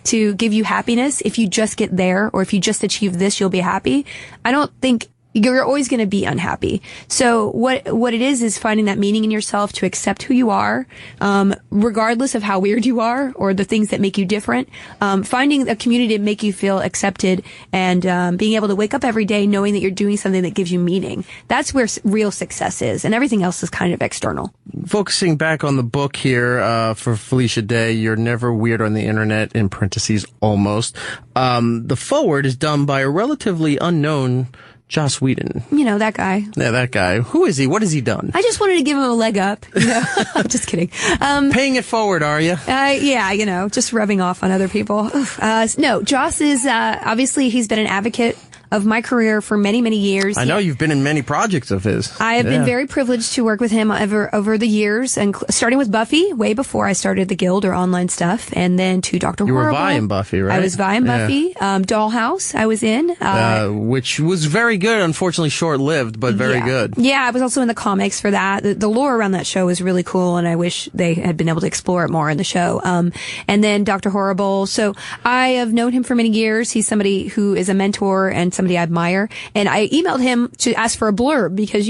to give you happiness, if you just get there, or if you just achieve this, you'll be happy, I don't think you're always going to be unhappy. So what it is finding that meaning in yourself to accept who you are, regardless of how weird you are or the things that make you different. Finding a community to make you feel accepted, and being able to wake up every day knowing that you're doing something that gives you meaning. That's where real success is, and everything else is kind of external. Focusing back on the book here, for Felicia Day, You're Never Weird on the Internet, in parentheses, almost. The foreword is done by a relatively unknown Joss Whedon. That guy. Yeah, that guy. Who is he? What has he done? I just wanted to give him a leg up. I'm just kidding. Paying it forward, are you? Yeah, just rubbing off on other people. No, Joss is, obviously he's been an advocate of my career for many, many years. I know you've been in many projects of his. I have been very privileged to work with him over the years, and starting with Buffy, way before I started the Guild or online stuff, and then to Dr. Horrible. You were Vi in Buffy, right? I was Vi in Buffy. Dollhouse, I was in. Which was very good, unfortunately short-lived, but very good. Yeah, I was also in the comics for that. The lore around that show was really cool, and I wish they had been able to explore it more in the show. And then Dr. Horrible. So I have known him for many years. He's somebody who is a mentor and somebody I admire. And I emailed him to ask for a blurb because,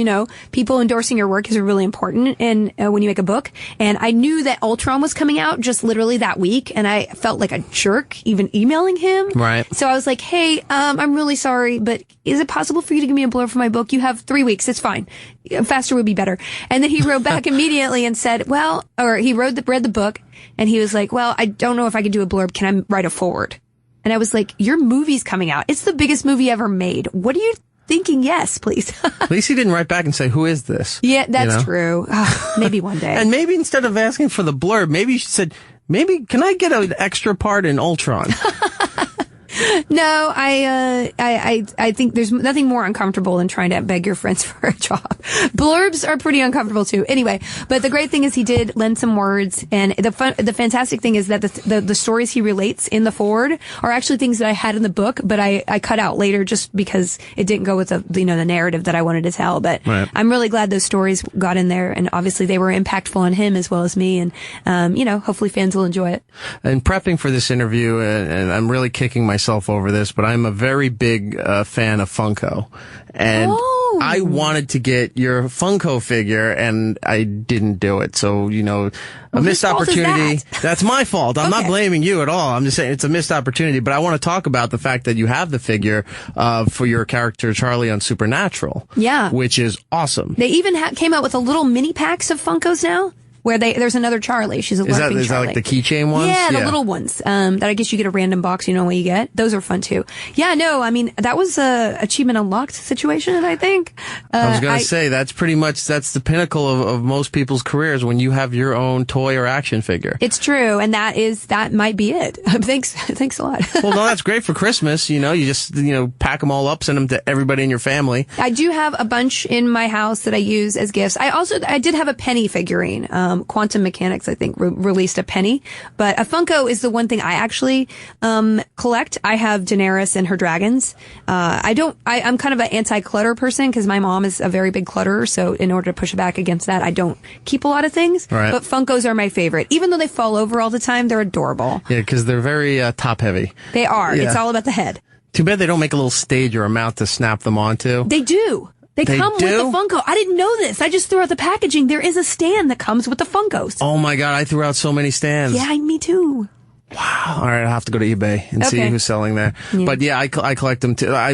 people endorsing your work is really important and when you make a book. And I knew that Ultron was coming out just literally that week. And I felt like a jerk even emailing him. Right. So I was like, hey, I'm really sorry, but is it possible for you to give me a blurb for my book? You have 3 weeks. It's fine. Faster would be better. And then he wrote back immediately and said, he read the book and he was like, well, I don't know if I could do a blurb. Can I write a forward? And I was like, your movie's coming out. It's the biggest movie ever made. What are you thinking? Yes, please. At least he didn't write back and say, who is this? Yeah, that's true. Maybe one day. And maybe instead of asking for the blurb, maybe you said, can I get an extra part in Ultron? No, I think there's nothing more uncomfortable than trying to beg your friends for a job. Blurbs are pretty uncomfortable too. Anyway, but the great thing is he did lend some words, and the fantastic thing is that the stories he relates in the forward are actually things that I had in the book, but I cut out later just because it didn't go with the narrative that I wanted to tell. But right. I'm really glad those stories got in there, and obviously they were impactful on him as well as me, and hopefully fans will enjoy it. And prepping for this interview, and I'm really kicking myself over this, but I'm a very big fan of Funko, and I wanted to get your Funko figure, and I didn't do it. So a missed opportunity. That's my fault. I'm not blaming you at all. I'm just saying it's a missed opportunity. But I want to talk about the fact that you have the figure for your character Charlie on Supernatural. Yeah, which is awesome. They even came out with a little mini packs of Funkos now. Where there's another Charlie. She's a LARPing Charlie. Is that like the keychain ones? Yeah, the little ones. That I guess you get a random box, what you get. Those are fun too. Yeah, no, I mean, that was a achievement unlocked situation, I think. I was going to say, that's the pinnacle of most people's careers when you have your own toy or action figure. It's true, and that might be it. Thanks a lot. Well, no, that's great for Christmas. You just, pack them all up, send them to everybody in your family. I do have a bunch in my house that I use as gifts. I did have a Penny figurine. Quantum Mechanics, I think, released a Penny. But a Funko is the one thing I actually collect. I have Daenerys and her dragons. I'm kind of an anti-clutter person because my mom is a very big clutterer. So in order to push back against that, I don't keep a lot of things. Right. But Funkos are my favorite. Even though they fall over all the time, they're adorable. Yeah, because they're very top-heavy. They are. Yeah. It's all about the head. Too bad they don't make a little stage or a mount to snap them onto. They do. They come with the Funko. I didn't know this. I just threw out the packaging. There is a stand that comes with the Funkos. Oh my God, I threw out so many stands. Yeah, me too. Wow. All right, I'll have to go to eBay and see who's selling there. Yeah. But yeah, I collect them too. I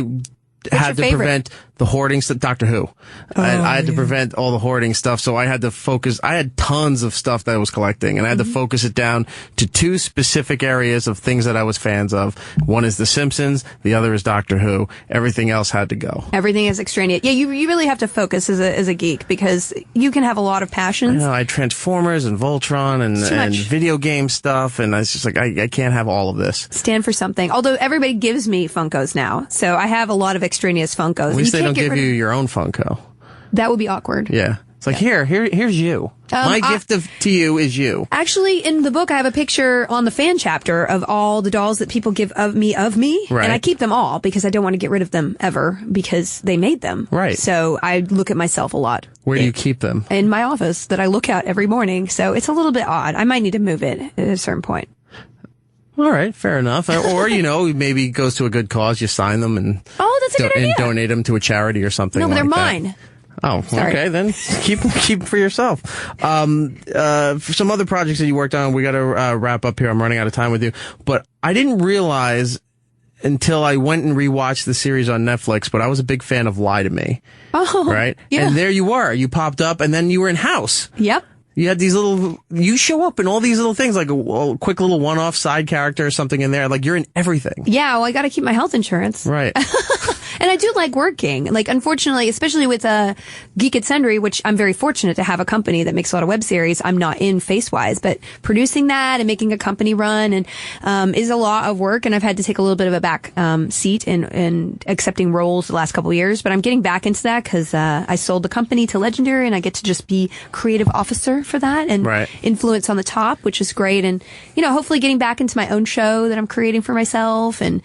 had to prevent the hoarding stuff. Doctor Who. I had to prevent all the hoarding stuff, so I had to focus. I had tons of stuff that I was collecting, and I had to focus it down to two specific areas of things that I was fans of. One is The Simpsons, the other is Doctor Who. Everything else had to go. Everything is extraneous. Yeah, you really have to focus as a geek because you can have a lot of passions. I had Transformers and Voltron and video game stuff, and I was just like, I can't have all of this. Stand for something. Although everybody gives me Funkos now, so I have a lot of extraneous Funkos. At least they don't give you your own Funko. That would be awkward. Yeah. It's like, here's you. My gift to you is you. Actually, in the book, I have a picture on the fan chapter of all the dolls that people give of me. Right. And I keep them all because I don't want to get rid of them ever because they made them. Right. So I look at myself a lot. Where do you keep them? In my office that I look at every morning. So it's a little bit odd. I might need to move it at a certain point. All right, fair enough. Or, maybe it goes to a good cause. You sign them and that's a good idea. And donate them to a charity or something. No, but like they're that. mine. Oh, sorry. Okay, then keep them for yourself. For some other projects that you worked on, we got to wrap up here. I'm running out of time with you, but I didn't realize until I went and rewatched the series on Netflix, but I was a big fan of Lie to Me. Oh, right? Yeah. And there you were. You popped up, and then you were in House. Yep. You had you show up in all these little things, like a quick little one-off side character or something in there. Like, you're in everything. Yeah, well, I got to keep my health insurance. Right. And I do like working. Like, unfortunately, especially with Geek at Sundry, which I'm very fortunate to have a company that makes a lot of web series. I'm not in face-wise, but producing that and making a company run and is a lot of work. And I've had to take a little bit of a back seat in accepting roles the last couple of years. But I'm getting back into that because I sold the company to Legendary, and I get to just be creative officer for that and influence on the top, which is great. And hopefully getting back into my own show that I'm creating for myself, and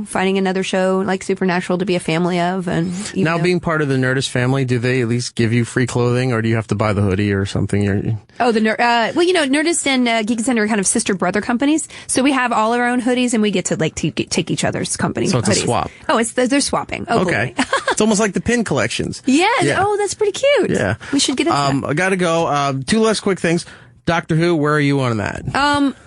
finding another show like Supernatural to be a family of. And now, being part of the Nerdist family, do they at least give you free clothing, or do you have to buy the hoodie or something? Nerdist and Geek and Center are kind of sister brother companies, so we have all our own hoodies, and we get to take each other's company. So it's hoodies. a swap. Oh, they're swapping. Oh, okay. It's almost like the pin collections. Yes. Yeah. Oh, that's pretty cute. Yeah. We should get into that. I gotta go. Two less quick things. Doctor Who, where are you on that?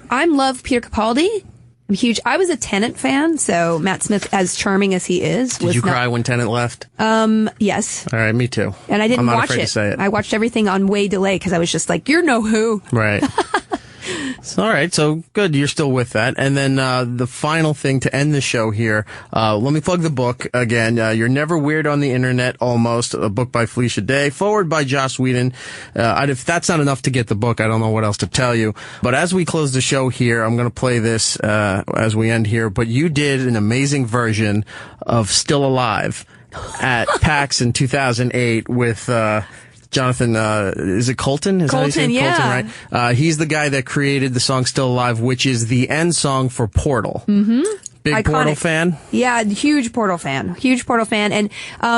I love Peter Capaldi. I'm huge. I was a Tennant fan, so Matt Smith, as charming as he is, Did you cry when Tennant left? Yes. All right, me too. And I didn't watch afraid it. To say it. I watched everything on way delay because I was just like, "You're no Who." Right. All right, so good. You're still with that. And then the final thing to end the show here, let me plug the book again. You're Never Weird on the Internet, Almost, a book by Felicia Day, forward by Joss Whedon. If that's not enough to get the book, I don't know what else to tell you. But as we close the show here, I'm going to play this as we end here. But you did an amazing version of Still Alive at PAX in 2008 with... Jonathan, is it Colton? Is that how you say Colton, it? yeah. Colton, right? He's the guy that created the song Still Alive, which is the end song for Portal. Mm-hmm. Big Iconic. Portal fan? Yeah, huge Portal fan. And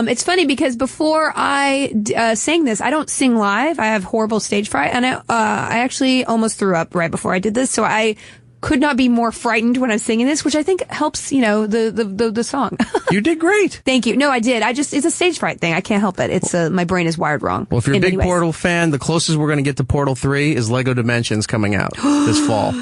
it's funny because before I sang this, I don't sing live. I have horrible stage fright, and I actually almost threw up right before I did this, so I could not be more frightened when I'm singing this, which I think helps, the song. You did great. Thank you. No, I did. It's a stage fright thing. I can't help it. It's my brain is wired wrong. Well, if you're a big Portal fan, the closest we're going to get to Portal 3 is Lego Dimensions coming out this fall.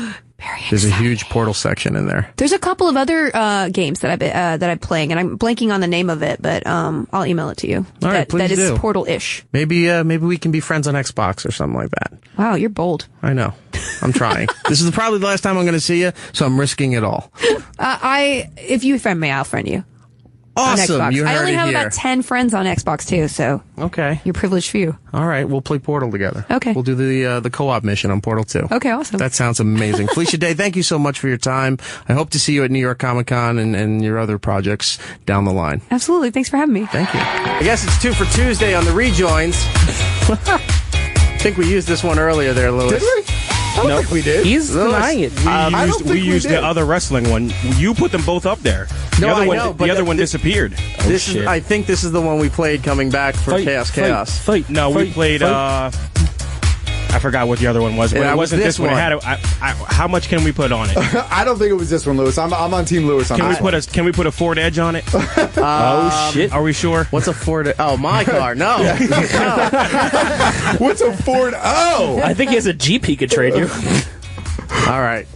There's a huge Portal section in there. There's a couple of other games that I'm playing, and I'm blanking on the name of it, but I'll email it to you. All right, please that is do. Portal-ish. Maybe we can be friends on Xbox or something like that. Wow, you're bold. I know. I'm trying. This is probably the last time I'm going to see you, so I'm risking it all. If you friend me, I'll friend you. Awesome. On Xbox. You heard I only it have here. about 10 friends on Xbox too, so okay. You're privileged few. All right, we'll play Portal together. Okay. We'll do the co-op mission on Portal 2. Okay, awesome. That sounds amazing. Felicia Day, thank you so much for your time. I hope to see you at New York Comic Con and your other projects down the line. Absolutely. Thanks for having me. Thank you. I guess it's 2 for Tuesday on the rejoins. I think we used this one earlier there, Louis. Did we? I don't think we did. He's denying it. We used the other wrestling one. You put them both up there. No, the other I one, know, but the other one disappeared. I think this is the one we played coming back for Chaos. We played. I forgot what the other one was, but it wasn't this one. It had how much can we put on it? I don't think it was this one, Lewis. I'm on Team Lewis on this one. Can we put a Ford Edge on it? Oh shit! Are we sure? What's a Ford? Oh, my car. No. What's a Ford? Oh, I think he has a Jeep he could trade you. All right.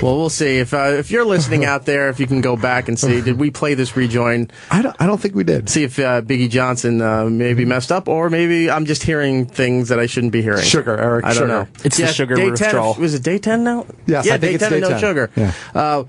Well, we'll see. If you're listening out there, if you can go back and see, did we play this rejoin? I don't think we did. See if Biggie Johnson maybe messed up, or maybe I'm just hearing things that I shouldn't be hearing. Sugar, Eric. I don't know. It's the sugar day withdrawal. 10, was it day 10 now? Yes, yeah, I think day it's 10 day and no 10. sugar. Yeah.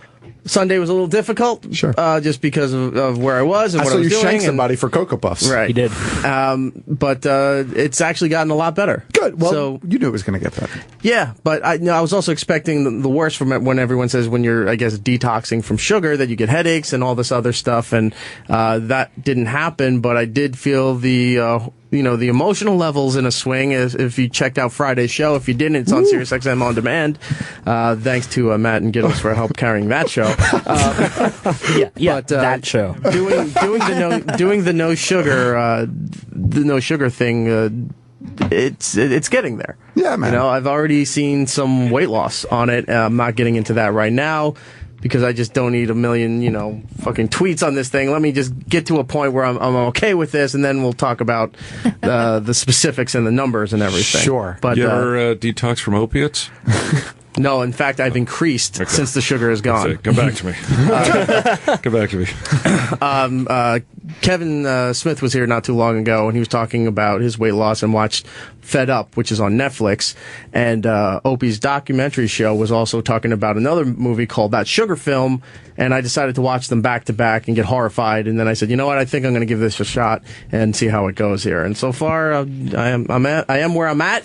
Sunday was a little difficult, sure, just because of where I was and I what saw I was you doing. shank somebody for Cocoa Puffs. Right, He did. But it's actually gotten a lot better. Good. Well, so, you knew it was going to get better. Yeah, but I was also expecting the worst from it when everyone says when you're, I guess, detoxing from sugar that you get headaches and all this other stuff, and that didn't happen. But I did feel the the emotional levels in a swing. If you checked out Friday's show, if you didn't, it's on SiriusXM On Demand. Thanks to Matt and Giddles for help carrying that show. But that show. Doing the no sugar thing. It's getting there. Yeah, man. I've already seen some weight loss on it. I'm not getting into that right now, because I just don't need a million, fucking tweets on this thing. Let me just get to a point where I'm okay with this, and then we'll talk about the specifics and the numbers and everything. Sure. But you ever detox from opiates? No, in fact, I've increased since the sugar is gone. Come back to me. Come back to me. Kevin Smith was here not too long ago, and he was talking about his weight loss and watched Fed Up, which is on Netflix. And Opie's documentary show was also talking about another movie called That Sugar Film, and I decided to watch them back to back and get horrified. And then I said, you know what, I think I'm going to give this a shot and see how it goes here. And so far, I am where I'm at.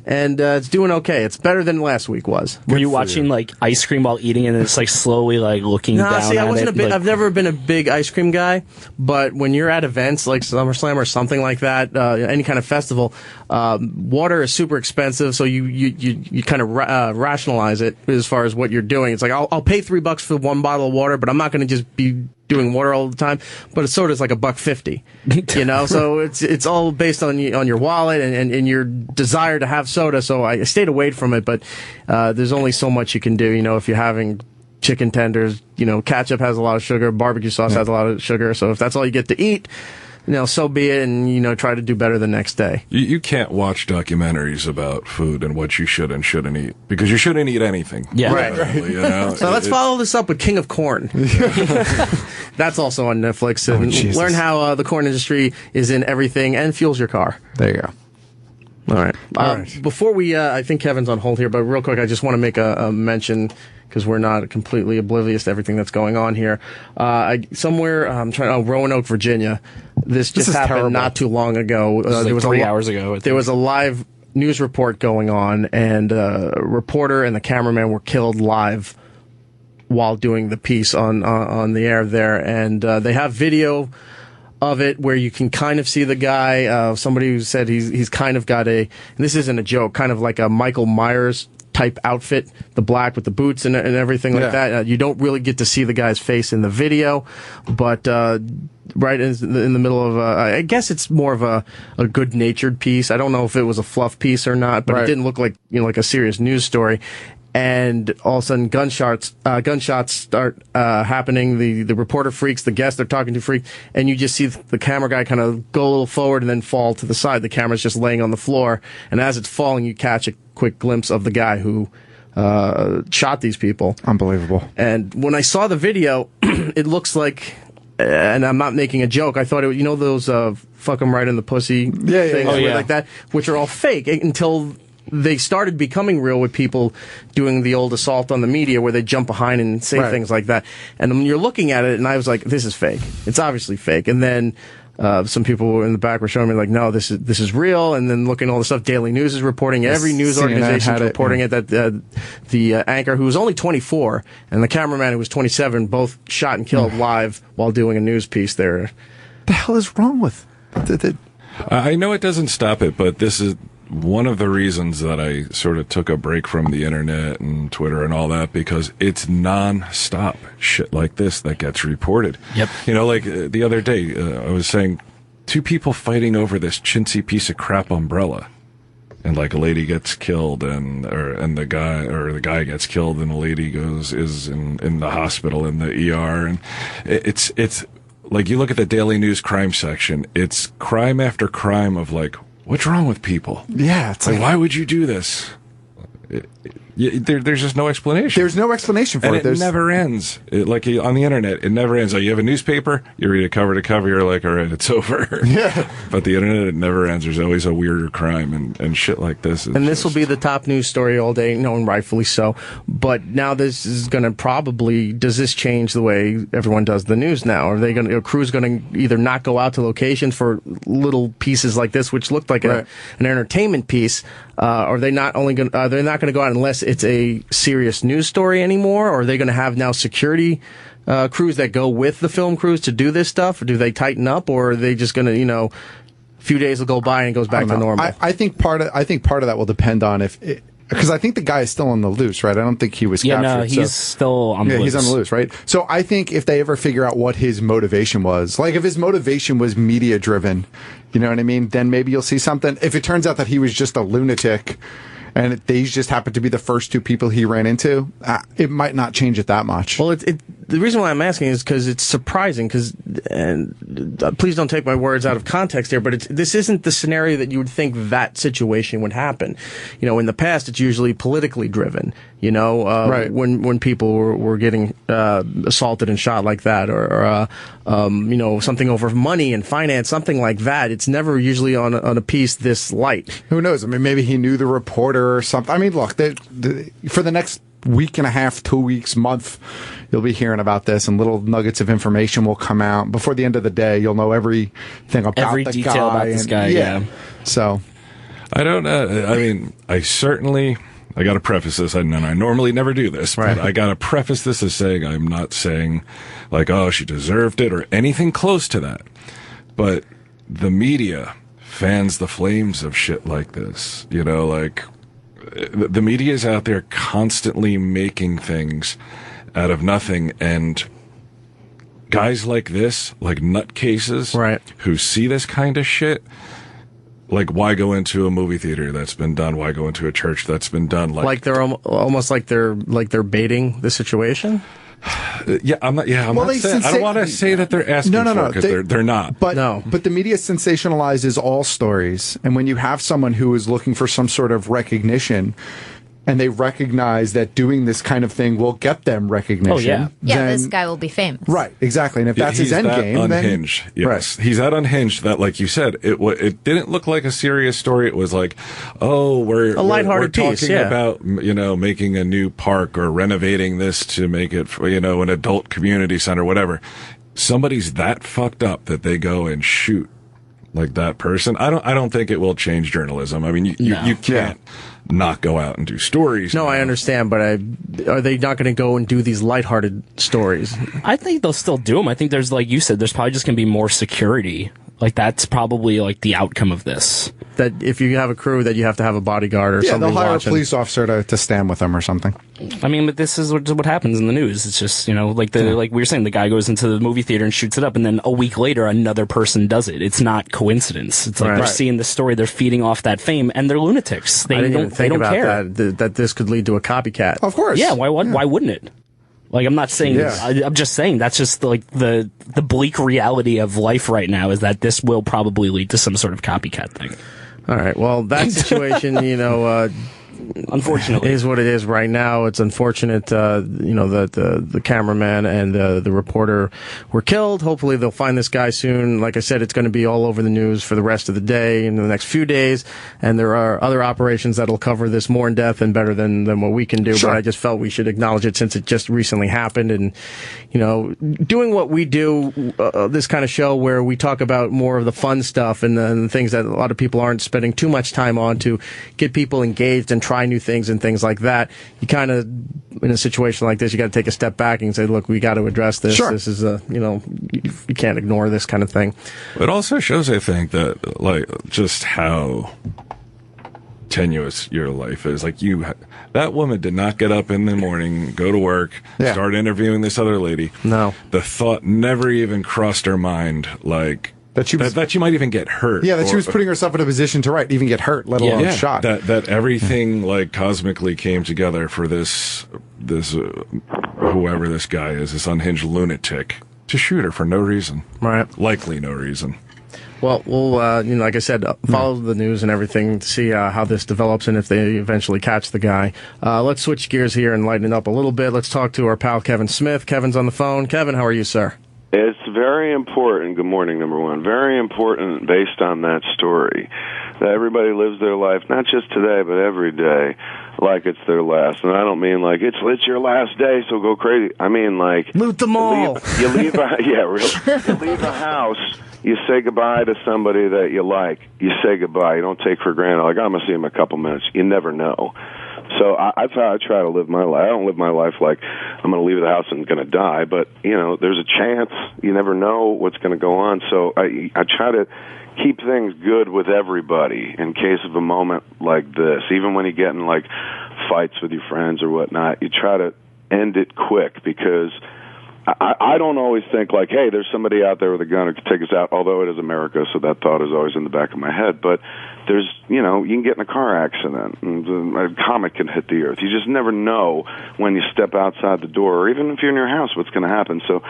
And it's doing okay. It's better than last week was. Were you watching like ice cream while eating and it's like slowly like looking down See, I at wasn't it? I've never been a big ice cream guy, but when you're at events like SummerSlam or something like that, any kind of festival, water is super expensive, so you kind of rationalize it as far as what you're doing. It's like I'll pay $3 for one bottle of water, but I'm not going to just be doing water all the time. But a soda is like $1.50, so it's all based on your wallet and your desire to have soda. So I stayed away from it, but there's only so much you can do. If you're having chicken tenders, ketchup has a lot of sugar, barbecue sauce has a lot of sugar. So if that's all you get to eat, so be it, and, try to do better the next day. You can't watch documentaries about food and what you should and shouldn't eat, because you shouldn't eat anything. Yeah. Right. So let's follow this up with King of Corn. That's also on Netflix. And learn how the corn industry is in everything and fuels your car. There you go. All right. Before we, I think Kevin's on hold here, but real quick, I just want to make a mention because we're not completely oblivious to everything that's going on here. Roanoke, Virginia. This just happened terrible. Not too long ago. There was 3 hours ago. There was a live news report going on, and a reporter and the cameraman were killed live while doing the piece on the air there. And they have video of it where you can kind of see the guy. Somebody who said he's kind of got and this isn't a joke, kind of like a Michael Myers type outfit, the black with the boots and everything like that. You don't really get to see the guy's face in the video, but right in the middle of I guess it's more of a good-natured piece. I don't know if it was a fluff piece or not, but it didn't look like like a serious news story. And all of a sudden, gunshots start happening. The reporter freaks, the guest they're talking to freaks, and you just see the camera guy kind of go a little forward and then fall to the side. The camera's just laying on the floor, and as it's falling, you catch a quick glimpse of the guy who shot these people. Unbelievable. And when I saw the video, it looks like, and I'm not making a joke, I thought it, those fuck 'em right in the pussy things like that, which are all fake until they started becoming real with people doing the old assault on the media where they jump behind and say things like that. And when you're looking at it, and I was like, this is fake. It's obviously fake. And then some people in the back were showing me like, no, this is real. And then looking at all the stuff Daily News is reporting, every news organization is reporting it, that the anchor, who was only 24, and the cameraman, who was 27, both shot and killed live while doing a news piece there. The hell is wrong with I know it doesn't stop it, but this is one of the reasons that I sort of took a break from the internet and Twitter and all that, because it's non-stop shit like this that gets reported. Yep. Like the other day, I was saying 2 people fighting over this chintzy piece of crap umbrella, and like a lady gets killed, and the guy gets killed, and the lady is in the hospital in the ER, and it's like you look at the Daily News crime section, it's crime after crime of like, what's wrong with people? Yeah, it's like, why would you do this? There's just no explanation. There's no explanation for it. It never ends. Like on the internet, it never ends. Like you have a newspaper, you read it cover to cover, you're like, all right, it's over. Yeah. But the internet, it never ends. There's always a weirder crime and shit like this. And this will be the top news story all day, and rightfully so. But now this is going to does this change the way everyone does the news now? Are they going to, crew's going to either not go out to locations for little pieces like this, which looked like an entertainment piece? Are they not only going? They're not going to go out unless it's a serious news story anymore? Or are they going to have now security crews that go with the film crews to do this stuff? Or do they tighten up, or are they just going to, a few days will go by and it goes back to normal? I think part of that will depend on because I think the guy is still on the loose, right? I don't think he was captured. Yeah, no, he's still on the loose. He's on the loose, right? So I think if they ever figure out what his motivation was, like if his motivation was media driven, you know what I mean? Then maybe you'll see something. If it turns out that he was just a lunatic and these just happened to be the first 2 people he ran into, it might not change it that much. Well, the reason why I'm asking is because it's surprising, and please don't take my words out of context here, but this isn't the scenario that you would think that situation would happen. In the past, it's usually politically driven, when people were getting assaulted and shot like that, or something over money and finance, something like that. It's never usually on a piece this light. Who knows? I mean, maybe he knew the reporter or something. I mean, look, for the next week and a half, 2 weeks, month, you'll be hearing about this, and little nuggets of information will come out. Before the end of the day, you'll know everything about every the detail guy. about this guy. Yeah. So, I don't know. I mean, I got to preface this, and I normally never do this, but I got to preface this as saying I'm not saying like, oh, she deserved it or anything close to that. But the media fans the flames of shit like this. Like the media is out there constantly making things out of nothing, and guys like this, like nutcases, who see this kind of shit, like, why go into a movie theater that's been done? Why go into a church that's been done? Like they're almost like they're baiting the situation. I'm not saying, I don't want to say that they're asking for it, because they're not. But the media sensationalizes all stories, and when you have someone who is looking for some sort of recognition, and they recognize that doing this kind of thing will get them recognition. Oh, yeah. Yeah, then- this guy will be famous. Right, exactly. And if that's his He's end that game, unhinged. then Yes. He's that unhinged that, like you said, it didn't look like a serious story. It was like, oh, we're lighthearted we're piece, talking yeah. about making a new park or renovating this to make it an adult community center, whatever. Somebody's that fucked up that they go and shoot like that person. I don't think it will change journalism. I mean, you can't not go out and do stories. No, I understand, but are they not going to go and do these lighthearted stories? I think they'll still do them. I think there's, like you said, there's probably just going to be more security. Like, that's probably, like, the outcome of this. That if you have a crew, that you have to have a bodyguard or something. they'll hire watching. a police officer to stand with them or something. I mean, but this is what happens in the news. It's just, like we were saying, the guy goes into the movie theater and shoots it up, and then a week later, another person does it. It's not coincidence. It's like they're seeing the story, they're feeding off that fame, and they're lunatics. I didn't even think about care. that this could lead to a copycat. Of course. Yeah, why wouldn't it? Like, I'm not saying, I'm just saying that's just like the bleak reality of life right now is that this will probably lead to some sort of copycat thing. All right. Well, that situation, unfortunately, is what it is right now. It's unfortunate, that the cameraman and the reporter were killed. Hopefully, they'll find this guy soon. Like I said, it's going to be all over the news for the rest of the day in the next few days. And there are other operations that'll cover this more in depth and better than what we can do. Sure. But I just felt we should acknowledge it since it just recently happened. And doing what we do, this kind of show where we talk about more of the fun stuff and the things that a lot of people aren't spending too much time on to get people engaged and try new things and things like that. You kind of, in a situation like this, you got to take a step back and say, look, we got to address this. Sure. This is you can't ignore this kind of thing. It also shows, I think, that like just how tenuous your life is. Like that woman did not get up in the morning, go to work, start interviewing this other lady. No. The thought never even crossed her mind, like, that she might even get hurt. Yeah, that she was putting herself in a position to even get hurt, let alone shot. That everything like cosmically came together for this whoever this guy is, this unhinged lunatic, to shoot her for no reason. Right. Likely no reason. Well, we'll like I said, follow the news and everything to see how this develops and if they eventually catch the guy. Let's switch gears here and lighten it up a little bit. Let's talk to our pal Kevin Smith. Kevin's on the phone. Kevin, how are you, sir? It's very important. Good morning, number one. Very important based on that story that everybody lives their life, not just today, but every day, like it's their last. And I don't mean like it's your last day, so go crazy. I mean like loot them all. You leave you leave a house. You say goodbye to somebody that you like. You say goodbye. You don't take for granted. Like, I'm going to see him in a couple minutes. You never know. So that's how I try to live my life. I don't live my life like I'm going to leave the house and going to die. But, there's a chance. You never know what's going to go on. So I try to keep things good with everybody in case of a moment like this. Even when you get in, like, fights with your friends or whatnot, you try to end it quick because I don't always think like, hey, there's somebody out there with a gun who could take us out, although it is America, so that thought is always in the back of my head. But there's, you can get in a car accident, and a comet can hit the earth. You just never know when you step outside the door, or even if you're in your house, what's going to happen. So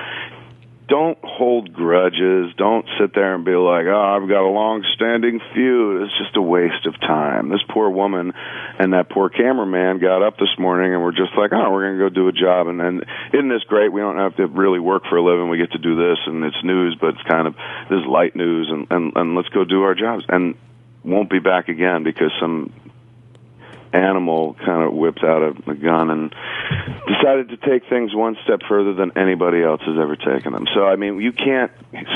don't hold grudges. Don't sit there and be like, I've got a long-standing feud. It's just a waste of time. This poor woman and that poor cameraman got up this morning and were just like, we're going to go do a job. And isn't this great? We don't have to really work for a living. We get to do this, and it's news, but it's kind of this light news, and let's go do our jobs. And won't be back again because some animal kind of whipped out a gun and decided to take things one step further than anybody else has ever taken them. So, I mean, you can't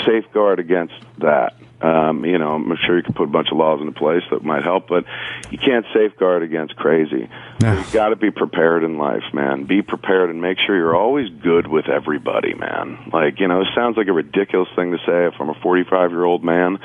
safeguard against that. I'm sure you can put a bunch of laws into place that might help, but you can't safeguard against crazy. No. You've got to be prepared in life, man. Be prepared and make sure you're always good with everybody, man. Like, it sounds like a ridiculous thing to say if I'm a 45-year-old man.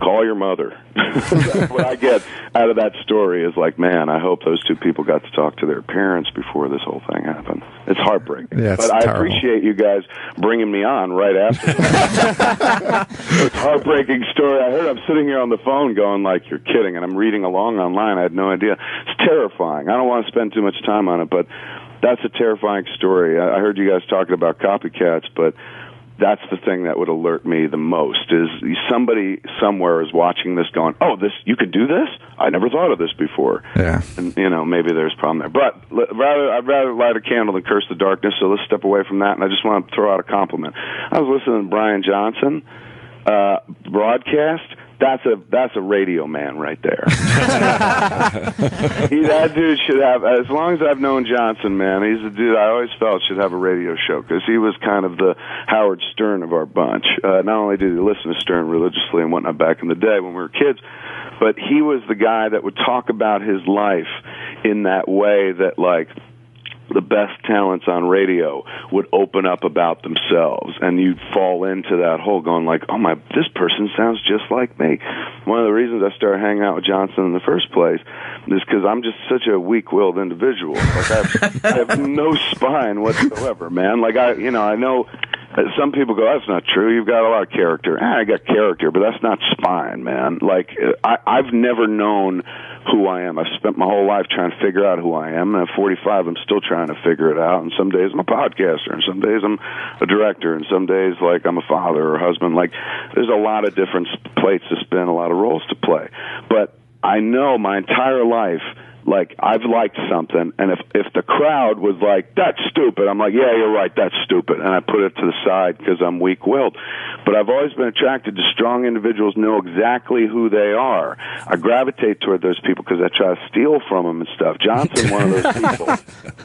Call your mother. That's what I get out of that story is like, man, I hope those two people got to talk to their parents before this whole thing happened. It's heartbreaking. Yeah, but I appreciate you guys bringing me on right after. It's a heartbreaking story. I'm sitting here on the phone going like, you're kidding, and I'm reading along online. I had no idea. It's terrifying. I don't want to spend too much time on it, but that's a terrifying story. I heard you guys talking about copycats, but that's the thing that would alert me the most, is somebody somewhere is watching this going, oh, you could do this? I never thought of this before. Yeah. And, maybe there's a problem there. But I'd rather light a candle than curse the darkness, so let's step away from that. And I just want to throw out a compliment. I was listening to Bryan Johnson broadcast. That's a radio man right there. That dude should have, as long as I've known Johnson, man, he's a dude I always felt should have a radio show, because he was kind of the Howard Stern of our bunch. Not only did he listen to Stern religiously and whatnot back in the day when we were kids, but he was the guy that would talk about his life in that way that, like, the best talents on radio would open up about themselves, and you'd fall into that hole going like, oh my, this person sounds just like me. One of the reasons I started hanging out with Johnson in the first place is because I'm just such a weak-willed individual. Like I have no spine whatsoever, man. Like I know some people go, that's not true. You've got a lot of character. I got character, but that's not spine, man. Like I've never known who I am. I've spent my whole life trying to figure out who I am, and at 45, I'm still trying to figure it out. And some days I'm a podcaster, and some days I'm a director, and some days, like, I'm a father or husband. Like, there's a lot of different plates to spin, a lot of roles to play. But I know my entire life, like, I've liked something, and if the crowd was like, that's stupid, I'm like, yeah, you're right, that's stupid, and I put it to the side because I'm weak-willed. But I've always been attracted to strong individuals who know exactly who they are. I gravitate toward those people because I try to steal from them and stuff. Johnson, one of those people.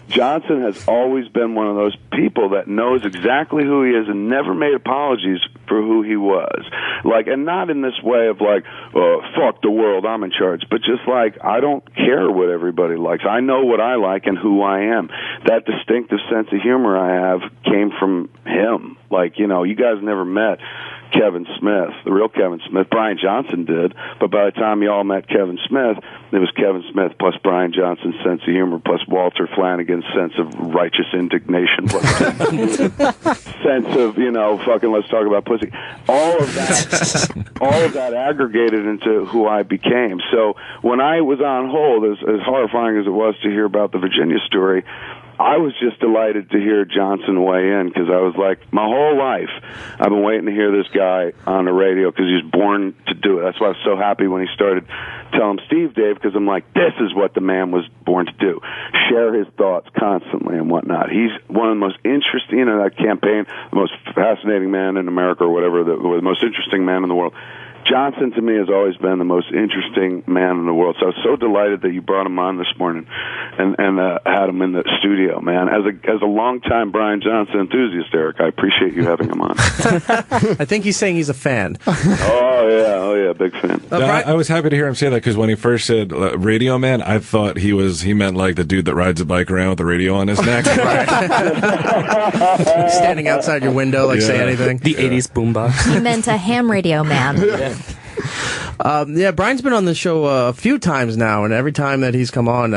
Johnson has always been one of those people that knows exactly who he is and never made apologies for who he was. Like, and not in this way of like, fuck the world, I'm in charge, but just like, I don't care what everybody likes. I know what I like and who I am. That distinctive sense of humor I have came from him. Like, you guys never met Kevin Smith, the real Kevin Smith. Bryan Johnson did, but by the time you all met Kevin Smith, it was Kevin Smith plus Bryan Johnson's sense of humor plus Walter Flanagan's sense of righteous indignation plus sense of, fucking let's talk about pussy. All of that aggregated into who I became. So when I was on hold, as horrifying as it was to hear about the Virginia story, I was just delighted to hear Johnson weigh in, because I was like, my whole life I've been waiting to hear this guy on the radio, because he was born to do it. That's why I was so happy when he started Tell Him Steve Dave, because I'm like, this is what the man was born to do. Share his thoughts constantly and whatnot. He's one of the most interesting, that campaign, the most fascinating man in America or whatever, the most interesting man in the world. Johnson, to me, has always been the most interesting man in the world. So I was so delighted that you brought him on this morning and had him in the studio, man. As a longtime Bryan Johnson enthusiast, Eric, I appreciate you having him on. I think he's saying he's a fan. Oh yeah, big fan. I was happy to hear him say that, because when he first said radio man, I thought he meant like the dude that rides a bike around with the radio on his neck. Standing outside your window, like, say anything. The 80s boombox. He meant a ham radio man. Brian's been on the show a few times now, and every time that he's come on,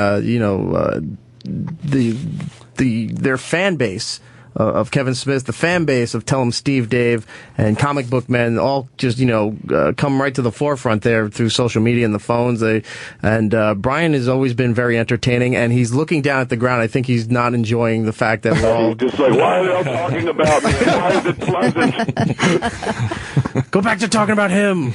their fan base of Kevin Smith, the fan base of Tell Him Steve Dave, and comic book men all just, come right to the forefront there through social media and the phones. Brian has always been very entertaining, and he's looking down at the ground. I think he's not enjoying the fact that we're all just like, why are they all talking about me? Why is it pleasant? Go back to talking about him.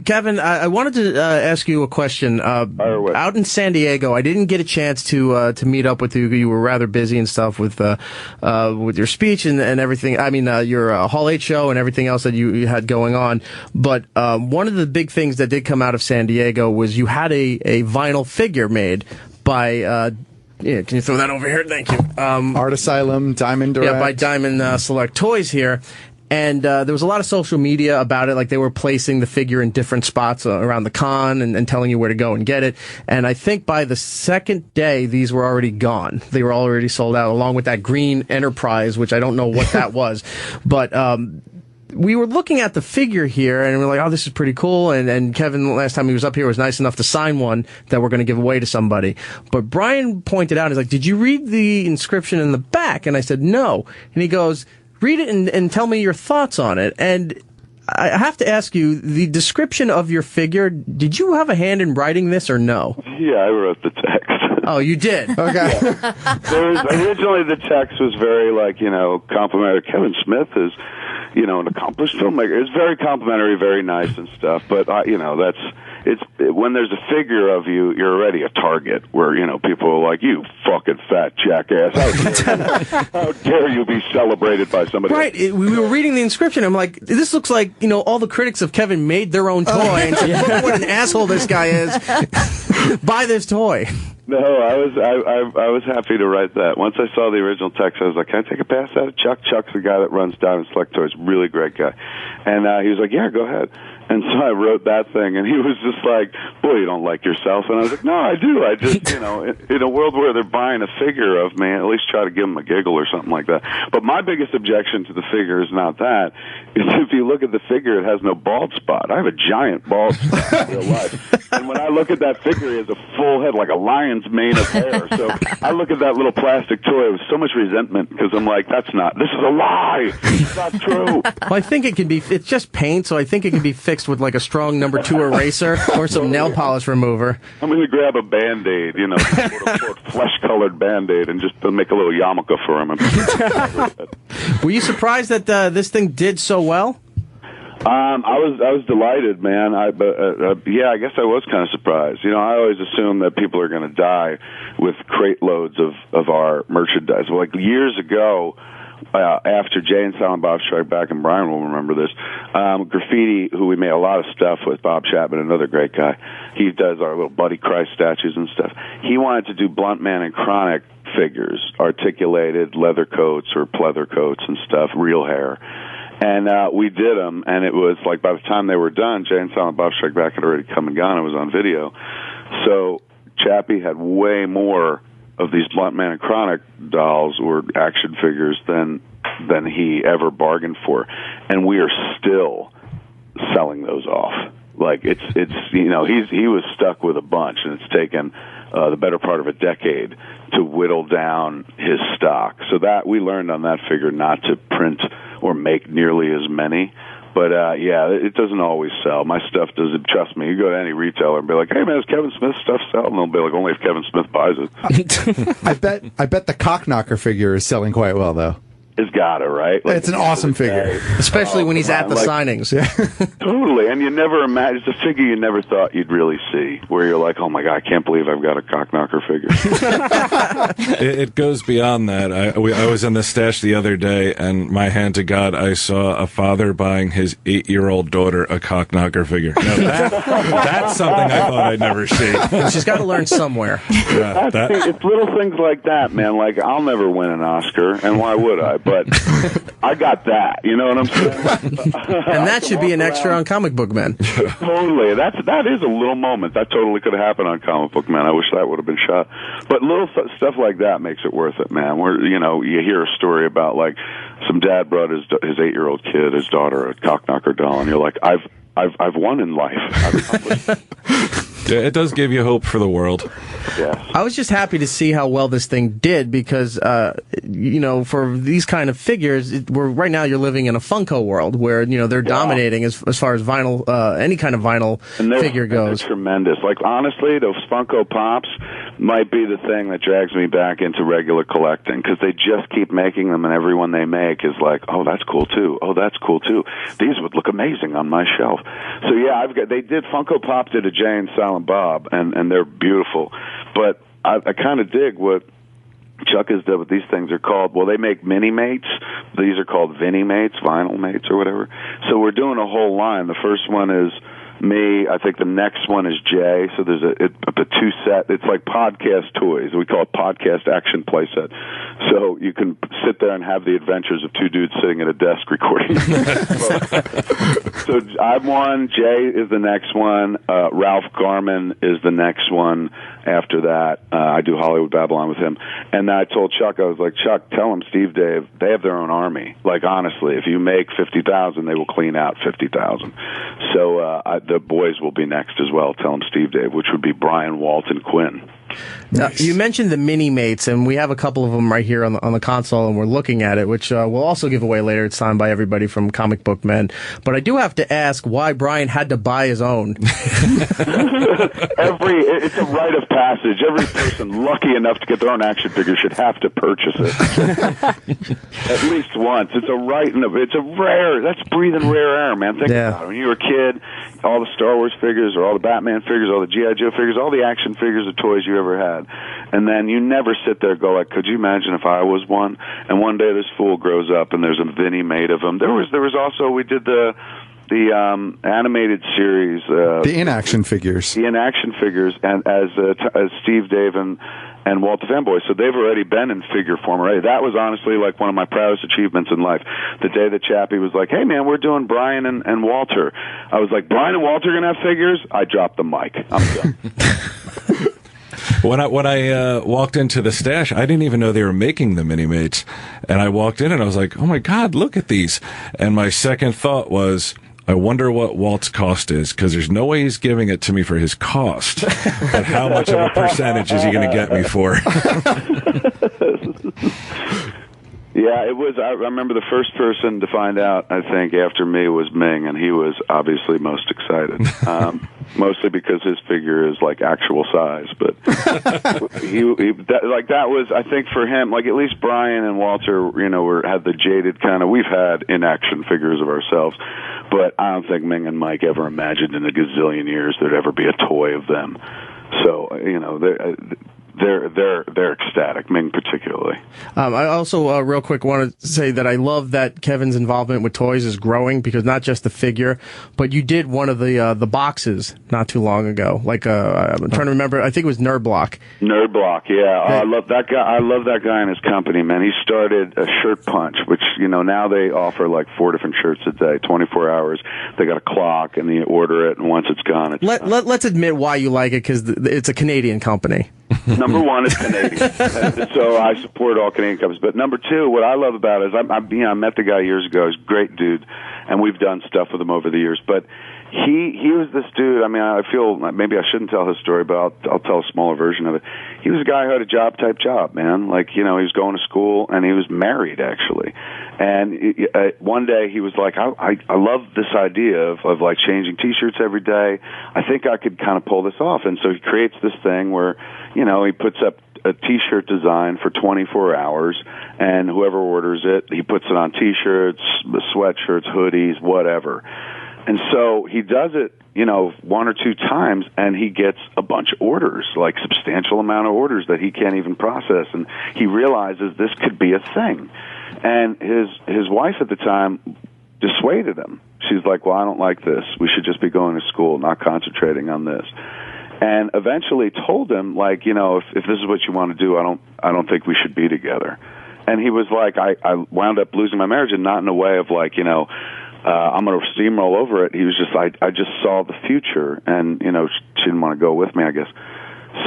Kevin, I wanted to ask you a question. Out in San Diego, I didn't get a chance to meet up with you. You were rather busy and stuff with your speech and everything. I mean, your Hall 8 show and everything else that you had going on. But one of the big things that did come out of San Diego was you had a vinyl figure made by can you throw that over here? Thank you. Art Asylum, Diamond Direct. Yeah, by Diamond Select Toys here. And there was a lot of social media about it, like they were placing the figure in different spots around the con and telling you where to go and get it. And I think by the second day, these were already gone. They were already sold out, along with that green Enterprise, which I don't know what that was. But we were looking at the figure here, and we're like, oh, this is pretty cool. And Kevin, last time he was up here, was nice enough to sign one that we're going to give away to somebody. But Brian pointed out, he's like, did you read the inscription in the back? And I said, no. And he goes, read it and tell me your thoughts on it. And I have to ask you, the description of your figure, did you have a hand in writing this or no? Yeah, I wrote the text. Oh, you did? Okay. Originally, the text was very, complimentary. Kevin Smith is, an accomplished filmmaker. It's very complimentary, very nice and stuff. But, when there's a figure of you, you're already a target where, people are like, you fucking fat jackass. How dare you be celebrated by somebody else? Right. We were reading the inscription. I'm like, this looks like, all the critics of Kevin made their own toy and said, look what an asshole this guy is. Buy this toy. No, I was happy to write that. Once I saw the original text, I was like, can I take a pass at it? Chuck's the guy that runs Diamond Select Toys, really great guy. And he was like, yeah, go ahead. And so I wrote that thing, and he was just like, boy, you don't like yourself. And I was like, no, I do. I just, in a world where they're buying a figure of me, at least try to give them a giggle or something like that. But my biggest objection to the figure is not that. It's if you look at the figure, it has no bald spot. I have a giant bald spot in real life. And when I look at that figure, he has a full head, like a lion's mane of hair. So I look at that little plastic toy with so much resentment because I'm like, this is a lie. It's not true. Well, I think it's just paint, so I think it can be fixed with like a strong number 2 eraser or some nail polish remover. I'm going to grab a Band-Aid, flesh-colored Band-Aid, and just make a little yarmulke for him. Were you surprised that this thing did so well? I was delighted, man. I guess I was kind of surprised. I always assume that people are going to die with crate loads of our merchandise. Well, like years ago, after Jay and Silent Bob Strike Back, and Brian will remember this, Graffiti, who we made a lot of stuff with, Bob Chapman, another great guy, he does our little Buddy Christ statues and stuff. He wanted to do Blunt Man and Chronic figures, articulated leather coats or pleather coats and stuff, real hair. And we did them, and it was like by the time they were done, Jay and Silent Bob Strike Back had already come and gone. It was on video. So Chappie had way more of these Blunt Man and Chronic dolls or action figures than he ever bargained for, and we are still selling those off. Like he was stuck with a bunch, and it's taken the better part of a decade to whittle down his stock. So that we learned on that figure not to print or make nearly as many. But, it doesn't always sell. My stuff doesn't, trust me. You go to any retailer and be like, hey, man, does Kevin Smith stuff sell? And they'll be like, only if Kevin Smith buys it. I bet the Cockknocker figure is selling quite well, though. It's got it, right? Like, it's an awesome figure. Especially when he's at the signings. Yeah. Totally. And you never imagine, it's a figure you never thought you'd really see, where you're like, oh my God, I can't believe I've got a Cockknocker figure. It goes beyond that. I was in the stash the other day, and my hand to God, I saw a father buying his 8-year-old daughter a Cockknocker figure. Now that's something I thought I'd never see. She's got to learn somewhere. Yeah, it's little things like that, man. Like, I'll never win an Oscar, and why would I? But I got that, you know what I'm saying? And that should be an extra on Comic Book Men. Totally. That is a little moment. That totally could have happened on Comic Book Men. I wish that would have been shot. But little stuff like that makes it worth it, man. Where, you hear a story about, like, some dad brought his 8-year-old kid, his daughter, a Cockknocker doll, and you're like, I've won in life. Yeah, it does give you hope for the world. Yes. I was just happy to see how well this thing did because, for these kind of figures, right now you're living in a Funko world where, they're dominating as far as vinyl, any kind of vinyl figure goes. They're tremendous. Like, honestly, those Funko Pops might be the thing that drags me back into regular collecting because they just keep making them, and every one they make is like, oh, that's cool too. Oh, that's cool too. These would look amazing on my shelf. So yeah, Funko Pop did a Jay and Silent Bob, and they're beautiful. But I kind of dig what Chuck has done with these things. Are called, they make mini mates. These are called Vinny mates, vinyl mates, or whatever. So we're doing a whole line. The first one is me. I think the next one is Jay. So there's a 2-set. It's like podcast toys. We call it podcast action play set. So you can sit there and have the adventures of 2 dudes sitting at a desk recording. So I'm one. Jay is the next one. Ralph Garman is the next one. After that, I do Hollywood Babylon with him. And I told Chuck, I was like, Chuck, tell him Steve Dave, they have their own army. Like, honestly, if you make 50,000, they will clean out 50,000. So the boys will be next as well. Tell him Steve Dave, which would be Brian, Walt, and Quinn. You mentioned the mini mates, and we have a couple of them right here on the console, and we're looking at it, which we'll also give away later. It's signed by everybody from Comic Book Men. But I do have to ask why Bryan had to buy his own. It's a rite of passage. Every person lucky enough to get their own action figure should have to purchase it at least once. It's a right, and it's a rare. That's breathing rare air, man. Think about it. When you were a kid, all the Star Wars figures, or all the Batman figures, all the G.I. Joe figures, all the action figures, the toys you ever had, and then you never sit there and go like, could you imagine if I was one? And one day this fool grows up and there's a Vinny made of him. There was also, we did the animated series, the in-action figures. The in-action figures, and as Steve, Dave, and Walt the Fanboy. So they've already been in figure form already. That was honestly like one of my proudest achievements in life. The day that Chappie was like, hey man, we're doing Bryan and Walter. I was like, Bryan and Walter are going to have figures? I dropped the mic. I'm done. When I walked into the stash, I didn't even know they were making the Mini-Mates. And I walked in and I was like, oh my God, look at these. And my second thought was, I wonder what Walt's cost is, because there's no way he's giving it to me for his cost. But how much of a percentage is he going to get me for? Yeah, it was. I remember the first person to find out, I think, after me was Ming, and he was obviously most excited. Mostly because his figure is like actual size, but that was, I think, for him. Like at least Bryan and Walter, had the jaded kind of. We've had in-action figures of ourselves, but I don't think Ming and Mike ever imagined in a gazillion years there'd ever be a toy of them. So they're ecstatic, Ming particularly. I also, real quick, want to say that I love that Kevin's involvement with toys is growing, because not just the figure, but you did one of the boxes not too long ago. Like I'm trying to remember. I think it was Nerd Block. Nerd Block, yeah. I love that guy. I love that guy and his company, man. He started a Shirt Punch, which now they offer like 4 different shirts a day, 24 hours. They got a clock, and you order it, and once it's gone, it's gone. Let's admit why you like it, because it's a Canadian company. Number one is Canadian, so I support all Canadian companies. But number two, what I love about it is I met the guy years ago. He's a great dude, and we've done stuff with him over the years. But he was this dude. I mean, I feel maybe I shouldn't tell his story, but I'll tell a smaller version of it. He was a guy who had a job, man. Like, he was going to school, and he was married, actually. And one day he was like, I love this idea of like changing T-shirts every day. I think I could kind of pull this off. And so he creates this thing where, he puts up a T-shirt design for 24 hours, and whoever orders it, he puts it on T-shirts, sweatshirts, hoodies, whatever. And so he does it, 1 or 2 times, and he gets a bunch of orders, like substantial amount of orders that he can't even process. And he realizes this could be a thing. And his wife at the time dissuaded him. She's like, well, I don't like this. We should just be going to school, not concentrating on this. And eventually told him, like, if this is what you want to do, I don't think we should be together. And he was like, I wound up losing my marriage, and not in a way of like, I'm going to steamroll over it. He was just, I just saw the future, and, she didn't want to go with me, I guess.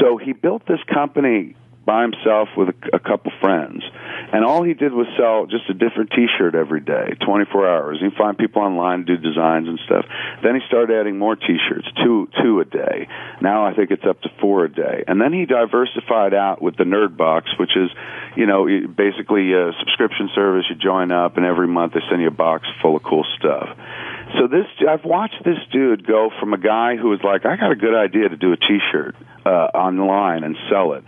So he built this company by himself with a couple friends, and all he did was sell just a different T-shirt every day, 24 hours. He'd find people online, do designs and stuff. Then he started adding more T-shirts, two a day. Now I think it's up to 4 a day. And then he diversified out with the Nerd Box, which is, basically a subscription service. You join up, and every month they send you a box full of cool stuff. So I've watched this dude go from a guy who was like, I got a good idea to do a T-shirt online and sell it,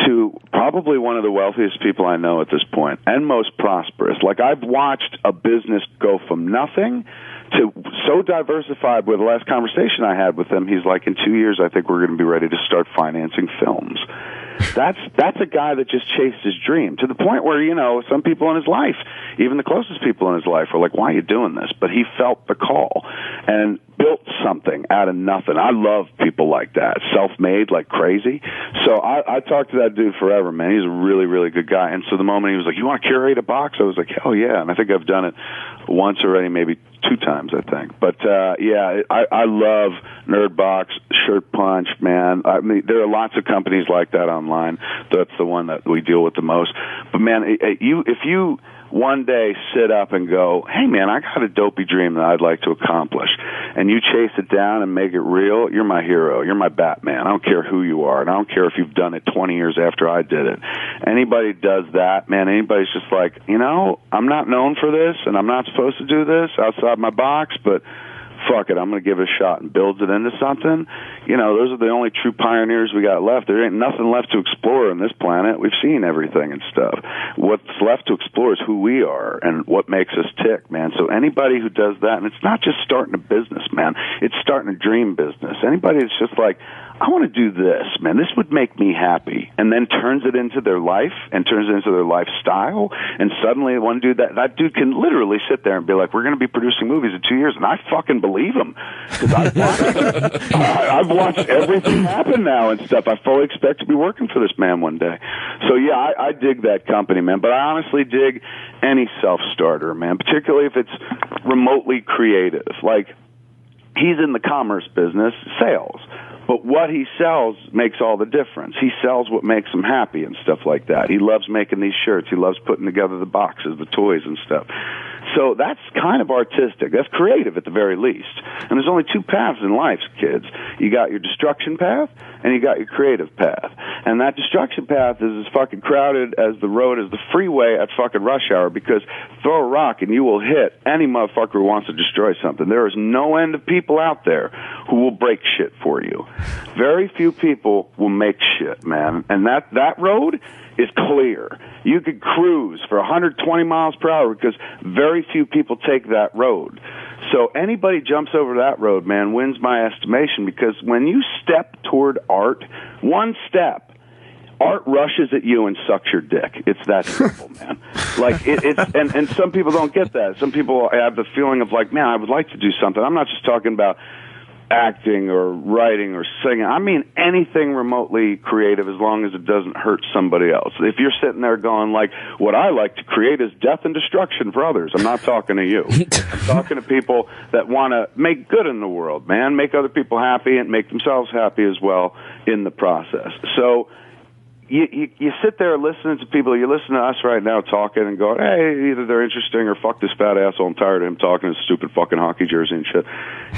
to probably one of the wealthiest people I know at this point, and most prosperous. Like, I've watched a business go from nothing to so diversified. With the last conversation I had with him, he's like, in 2 years, I think we're going to be ready to start financing films. That's a guy that just chased his dream, to the point where, some people in his life, even the closest people in his life, are like, why are you doing this? But he felt the call and built something out of nothing. I love people like that, self-made like crazy. So I talked to that dude forever, man. He's a really, really good guy. And so the moment he was like, you want to curate a box? I was like, hell yeah. And I think I've done it once already, maybe 2 times, I think. But I love Nerd Box, Shirt Punch, man. I mean, there are lots of companies like that online. That's the one that we deal with the most. But man, one day sit up and go, hey, man, I got a dopey dream that I'd like to accomplish, and you chase it down and make it real, you're my hero. You're my Batman. I don't care who you are, and I don't care if you've done it 20 years after I did it. Anybody does that, man, anybody's just like, I'm not known for this, and I'm not supposed to do this outside my box, but fuck it, I'm going to give it a shot, and builds it into something. Those are the only true pioneers we got left. There ain't nothing left to explore on this planet. We've seen everything and stuff. What's left to explore is who we are and what makes us tick, man. So anybody who does that, and it's not just starting a business, man, it's starting a dream business. Anybody that's just like, I want to do this, man, this would make me happy, and then turns it into their life and turns it into their lifestyle, and suddenly one dude, that dude can literally sit there and be like, we're going to be producing movies in 2 years, and I fucking believe him, because I've watched everything happen now and stuff. I fully expect to be working for this man one day. So yeah, I dig that company, man, but I honestly dig any self-starter, man, particularly if it's remotely creative. Like, he's in the commerce business, sales. But what he sells makes all the difference. He sells what makes him happy and stuff like that. He loves making these shirts. He loves putting together the boxes, the toys and stuff. So that's kind of artistic. That's creative at the very least. And there's only two paths in life, kids. You got your destruction path and you got your creative path. And that destruction path is as fucking crowded as the road as the freeway at fucking rush hour, because throw a rock and you will hit any motherfucker who wants to destroy something. There is no end of people out there who will break shit for you. Very few people will make shit, man. And that road is clear. You could cruise for 120 miles per hour because very few people take that road. So anybody jumps over that road, man, wins my estimation, because when you step toward art, one step, art rushes at you and sucks your dick. It's that simple, man. Like, it's and some people don't get that. Some people have the feeling of like, man, I would like to do something. I'm not just talking about acting or writing or singing. I mean anything remotely creative, as long as it doesn't hurt somebody else. If you're sitting there going like, what I like to create is death and destruction for others, I'm not talking to you. I'm talking to people that want to make good in the world, man, make other people happy and make themselves happy as well in the process. So you sit there listening to people. You listen to us right now talking and go, hey, either they're interesting or fuck this fat asshole, I'm tired of him talking his stupid fucking hockey jersey and shit.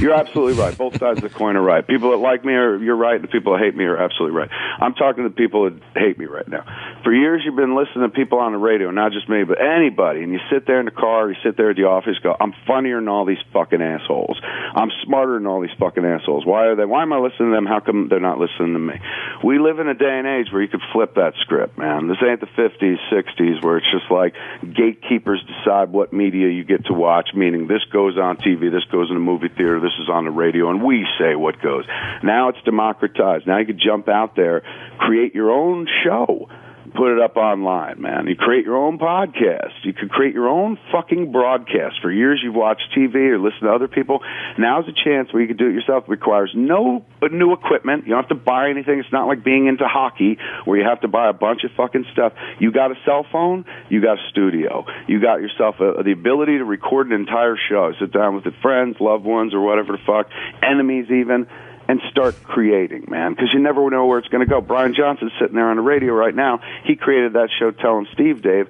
You're absolutely right. Both sides of the coin are right. People that like me you're right, and the people that hate me are absolutely right. I'm talking to people that hate me right now. For years you've been listening to people on the radio, not just me, but anybody, and you sit there in the car, you sit there at the office, go, I'm funnier than all these fucking assholes. I'm smarter than all these fucking assholes. Why am I listening to them? How come they're not listening to me? We live in a day and age where you could flip that script, man. This ain't the 50s, 60s, where it's just like gatekeepers decide what media you get to watch, meaning this goes on TV, this goes in a movie theater, this is on the radio, and we say what goes. Now it's democratized. Now you can jump out there, create your own show, put it up online, man. You create your own podcast. You could create your own fucking broadcast. For years you've watched TV or listened to other people. Now's a chance where you can do it yourself. It requires no new equipment. You don't have to buy anything. It's not like being into hockey where you have to buy a bunch of fucking stuff. You got a cell phone, you got a studio. You got yourself the ability to record an entire show. Sit down with your friends, loved ones, or whatever the fuck, enemies even, and start creating, man, because you never know where it's going to go. Bryan Johnson's sitting there on the radio right now. He created that show, Telling Steve Dave.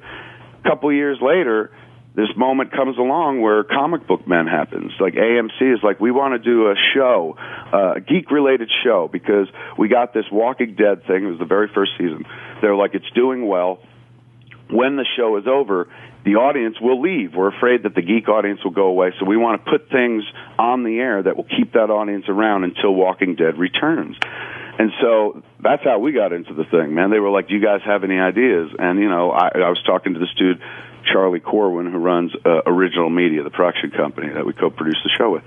A couple years later, this moment comes along where Comic Book Men happens. Like AMC is like, we want to do a show, a geek-related show, because we got this Walking Dead thing. It was the very first season. They're like, it's doing well. When the show is over, the audience will leave. We're afraid that the geek audience will go away, so we want to put things on the air that will keep that audience around until Walking Dead returns. And so that's how we got into the thing, man. They were like, do you guys have any ideas? And, I was talking to this dude, Charlie Corwin, who runs Original Media, the production company that we co-produced the show with.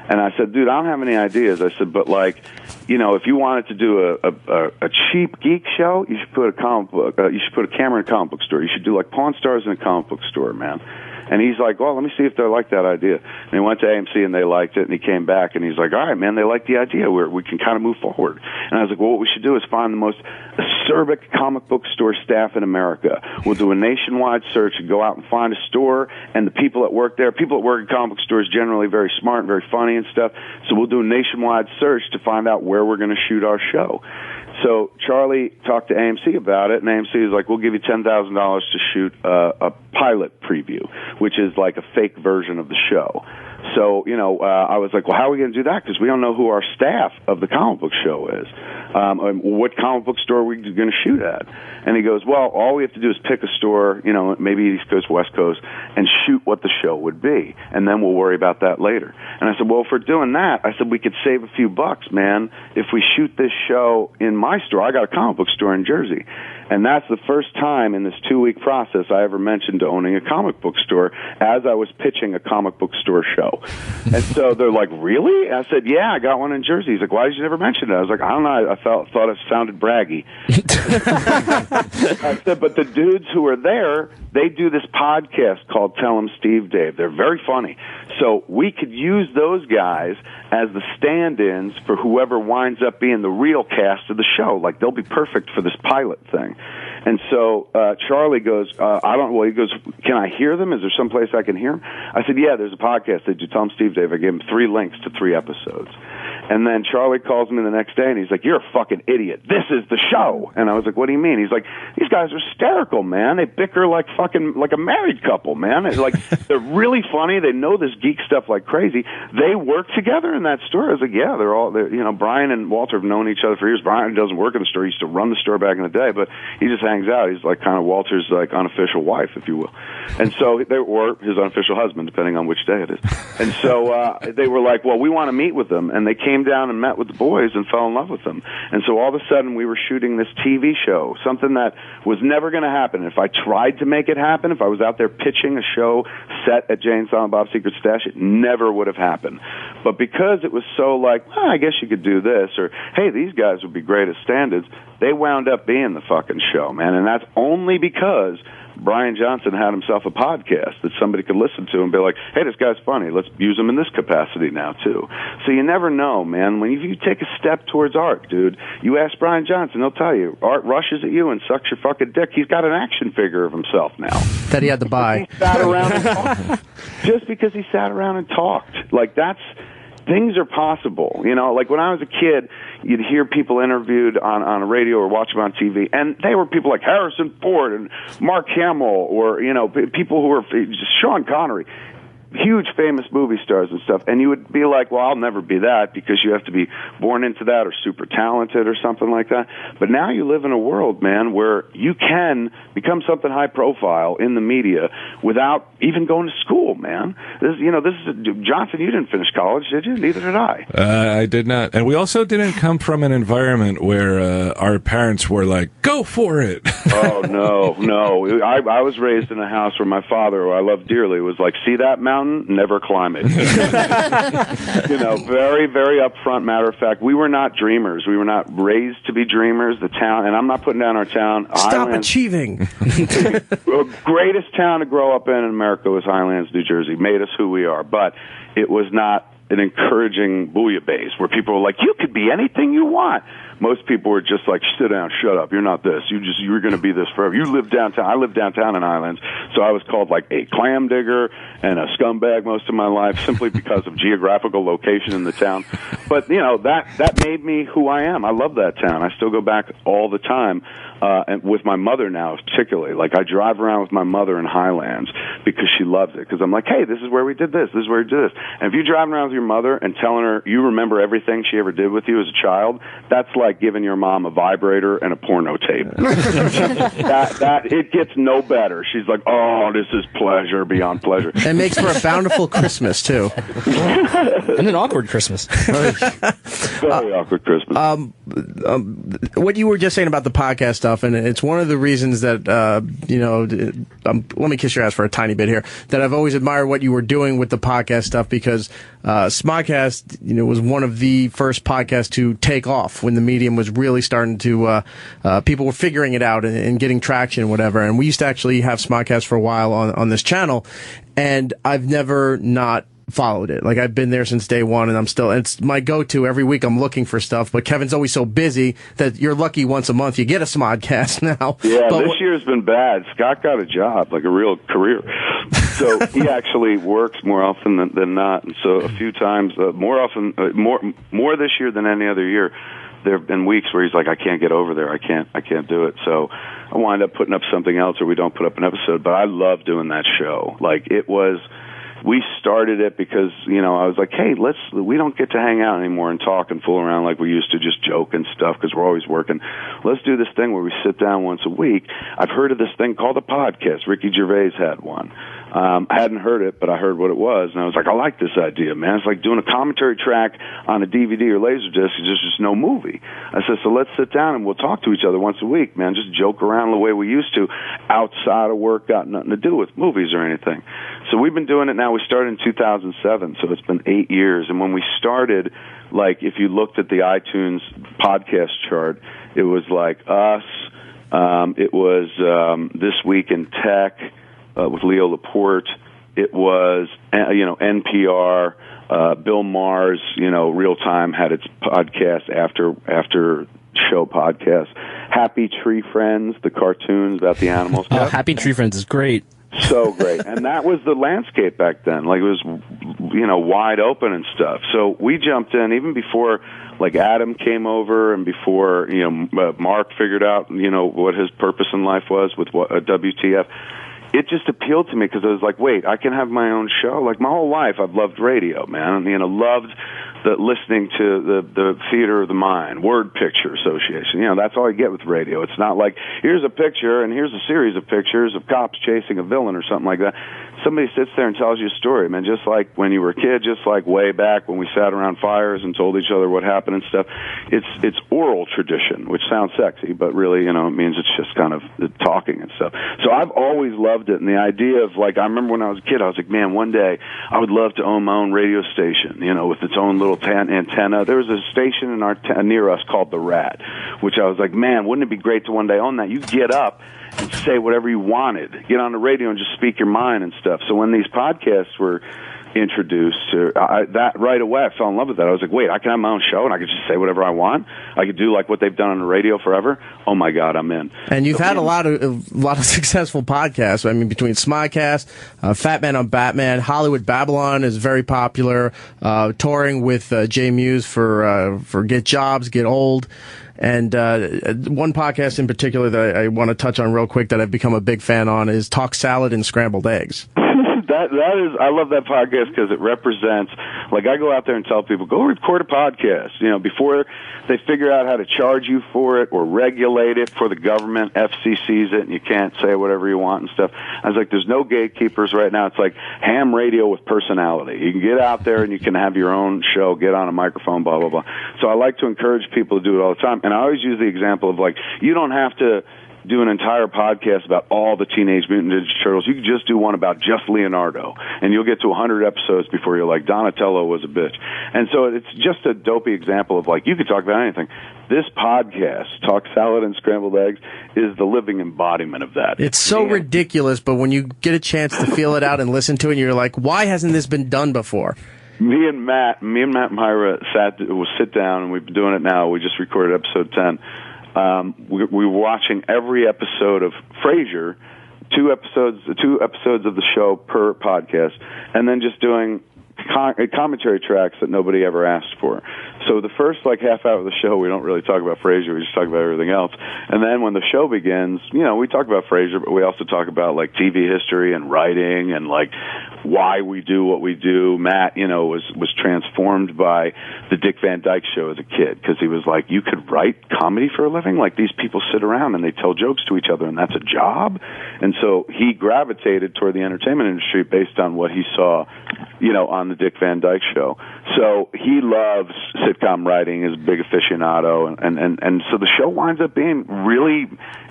And I said, dude, I don't have any ideas. I said, but if you wanted to do a cheap geek show, you should put a comic book. You should put a camera in a comic book store. You should do like Pawn Stars in a comic book store, man. And he's like, well, let me see if they like that idea. And he went to AMC and they liked it, and he came back and he's like, all right, man, they like the idea where we can kind of move forward. And I was like, well, what we should do is find the most acerbic comic book store staff in America. We'll do a nationwide search and go out and find a store, and the people that work there, people that work in comic book stores generally very smart and very funny and stuff, so we'll do a nationwide search to find out where we're going to shoot our show. So Charlie talked to AMC about it, and AMC was like, we'll give you $10,000 to shoot a pilot preview, which is like a fake version of the show. So, I was like, well, how are we going to do that? Because we don't know who our staff of the comic book show is. What comic book store are we going to shoot at? And he goes, well, all we have to do is pick a store, maybe East Coast, West Coast, and shoot what the show would be. And then we'll worry about that later. And I said, well, if we're doing that, we could save a few bucks, man, if we shoot this show in my store. I got a comic book store in Jersey. And that's the first time in this 2-week process I ever mentioned owning a comic book store as I was pitching a comic book store show. And so they're like, really? I said, yeah, I got one in Jersey. He's like, why did you never mention it? I was like, I don't know. I thought it sounded braggy. I said, but the dudes who are there, they do this podcast called Tell 'em Steve Dave. They're very funny. So we could use those guys as the stand-ins for whoever winds up being the real cast of the show. Like, they'll be perfect for this pilot thing. And so Charlie goes, he goes, can I hear them? Is there some place I can hear them? I said, yeah, there's a podcast. They do Tell 'em Steve Dave. I gave him 3 links to 3 episodes. And then Charlie calls me the next day, and he's like, you're a fucking idiot. This is the show. And I was like, what do you mean? He's like, these guys are hysterical, man. They bicker like a married couple, man. It's like, they're really funny. They know this geek stuff like crazy. They work together in that store. I was like, yeah, Brian and Walter have known each other for years. Brian doesn't work in the store. He used to run the store back in the day, but he just hangs out. He's like kind of Walter's like unofficial wife, if you will. And so or his unofficial husband, depending on which day it is. And so they were like, well, we want to meet with them. And they came down and met with the boys and fell in love with them. And so all of a sudden we were shooting this TV show, something that was never going to happen. If I tried to make it happen, if I was out there pitching a show set at Jay and Silent Bob's Secret Stash, it never would have happened. But because it was so like, I guess you could do this, or hey, these guys would be great as stand-ins, they wound up being the fucking show, man. And that's only because Bryan Johnson had himself a podcast that somebody could listen to and be like, hey, this guy's funny. Let's use him in this capacity now, too. So you never know, man. When you take a step towards art, dude, you ask Bryan Johnson, he'll tell you, art rushes at you and sucks your fucking dick. He's got an action figure of himself now. That he had to buy. He sat around and talked. Just because he sat around and talked. Like, things are possible. Like when I was a kid, you'd hear people interviewed on a radio or watch them on TV, and they were people like Harrison Ford and Mark Hamill, or, people who were Sean Connery, huge famous movie stars and stuff, and you would be like, well, I'll never be that because you have to be born into that or super talented or something like that. But now you live in a world, man, where you can become something high profile in the media without even going to school, man. Johnson, you didn't finish college, did you? Neither did I. I did not. And we also didn't come from an environment where our parents were like, go for it. Oh, no. I was raised in a house where my father, who I love dearly, was like, see that mountain? Never climb it. Very, very upfront. Matter of fact, we were not dreamers. We were not raised to be dreamers. The town, and I'm not putting down our town. Stop achieving. The greatest town to grow up in America was Highlands, New Jersey. Made us who we are, but it was not an encouraging bouillabaisse where people were like, you could be anything you want. Most people were just like, sit down, shut up, you're not this. You're going to be this forever. You live downtown. I live downtown in Highlands, so I was called like a clam digger and a scumbag most of my life simply because of geographical location in the town. But, that made me who I am. I love that town. I still go back all the time. And with my mother now, particularly. Like, I drive around with my mother in Highlands because she loves it. Because I'm like, hey, this is where we did this. This is where we did this. And if you're driving around with your mother and telling her you remember everything she ever did with you as a child, that's like giving your mom a vibrator and a porno tape. It gets no better. She's like, oh, this is pleasure beyond pleasure. It makes for a bountiful Christmas, too. And an awkward Christmas. Very awkward Christmas. What you were just saying about the podcast stuff, and it's one of the reasons that, let me kiss your ass for a tiny bit here, that I've always admired what you were doing with the podcast stuff, because Smodcast, was one of the first podcasts to take off when the medium was really starting to, people were figuring it out and getting traction and whatever. And we used to actually have Smodcast for a while on this channel, and I've never not followed it. Like, I've been there since day one, and it's my go-to every week. I'm looking for stuff, but Kevin's always so busy that you're lucky once a month you get a Smodcast now. Yeah, but this year's been bad. Scott got a job, like a real career. So he actually works more often than not. And so a few times, more this year than any other year, there have been weeks where he's like, I can't get over there. I can't do it. So I wind up putting up something else, or we don't put up an episode. But I love doing that show. Like, we started it because, I was like, hey, we don't get to hang out anymore and talk and fool around like we used to, just joke and stuff because we're always working. Let's do this thing where we sit down once a week. I've heard of this thing called a podcast. Ricky Gervais had one. I hadn't heard it, but I heard what it was, and I was like, I like this idea, man. It's like doing a commentary track on a DVD or Laserdisc. There's just no movie. I said, so let's sit down and we'll talk to each other once a week, man. Just joke around the way we used to outside of work, got nothing to do with movies or anything. So we've been doing it now. We started in 2007, so it's been 8 years. And when we started, like, if you looked at the iTunes podcast chart, it was like us. It was This Week in Tech with Leo Laporte. It was, NPR. Bill Maher's, Real Time had its podcast after show podcast. Happy Tree Friends, the cartoons about the animals. Oh, Happy Tree Friends is great. So great. And that was the landscape back then. Like, it was, wide open and stuff. So we jumped in even before, like, Adam came over and before, Mark figured out, what his purpose in life was with WTF. It just appealed to me because I was like, wait, I can have my own show. Like, my whole life I've loved radio, man. Loved listening to the theater of the mind, word picture association. That's all you get with radio. It's not like, here's a picture and here's a series of pictures of cops chasing a villain or something like that. Somebody sits there and tells you a story, man, just like when you were a kid, just like way back when we sat around fires and told each other what happened and stuff. It's oral tradition, which sounds sexy, but really, it means it's just kind of talking and stuff. So I've always loved it, and the idea of, like, I remember when I was a kid, I was like, man, one day I would love to own my own radio station, with its own little antenna. There was a station near us called The Rat, which I was like, man, wouldn't it be great to one day own that? You get up and say whatever you wanted, get on the radio and just speak your mind and stuff. So when these podcasts were introduced, that right away I fell in love with that. I was like, wait, I can have my own show and I could just say whatever I want. I could do like what they've done on the radio forever. Oh my God, I'm in. And you've had a lot of successful podcasts. I mean, between Smodcast, Fat Man on Batman, Hollywood Babylon is very popular. Touring with Jay Muse for Get Jobs, Get Old. And one podcast in particular that I want to touch on real quick that I've become a big fan on is Talk Salad and Scrambled Eggs. That is, I love that podcast because it represents, like, I go out there and tell people, go record a podcast, before they figure out how to charge you for it or regulate it for the government, FCC's it, and you can't say whatever you want and stuff. I was like, there's no gatekeepers right now. It's like ham radio with personality. You can get out there and you can have your own show, get on a microphone, blah, blah, blah. So I like to encourage people to do it all the time. And I always use the example of, like, you don't have to do an entire podcast about all the Teenage Mutant Ninja Turtles. You can just do one about just Leonardo, and you'll get to 100 episodes before you're like, Donatello was a bitch. And so it's just a dopey example of, like, you could talk about anything. This podcast, Talk Salad and Scrambled Eggs, is the living embodiment of that. It's so ridiculous, but when you get a chance to feel it out and listen to it, you're like, why hasn't this been done before? Me and Matt Myra sit down, and we've been doing it now. We just recorded episode 10. We were watching every episode of Frasier, two episodes of the show per podcast, and then just doing commentary tracks that nobody ever asked for. So the first half hour of the show, we don't really talk about Frasier. We just talk about everything else. And then when the show begins, we talk about Frasier, but we also talk about TV history and writing and why we do what we do. Matt, was transformed by the Dick Van Dyke Show as a kid because he was like, you could write comedy for a living? Like, these people sit around and they tell jokes to each other and that's a job? And so he gravitated toward the entertainment industry based on what he saw, on the Dick Van Dyke Show. So he loves sitcom writing, is a big aficionado, and so the show winds up being really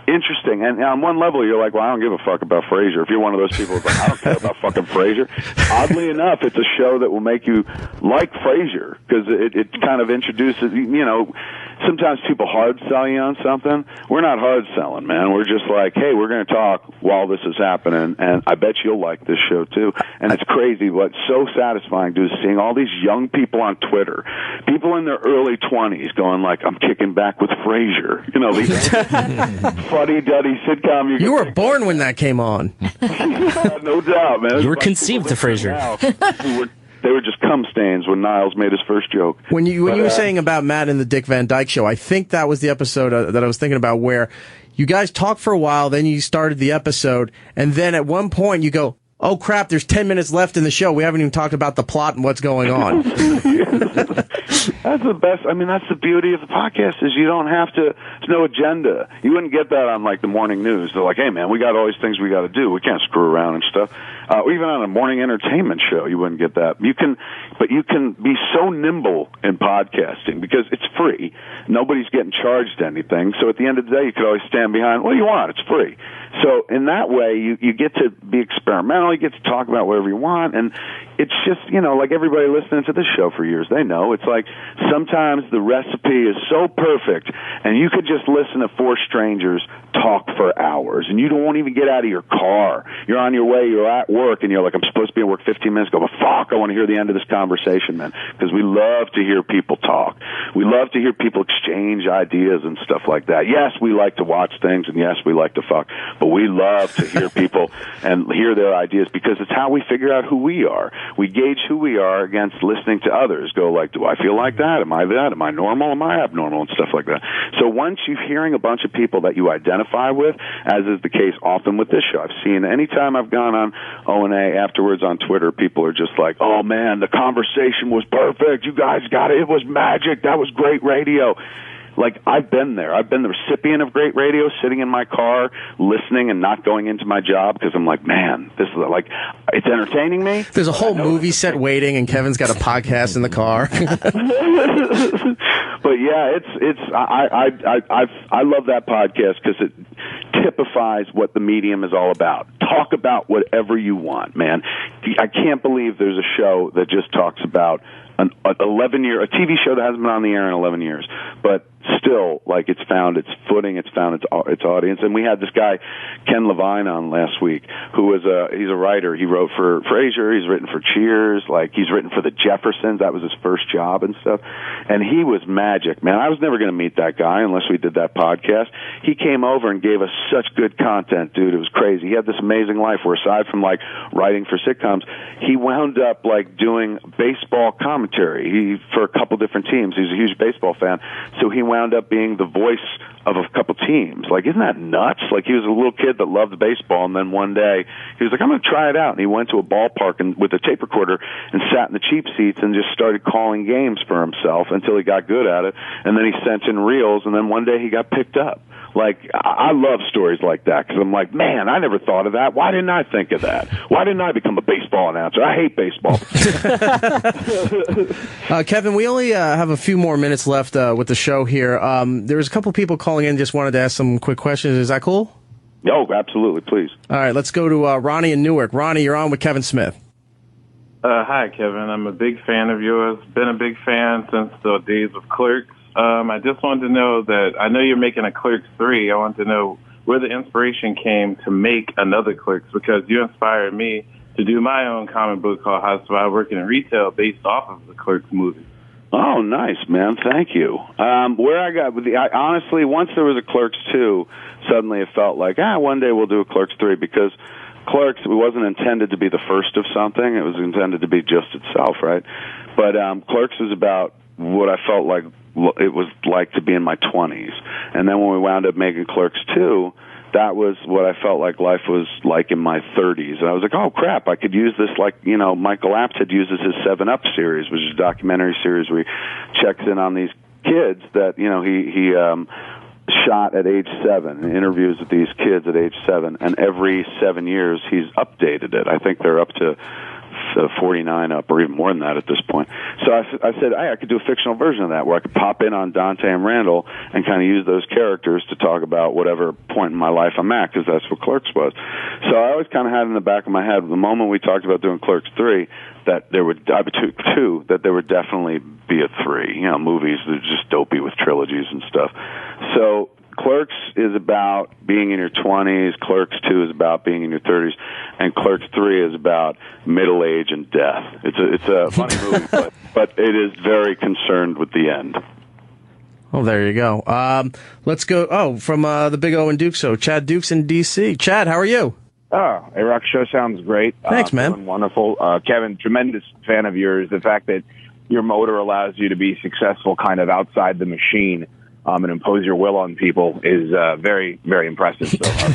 interesting. And on one level, you're like, well, I don't give a fuck about Frasier. If you're one of those people who's like, I don't care about fucking Frasier. Oddly enough, it's a show that will make you like Frasier because it kind of introduces, sometimes people hard sell you on something. We're not hard selling, man. We're just like, hey, we're going to talk while this is happening, and I bet you'll like this show too. And it's crazy. What's so satisfying to is seeing all these young people on Twitter, people in their early 20s going like, I'm kicking back with Frasier. These fuddy-duddy sitcom. You were born when that came on. No doubt, man. You were conceived to Frasier. They were just cum stains when Niles made his first joke. When you were saying about Matt and the Dick Van Dyke Show, I think that was the episode that I was thinking about where you guys talked for a while, then you started the episode, and then at one point you go, oh crap, there's 10 minutes left in the show. We haven't even talked about the plot and what's going on. That's the best. I mean, that's the beauty of the podcast is you don't have to, there's no agenda. You wouldn't get that on like the morning news. They're like, hey man, we got all these things we got to do. We can't screw around and stuff. Or even on a morning entertainment show, you wouldn't get that. But you can be so nimble in podcasting because it's free. Nobody's getting charged anything. So at the end of the day, you could always stand behind, what do you want? It's free. So in that way, you get to be experimental. You get to talk about whatever you want. And it's just, like everybody listening to this show for years, they know. It's like sometimes the recipe is so perfect and you could just listen to four strangers talk for hours and you won't even get out of your car. You're on your way, you're at work, and you're like, I'm supposed to be at work 15 minutes ago, but fuck, I want to hear the end of this conversation, man. Because we love to hear people talk. We love to hear people exchange ideas and stuff like that. Yes, we like to watch things, and yes, we like to fuck, but we love to hear people and hear their ideas because it's how we figure out who we are. We gauge who we are against listening to others. Go like, do I feel like that? Am I that? Am I normal? Am I abnormal? And stuff like that. So once you're hearing a bunch of people that you identify with, as is the case often with this show, I've seen anytime I've gone on O&A afterwards on Twitter, people are just like, oh man, the conversation was perfect. You guys got it. It was magic. That was great radio. Like, I've been there. I've been the recipient of great radio, sitting in my car, listening and not going into my job because I'm like, man, this is like, it's entertaining me. There's a whole movie set waiting, and Kevin's got a podcast in the car. But yeah, I love that podcast because it typifies what the medium is all about. Talk about whatever you want, man. I can't believe there's a show that just talks about a TV show that hasn't been on the air in 11 years, but still, like, it's found its footing, it's found its audience. And we had this guy, Ken Levine, on last week, who is he's a writer. He wrote for Frasier, he's written for Cheers, like, he's written for the Jeffersons. That was his first job and stuff. And he was magic, man. I was never going to meet that guy unless we did that podcast. He came over and gave us such good content, dude. It was crazy. He had this amazing life where, aside from, like, writing for sitcoms, he wound up, like, doing baseball commentary for a couple different teams. He's a huge baseball fan. So he wound up being the voice of a couple teams. Like, isn't that nuts? Like, he was a little kid that loved baseball, and then one day he was like, I'm going to try it out. And he went to a ballpark with a tape recorder and sat in the cheap seats and just started calling games for himself until he got good at it. And then he sent in reels, and then one day he got picked up. Like, I love stories like that because I'm like, man, I never thought of that. Why didn't I think of that? Why didn't I become a baseball announcer? I hate baseball. Kevin, we only have a few more minutes left with the show here. There was a couple people calling in, just wanted to ask some quick questions. Is that cool? Oh, absolutely, please. All right, let's go to Ronnie in Newark. Ronnie, you're on with Kevin Smith. Hi, Kevin. I'm a big fan of yours. Been a big fan since the days of Clerks. I just wanted to know that I know you're making a Clerks 3. I want to know where the inspiration came to make another Clerks, because you inspired me to do my own comic book called How to Survive Working in Retail based off of the Clerks movie. Oh, nice, man. Thank you. Where I got with honestly, once there was a Clerks 2, suddenly it felt like, one day we'll do a Clerks 3, because Clerks, it wasn't intended to be the first of something. It was intended to be just itself, right? But Clerks was about what I felt like it was like to be in my 20s. And then when we wound up making Clerks 2, that was what I felt like life was like in my 30s. And I was like, oh, crap, I could use this like, Michael Apps had used his 7-Up series, which is a documentary series where he checks in on these kids that, he shot at age 7, and interviews with these kids at age 7. And every 7 years, he's updated it. I think they're up to 49 up, or even more than that at this point. So I said, hey, I could do a fictional version of that where I could pop in on Dante and Randall and kind of use those characters to talk about whatever point in my life I'm at, because that's what Clerks was. So I always kind of had in the back of my head, the moment we talked about doing Clerks 3, that there would that there would definitely be a 3. Movies that are just dopey with trilogies and stuff. So Clerks is about being in your 20s, Clerks 2 is about being in your 30s, and Clerks 3 is about middle age and death. It's a funny movie, but it is very concerned with the end. Oh, there you go. Let's go. Oh, from the Big O and Duke. So Chad Dukes in D.C. Chad, how are you? Oh, A-Rock show sounds great. Thanks, man. Doing wonderful. Kevin, tremendous fan of yours. The fact that your motor allows you to be successful kind of outside the machine and impose your will on people is very, very impressive. So, I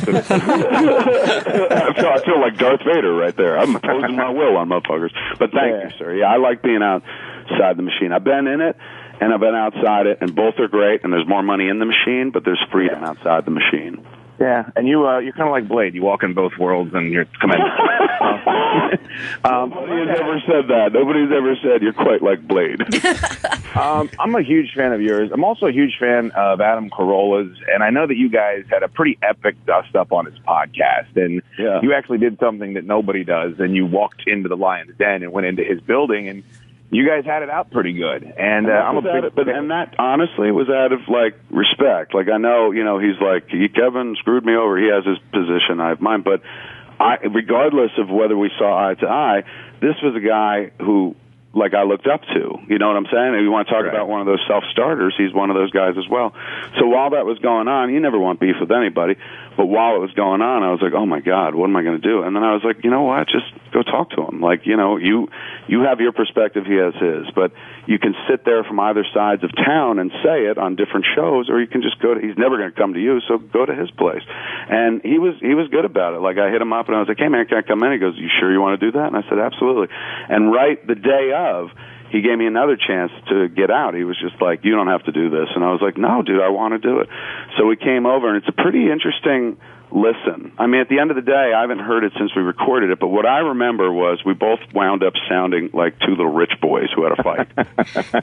feel like Darth Vader right there. I'm imposing my will on motherfuckers. But thank you, sir. Yeah, I like being outside the machine. I've been in it, and I've been outside it, and both are great, and there's more money in the machine, but there's freedom outside the machine. Yeah, and you're kind of like Blade. You walk in both worlds, and you're tremendous. Nobody's ever said that. Nobody's ever said you're quite like Blade. I'm a huge fan of yours. I'm also a huge fan of Adam Carolla's, and I know that you guys had a pretty epic dust-up on his podcast, and you actually did something that nobody does, and you walked into the Lion's Den and went into his building, and you guys had it out pretty good. And I'm a big but that honestly was out of like respect. Like I know, he's like Kevin screwed me over. He has his position, I have mine. But regardless of whether we saw eye to eye, this was a guy who like I looked up to. You know what I'm saying? And you want to talk about one of those self-starters, he's one of those guys as well. So while that was going on, you never want beef with anybody, but while it was going on, I was like, oh my God, what am I going to do? And then I was like, you know what? Just go talk to him. Like, you have your perspective, he has his, but you can sit there from either sides of town and say it on different shows, or you can just go to, he's never going to come to you, so go to his place. And he was good about it. Like I hit him up and I was like, hey man, can I come in? He goes, you sure you want to do that? And I said, absolutely. And right the day of, he gave me another chance to get out. He was just like, you don't have to do this. And I was like, no, dude, I want to do it. So we came over, and it's a pretty interesting listen. I mean, at the end of the day, I haven't heard it since we recorded it, but what I remember was we both wound up sounding like two little rich boys who had a fight.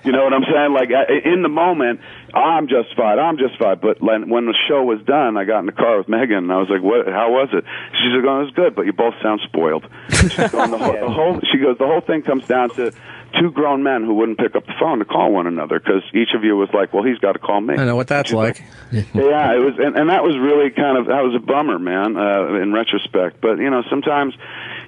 You know what I'm saying? Like, in the moment, I'm justified. But when the show was done, I got in the car with Megan, and I was like, "What? How was it?" She's like, "Oh, it was good, but you both sound spoiled." She's going, she goes, the whole thing comes down to two grown men who wouldn't pick up the phone to call one another because each of you was like, well, he's got to call me. I know what that's like. Yeah, it was, and that was really that was a bummer, man, in retrospect. But, sometimes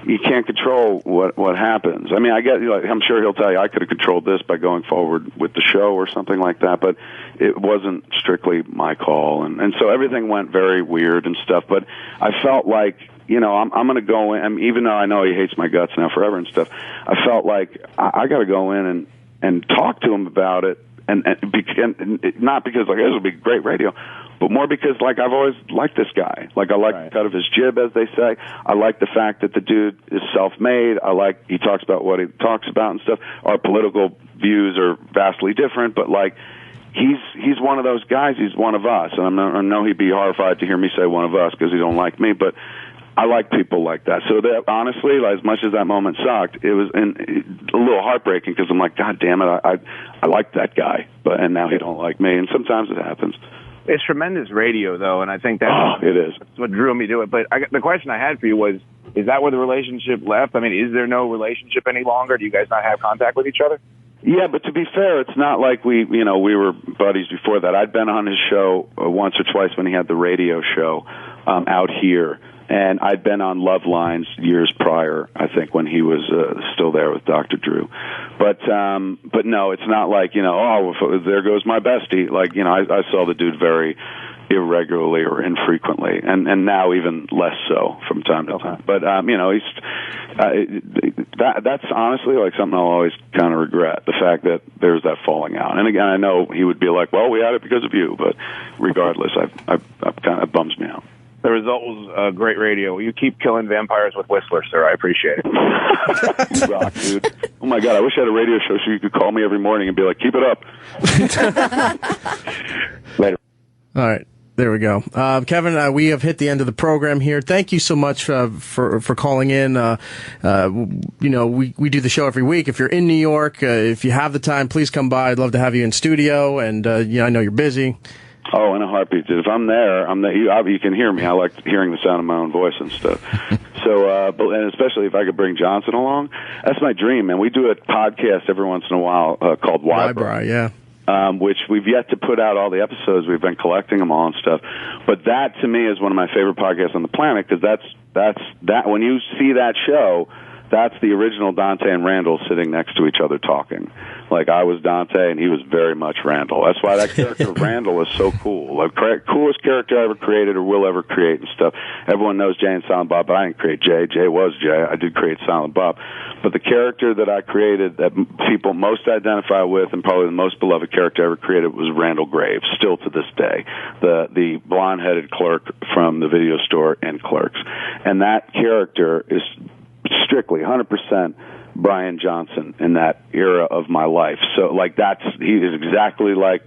you can't control what happens. I mean, I'm sure he'll tell you I could have controlled this by going forward with the show or something like that, but it wasn't strictly my call. And so everything went very weird and stuff, but I felt like, I'm going to go in, even though I know he hates my guts now forever and stuff, I felt like I got to go in and talk to him about it, and not because, like, this would be great radio, but more because, like, I've always liked this guy. Like, I like the cut of his jib, as they say. I like the fact that the dude is self-made. I like he talks about what he talks about and stuff. Our political views are vastly different, but, like, he's one of those guys. He's one of us. And I know he'd be horrified to hear me say one of us because he don't like me, but I like people like that. So that, honestly, as much as that moment sucked, it was a little heartbreaking because I'm like, God damn it, I like that guy, and now he don't like me. And sometimes it happens. It's tremendous radio, though, and I think that's what drew me to it. But the question I had for you was, is that where the relationship left? I mean, is there no relationship any longer? Do you guys not have contact with each other? Yeah, but to be fair, it's not like we were buddies before that. I'd been on his show once or twice when he had the radio show out here. And I'd been on Love Lines years prior, I think, when he was still there with Dr. Drew. But no, it's not like, there goes my bestie. Like, I saw the dude very irregularly or infrequently, and now even less so from time to time. But, that's honestly like something I'll always kind of regret, the fact that there's that falling out. And again, I know he would be like, well, we had it because of you, but regardless, I've kind of bums me out. The result was great radio. You keep killing vampires with Whistler, sir. I appreciate it. You rock, dude. Oh, my God. I wish I had a radio show so you could call me every morning and be like, keep it up. Later. All right. There we go. Kevin, we have hit the end of the program here. Thank you so much for calling in. We do the show every week. If you're in New York, if you have the time, please come by. I'd love to have you in studio. And, I know you're busy. Oh, in a heartbeat, dude. If I'm there, you can hear me. I like hearing the sound of my own voice and stuff. So, and especially if I could bring Johnson along, that's my dream, man. We do a podcast every once in a while called Wybra, yeah. Which we've yet to put out all the episodes. We've been collecting them all and stuff. But that, to me, is one of my favorite podcasts on the planet because that's when you see that show, that's the original Dante and Randall sitting next to each other talking. Like, I was Dante, and he was very much Randall. That's why that character of Randall is so cool. Like, coolest character I ever created or will ever create and stuff. Everyone knows Jay and Silent Bob, but I didn't create Jay. Jay was Jay. I did create Silent Bob. But the character that I created that people most identify with and probably the most beloved character I ever created was Randall Graves, still to this day. The blonde-headed clerk from the video store in Clerks. And that character is strictly 100% Bryan Johnson in that era of my life. So, like, he is exactly like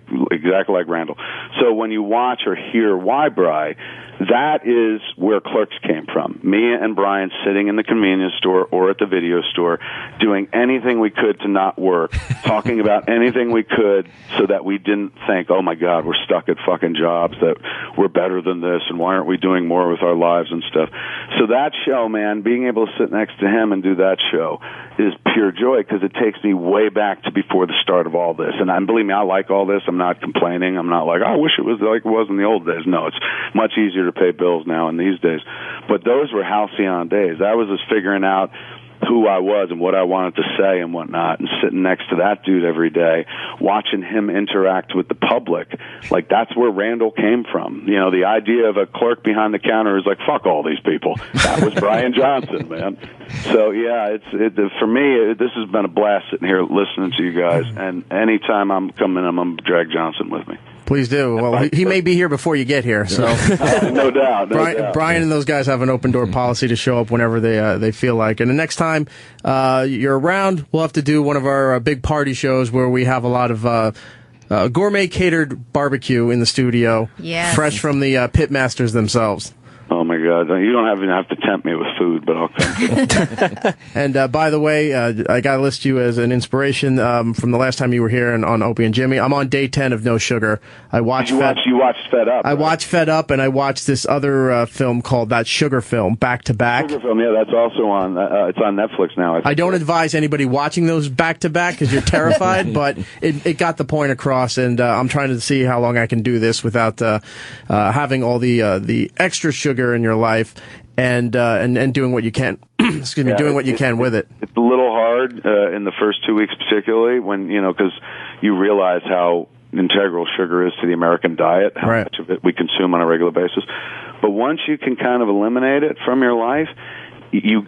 Randall. So when you watch or hear Why Bry, that is where Clerks came from. Me and Bryan sitting in the convenience store or at the video store, doing anything we could to not work, talking about anything we could so that we didn't think, oh my God, we're stuck at fucking jobs, that we're better than this, and why aren't we doing more with our lives and stuff. So that show, man, being able to sit next to him and do that show is pure joy, because it takes me way back to before the start of all this. And believe me, I like all this. I'm not complaining. I'm not like, I wish it was like it was in the old days. No, it's much easier to pay bills now in these days. But those were halcyon days. I was just figuring out who I was and what I wanted to say and whatnot, and sitting next to that dude every day, watching him interact with the public. Like, that's where Randall came from. You know, the idea of a clerk behind the counter is like, fuck all these people. That was Bryan Johnson, man. So, yeah, for me, this has been a blast sitting here listening to you guys, and anytime I'm coming, I'm going to drag Johnson with me. Please do. Well, he may be here before you get here. So no doubt. Bryan and those guys have an open door policy to show up whenever they feel like. And the next time you're around, we'll have to do one of our big party shows where we have a lot of gourmet catered barbecue in the studio, fresh from the pitmasters themselves. Oh my God! You don't even have to tempt me with food, but I'll come. And by the way, I got to list you as an inspiration from the last time you were here on Opie and Jimmy. I'm on day 10 of No Sugar. You watched Fed Up. I watched Fed Up, and I watched this other film called That Sugar Film, Back to Back. Sugar Film, yeah, that's also on. It's on Netflix now. I don't advise anybody watching those back to back because you're terrified, but it got the point across, and I'm trying to see how long I can do this without having all the extra sugar in your life, and doing what you can. Excuse me, doing what you can with it. It's a little hard in the first 2 weeks, particularly when because you realize how integral sugar is to the American diet, how much of it we consume on a regular basis. But once you can kind of eliminate it from your life, you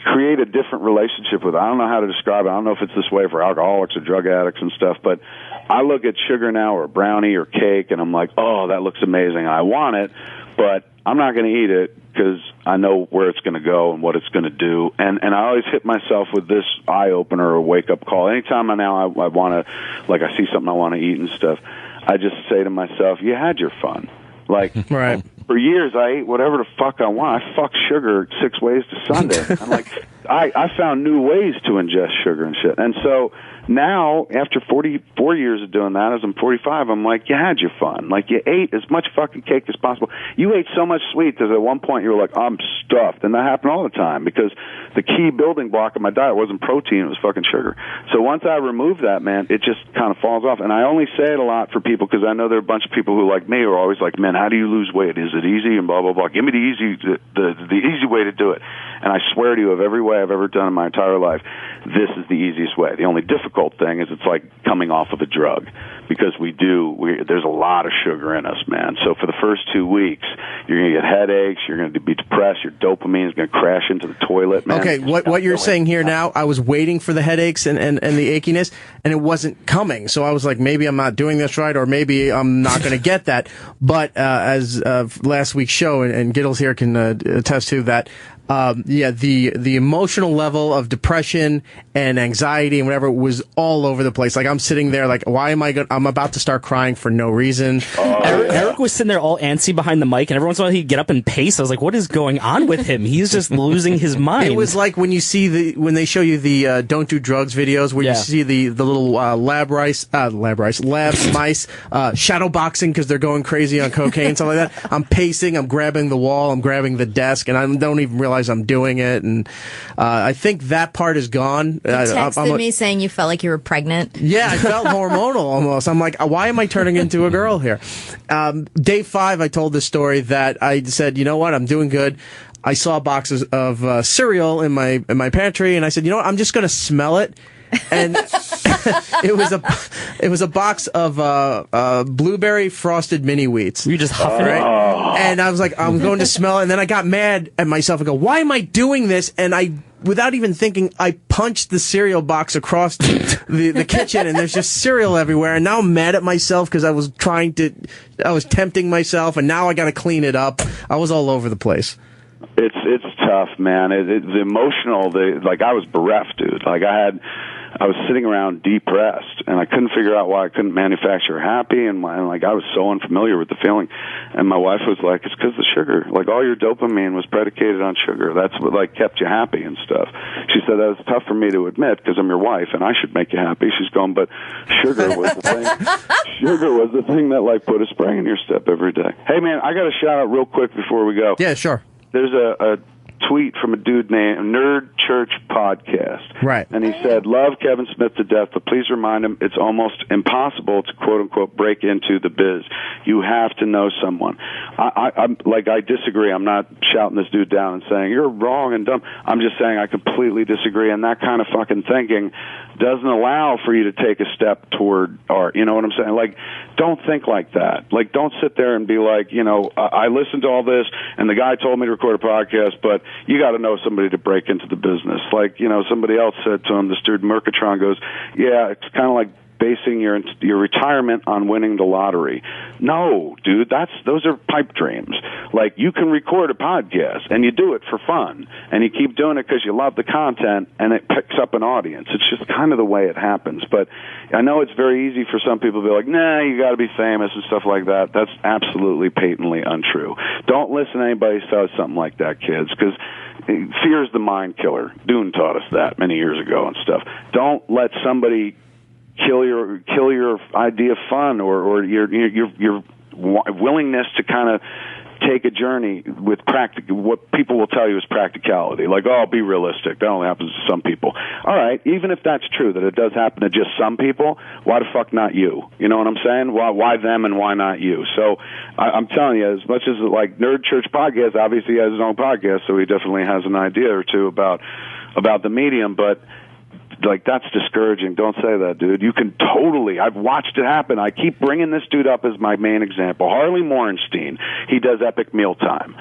create a different relationship with it. I don't know how to describe it. I don't know if it's this way for alcoholics or drug addicts and stuff, but I look at sugar now, or brownie or cake, and I'm like, oh, that looks amazing. I want it, but I'm not going to eat it because I know where it's going to go and what it's going to do. And I always hit myself with this eye-opener or wake-up call. Anytime I want to, like, I see something I want to eat and stuff, I just say to myself, you had your fun. Like, for years, I ate whatever the fuck I want. I fucked sugar 6 ways to Sunday. I'm like, I found new ways to ingest sugar and shit. And so now, after 44 years of doing that, as I'm 45, I'm like, you had your fun. Like, you ate as much fucking cake as possible. You ate so much sweet that at one point you were like, I'm stuffed. And that happened all the time because the key building block of my diet wasn't protein, it was fucking sugar. So once I remove that, man, it just kind of falls off. And I only say it a lot for people because I know there are a bunch of people who, like me, are always like, man, how do you lose weight? Is it easy? And blah, blah, blah. Give me the easy way to do it. And I swear to you, of every way I've ever done in my entire life, this is the easiest way. The only difficult thing is it's like coming off of a drug because there's a lot of sugar in us, man. So for the first 2 weeks, you're going to get headaches, you're going to be depressed, your dopamine is going to crash into the toilet, man. Okay, what you're saying here now, I was waiting for the headaches and the achiness, and it wasn't coming. So I was like, maybe I'm not doing this right, or maybe I'm not going to get that. But as last week's show, and Giddles here can attest to that, the emotional level of depression and anxiety and whatever was all over the place. Like, I'm sitting there like, why am I'm about to start crying for no reason. Erik was sitting there all antsy behind the mic, and every once in a while he'd get up and pace. I was like, what is going on with him? He's just losing his mind. It was like when you see when they show you the don't do drugs videos where you see the little lab mice shadow boxing because they're going crazy on cocaine and stuff like that. I'm pacing, I'm grabbing the wall, I'm grabbing the desk, and I don't even realize I'm doing it. And I think that part is gone. You texted me saying you felt like you were pregnant. Yeah, I felt hormonal almost. I'm like, why am I turning into a girl here? Day 5, I told this story that I said, you know what, I'm doing good. I saw boxes of cereal in my pantry, and I said, you know what? I'm just going to smell it. And it was a box of blueberry frosted mini wheats. You just huffing right? it? And I was like, I'm going to smell it. And then I got mad at myself. I go, why am I doing this? And without even thinking, I punched the cereal box across the kitchen, and there's just cereal everywhere. And now I'm mad at myself because I was tempting myself, and now I got to clean it up. I was all over the place. It's tough, man. It's emotional. Like, I was bereft, dude. Like, I was sitting around depressed, and I couldn't figure out why I couldn't manufacture happy, and like, I was so unfamiliar with the feeling. And my wife was like, it's because the sugar. Like, all your dopamine was predicated on sugar. That's what, like, kept you happy and stuff. She said that was tough for me to admit because I'm your wife, and I should make you happy. She's going, but sugar was the thing. Sugar was the thing that, like, put a spring in your step every day. Hey, man, I got a shout out real quick before we go. Yeah, sure. There's a tweet from a dude named Nerd Church Podcast. Right. And he said, love Kevin Smith to death, but please remind him it's almost impossible to quote-unquote break into the biz. You have to know someone. I disagree. I'm not shouting this dude down and saying, you're wrong and dumb. I'm just saying I completely disagree, and that kind of fucking thinking doesn't allow for you to take a step toward art. You know what I'm saying? Like, don't think like that. Like, don't sit there and be like, I listened to all this, and the guy told me to record a podcast, but you got to know somebody to break into the business. Like, somebody else said to him, this dude Mercatron goes, yeah, it's kind of like basing your retirement on winning the lottery. No, dude, those are pipe dreams. Like, you can record a podcast and you do it for fun and you keep doing it because you love the content and it picks up an audience. It's just kind of the way it happens. But I know it's very easy for some people to be like, nah, you got to be famous and stuff like that. That's absolutely patently untrue. Don't listen to anybody who says something like that, kids, because fear is the mind killer. Dune taught us that many years ago and stuff. Don't let somebody kill your idea of fun or your willingness to kind of take a journey with what people will tell you is practicality. Like, oh, be realistic. That only happens to some people. All right, even if that's true, that it does happen to just some people, why the fuck not you? You know what I'm saying? Why them and why not you? So I'm telling you, as much as like Nerd Church Podcast obviously has his own podcast, so he definitely has an idea or two about the medium, but like, that's discouraging. Don't say that, dude. You can totally. I've watched it happen. I keep bringing this dude up as my main example. Harley Morenstein. He does Epic Mealtime.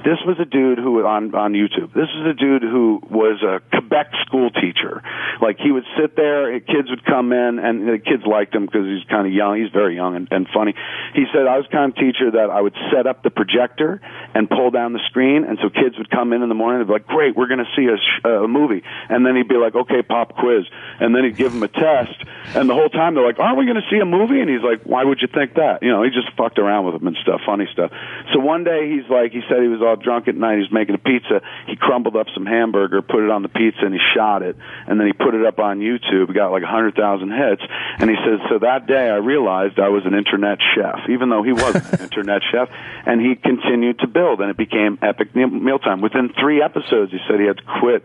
This was a dude who, on YouTube, this is a dude who was a Quebec school teacher. Like, he would sit there, kids would come in, and the kids liked him because he's kind of young. He's very young and funny. He said, I was the kind of teacher that I would set up the projector and pull down the screen, and so kids would come in the morning and be like, great, we're going to see a movie. And then he'd be like, okay, pop quiz. And then he'd give them a test, and the whole time they're like, aren't we going to see a movie? And he's like, why would you think that? He just fucked around with them and stuff, funny stuff. So one day he said he was all drunk at night, he was making a pizza, he crumbled up some hamburger, put it on the pizza, and he shot it, and then he put it up on YouTube. He got like 100,000 hits, and he says, so that day I realized I was an internet chef, even though he wasn't an internet chef, and he continued to build, and it became Epic Mealtime. Within 3 episodes, he said he had to quit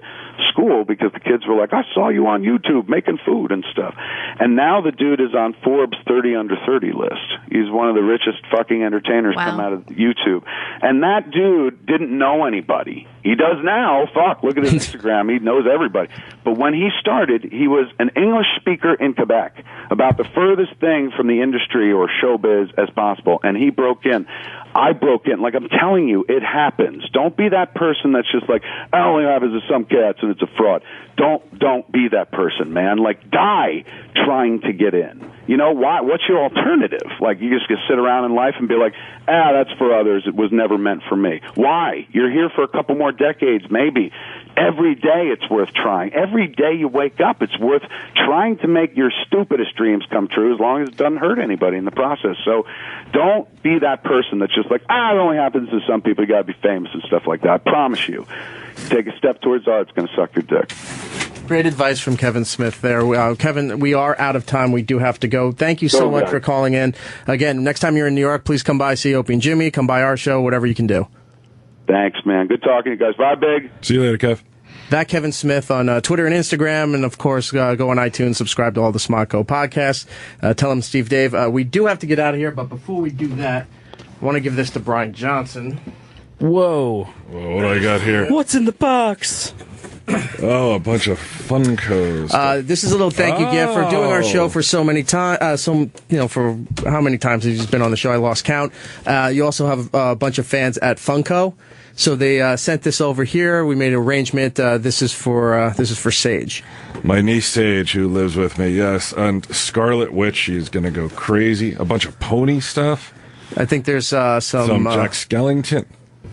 school because the kids were like, I saw you on YouTube making food and stuff. And now the dude is on Forbes 30 under 30 list. He's one of the richest fucking entertainers come out of YouTube. And that dude didn't know anybody. He does now. Fuck, look at his Instagram. He knows everybody. But when he started, he was an English speaker in Quebec, about the furthest thing from the industry or showbiz as possible. And he broke in. I broke in. Like, I'm telling you, it happens. Don't be that person that's just like, I only have is some cats and it's a fraud. Don't be that person, man. Like, die trying to get in. You know, why? What's your alternative? Like, you just get sit around in life and be like, that's for others. It was never meant for me. Why? You're here for a couple more decades, maybe. Every day it's worth trying. Every day you wake up, it's worth trying to make your stupidest dreams come true, as long as it doesn't hurt anybody in the process. So don't be that person that's just like, it only happens to some people. You got to be famous and stuff like that. I promise you. Take a step towards art, it's going to suck your dick. Great advice from Kevin Smith there. Kevin, we are out of time. We do have to go. Thank you so much for calling in. Again, next time you're in New York, please come by, see Opie and Jimmy. Come by our show, whatever you can do. Thanks, man. Good talking to you guys. Bye, Big. See you later, Kev. That Kevin Smith on Twitter and Instagram, and of course, go on iTunes, subscribe to all the Smodco podcasts. Tell him Steve Dave. We do have to get out of here, but before we do that, I want to give this to Bryan Johnson. Whoa. What do I got here? What's in the box? Oh, a bunch of Funkos. This is a little thank you gift for doing our show for so many times. For how many times he's been on the show, I lost count. You also have a bunch of fans at Funko, so they sent this over here. We made an arrangement. This is for Sage, my niece Sage, who lives with me. Yes, and Scarlet Witch. She's gonna go crazy. A bunch of pony stuff. I think there's some Jack Skellington.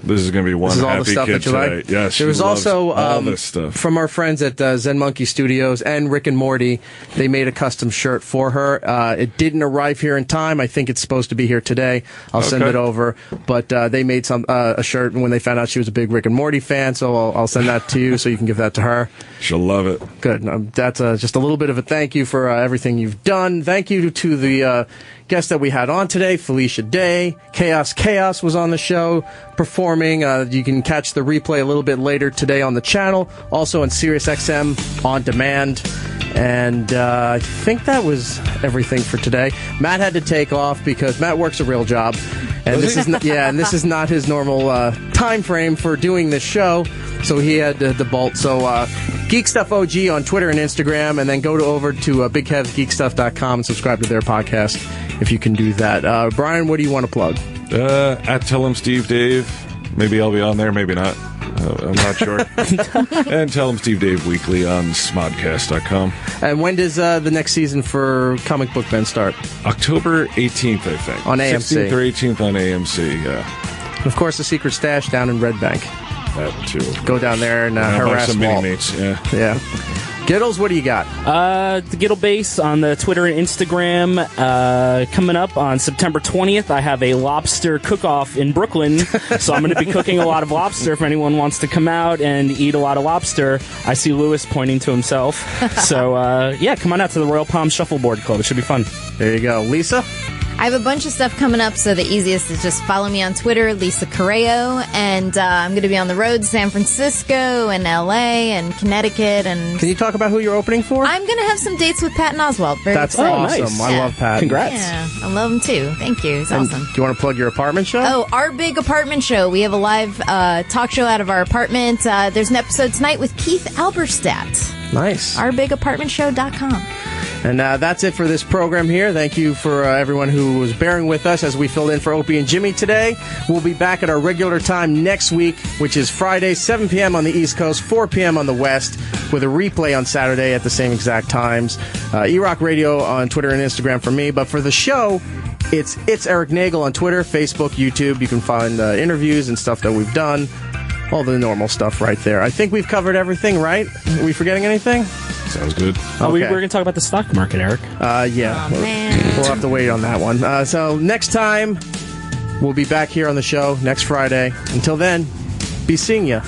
This is going to be one happy all the stuff kid that you today. like. Yes, there was also all this stuff from our friends at Zen Monkey Studios and Rick and Morty. They made a custom shirt for her. It didn't arrive here in time. I think it's supposed to be here today. I'll send it over. But they made a shirt when they found out she was a big Rick and Morty fan. So I'll send that to you so you can give that to her. She'll love it. Good. That's just a little bit of a thank you for everything you've done. Thank you to the guest that we had on today, Felicia Day. Chaos was on the show performing. You can catch the replay a little bit later today on the channel, also on SiriusXM On Demand. And I think that was everything for today. Matt had to take off because Matt works a real job, and this is not his normal time frame for doing this show. So he had to bolt. So Geek Stuff OG on Twitter and Instagram, and then go over to BigKevGeekStuff.com and subscribe to their podcast if you can do that. Brian, what do you want to plug? At Tell 'em Steve Dave. Maybe I'll be on there, maybe not. I'm not sure. And Tell 'em Steve Dave weekly on smodcast.com. And when does the next season for Comic Book Ben start? October 18th, I think. On AMC. 16th or 18th on AMC, yeah. And of course, the Secret Stash down in Red Bank. That too. Go down there and harass some Walt. mini-mates, yeah. Giddles, what do you got? The Giddle Base on the Twitter and Instagram. Coming up on September 20th, I have a lobster cook-off in Brooklyn. So I'm going to be cooking a lot of lobster if anyone wants to come out and eat a lot of lobster. I see Lewis pointing to himself. So, come on out to the Royal Palm Shuffleboard Club. It should be fun. There you go. Lisa? I have a bunch of stuff coming up, so the easiest is just follow me on Twitter, Lisa Correo, and I'm going to be on the road, San Francisco and LA and Connecticut. And can you talk about who you're opening for? I'm going to have some dates with Patton Oswalt. That's awesome. Nice. I love Pat. Congrats. Yeah, I love him too. Thank you. He's awesome. Do you want to plug your apartment show? Oh, our big apartment show. We have a live talk show out of our apartment. There's an episode tonight with Keith Alberstadt. Nice. OurBigApartmentShow.com. And that's it for this program here. Thank you for everyone who was bearing with us as we filled in for Opie and Jimmy today. We'll be back at our regular time next week, which is Friday, 7 p.m. on the East Coast, 4 p.m. on the West, with a replay on Saturday at the same exact times. E-Rock Radio on Twitter and Instagram for me. But for the show, it's Erik Nagel on Twitter, Facebook, YouTube. You can find interviews and stuff that we've done. All the normal stuff right there. I think we've covered everything, right? Are we forgetting anything? Sounds good. Okay. We were going to talk about the stock market, Eric. Yeah. Oh, man. We'll have to wait on that one. So next time, we'll be back here on the show next Friday. Until then, be seeing ya.